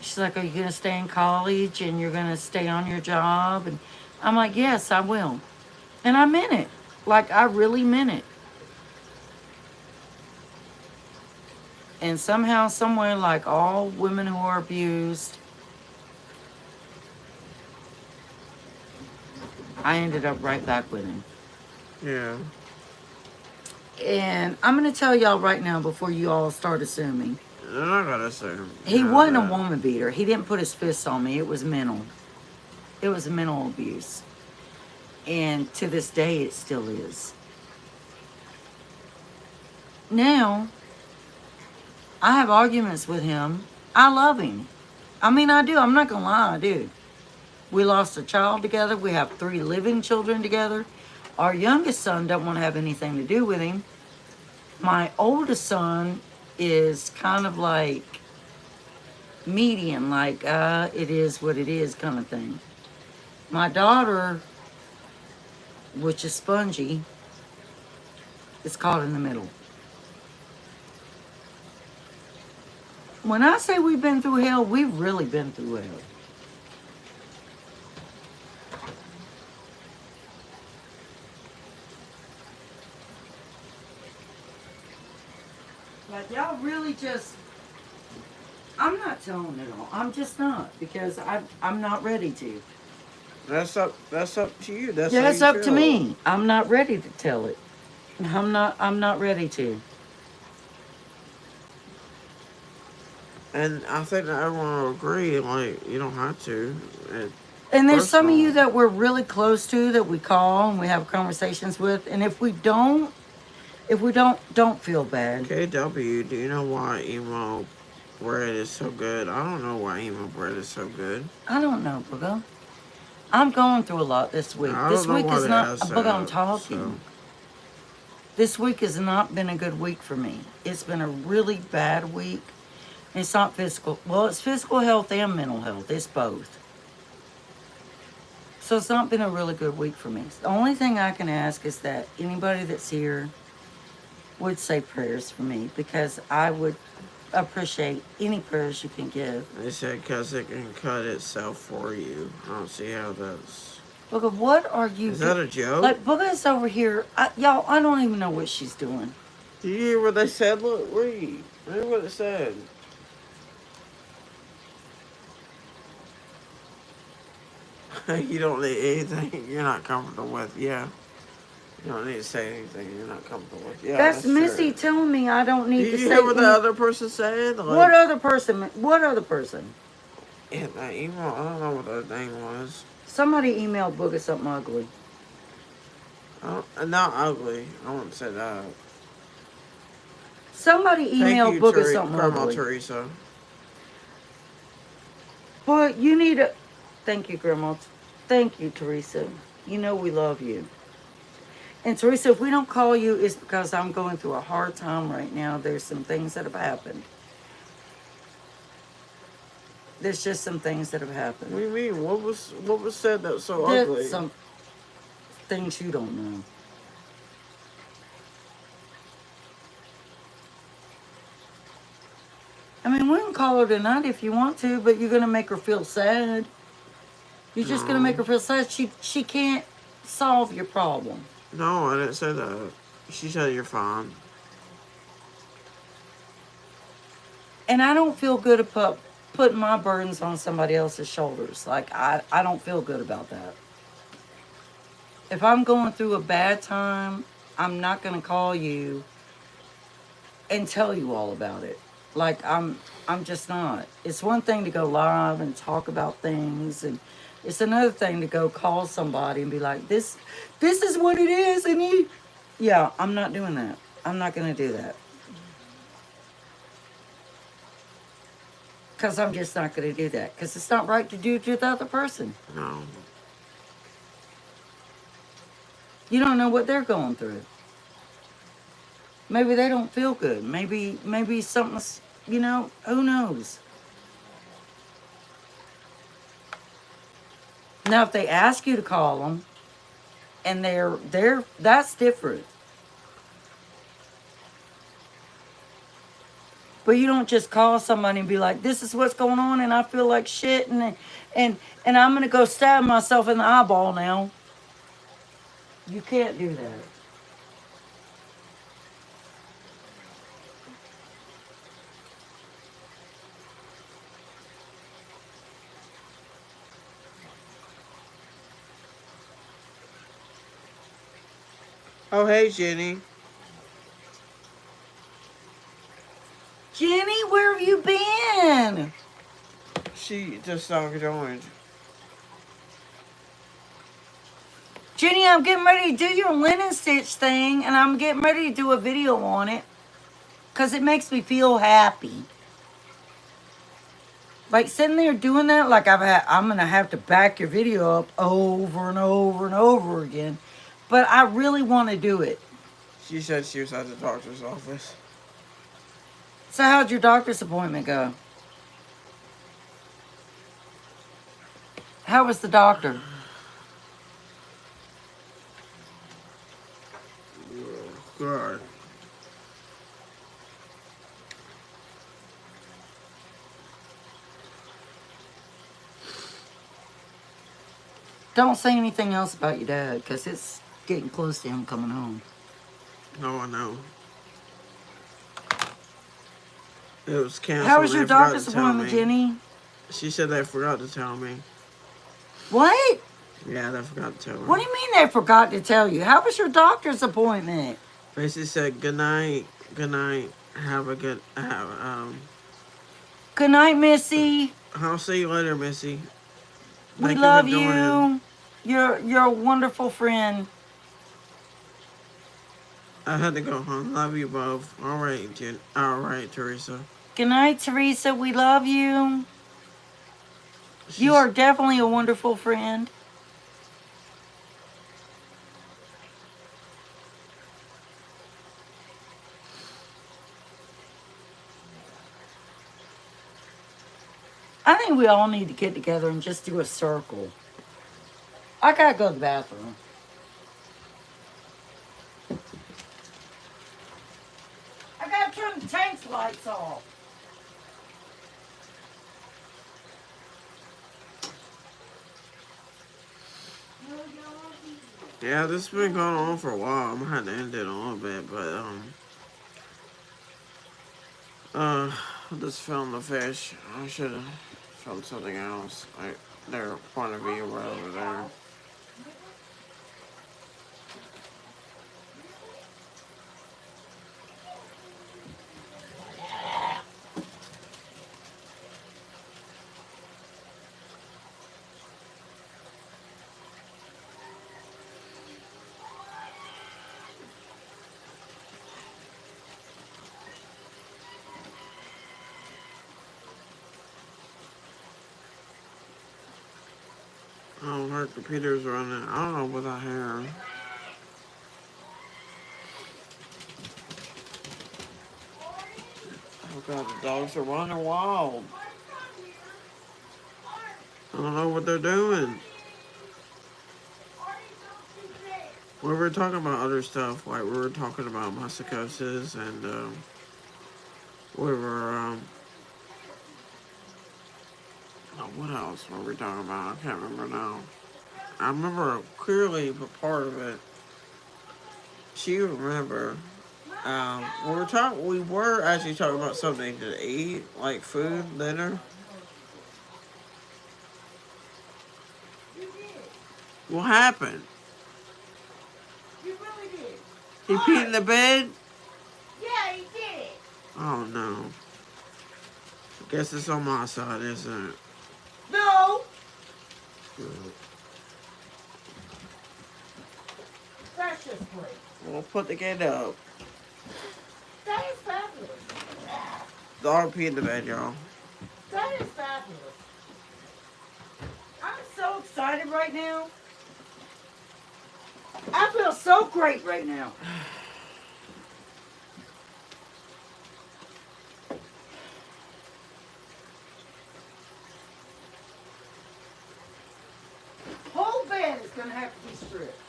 She's like, "Are you going to stay in college and you're going to stay on your job?" And I'm like, "Yes, I will." And I meant it. Like, I really meant it. And somehow, somewhere, like all women who are abused, I ended up right back with him. Yeah. And I'm going to tell y'all right now before you all start assuming. They're not going to assume. He wasn't a woman beater. He didn't put his fists on me. It was mental. It was mental abuse. And to this day, it still is. Now, I have arguments with him. I love him. I mean, I do. I'm not going to lie, I do. We lost a child together. We have 3 living children together. Our youngest son doesn't want to have anything to do with him. My oldest son is kind of like medium, like it is what it is kind of thing. My daughter, which is spongy, is caught in the middle. When I say we've been through hell, we've really been through hell. Like, y'all really just, I'm not telling it all. I'm just not, because I'm not ready to. That's up to you. That's Yeah, how it's you up to feel. me. I'm not ready to tell it. I'm not ready to. And I think that everyone will agree, like, you don't have to. And there's some of you personal. that we're really close to that we call and we have conversations with. And if we don't feel bad. KW, do you know why emo bread is so good? I don't know why emo bread is so good. I don't know, Booga. I'm going through a lot this week. I This don't know week why is they not, asked Booga, I'm that, talking. so. This week has not been a good week for me. It's been a really bad week. It's not physical. Well, it's physical health and mental health. It's both. So it's not been a really good week for me. The only thing I can ask is that anybody that's here would say prayers for me, because I would appreciate any prayers you can give. They said because it can cut itself for you. I don't see how that's. Booga, what are you Is that a joke? Like, Booga's over here. Y'all, I don't even know what she's doing. Do you hear what they said? Look, read. Read what it said. You don't need anything you're not comfortable with. Yeah. You don't need to say anything you're not comfortable with. Yeah. That's Missy true. telling me I don't need Did to you say hear what the other person said? Like, What other person? What other person? in that email, I don't know what their name was. Somebody emailed Booga something ugly. Not ugly. I wouldn't say that. Somebody emailed Booga something Grandma ugly. Teresa. But you need to. Thank you, Grandma. Thank you, Teresa. You know we love you. And Teresa, if we don't call you, it's because I'm going through a hard time right now. There's some things that have happened. There's just some things that have happened. What do you mean? What was said that was so There's ugly? some things you don't know. call her tonight if you want to, but you're gonna make her feel sad. You're just gonna make No. her feel sad. She can't solve your problem. No, I didn't say that. She said you're fine. And I don't feel good about putting my burdens on somebody else's shoulders. Like I don't feel good about that. If I'm going through a bad time, I'm not gonna call you and tell you all about it. Like I'm just not. It's one thing to go live and talk about things, and it's another thing to go call somebody and be like, this is what it is, and you yeah, I'm not doing that. I'm not gonna do that. Because I'm just not gonna do that. Because it's not right to do to the other person. No. You don't know what they're going through. Maybe they don't feel good. Maybe something's, who knows? Now, if they ask you to call them, and they're that's different. But you don't just call somebody and be like, "This is what's going on, and I feel like shit, and I'm gonna go stab myself in the eyeball now." You can't do that. Oh, hey, Jenny. Jenny, where have you been? She just joined. Jenny, I'm getting ready to do your linen stitch thing, and I'm getting ready to do a video on it because it makes me feel happy. Like sitting there doing that, like I'm gonna have to back your video up over and over and over again, but I really want to do it. She said she was at the doctor's office. So, how'd your doctor's appointment go? How was the doctor? God. Don't say anything else about your dad, because it's getting close to him coming home. No, I know. It was canceled. How was your They forgot doctor's to tell appointment, me. Jenny? She said they forgot to tell me. What? Yeah, they forgot to tell me. What do you mean they forgot to tell you? How was your doctor's appointment? Basically said good night, have a good Good night, Missy. I'll see you later, Missy. We Thank love you for joining. you. You're a wonderful friend. I had to go home. Love you both. All right, All right, Teresa. Good night, Teresa. We love you. You She's, are definitely a wonderful friend. I think we all need to get together and just do a circle. I gotta go to the bathroom. I gotta turn the tank's lights off. yeah, this has been going on for a while. I'm gonna have to end it a little bit, but I just filmed the fish. I should have filmed something else. Like their point of view right over there. Oh, her computer's running. I don't know what I hear. Oh god, the dogs are running wild. I don't know what they're doing. We were talking about other stuff, like we were talking about my psychosis, and we were What else were we talking about? I can't remember now. I remember clearly, but part of it. She remember. We were talking. We were actually talking about something to eat, like food, dinner. You did. What happened? You really did. He peed in the bed. Yeah, he did. Oh no. Guess it's on my side, isn't it? No. That's just great. We'll put the kid up. That is fabulous. Dog pee in the bed, y'all. That is fabulous. I'm so excited right now. I feel so great right now. Whole bed is gonna have to be stripped.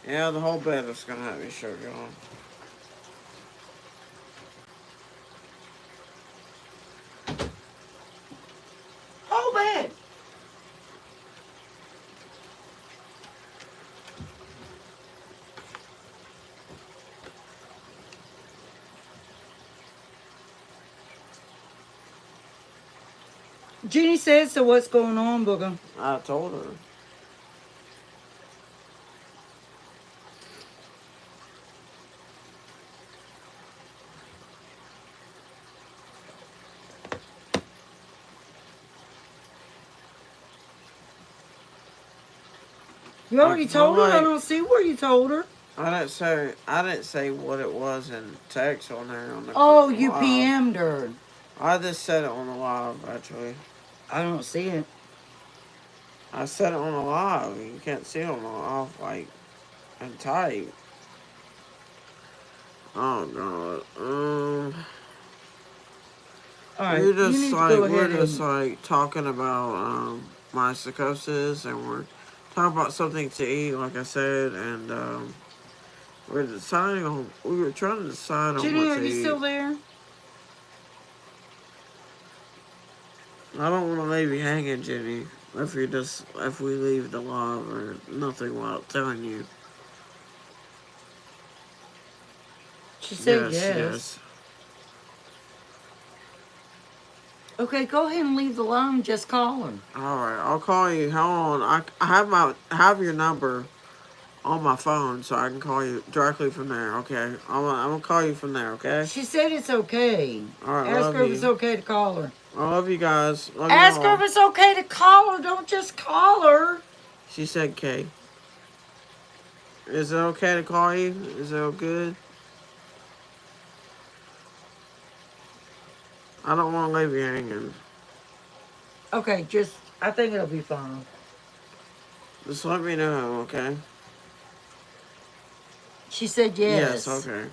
Yeah, the whole bed is gonna have me shook, y'all. Whole bed. Jeannie said, so what's going on, Booger? I told her. You already I feel told her? I like- don't see where you told her. I didn't say what it was in text on there on the. Oh, you live. PM'd her. I just said it on the live actually. I don't see it. I said it on the live. You can't see it on the live like and type. Oh god. All right, We're you just need to like go we're ahead just and... like talking about my psychosis, and we're talking about something to eat, like I said, and we're deciding on. We were trying to decide on Jenny, what are to you eat. still there? I don't want to leave you hanging, Jenny. If we leave the live or nothing without telling you. She said yes. Yes. Okay, go ahead and leave the line. Just call her. All right, I'll call you. Hold on. I have your number on my phone, so I can call you directly from there. Okay, I'm gonna call you from there. Okay. She said it's okay. All right. Ask Love her if you. it's okay to call her. I love you guys. Love Ask you her all. if it's okay to call her. Don't just call her. She said K. Is it okay to call you? Is it all good? I don't want to leave you hanging. Okay, I think it'll be fine. Just let me know, okay? She said yes. Yes, okay.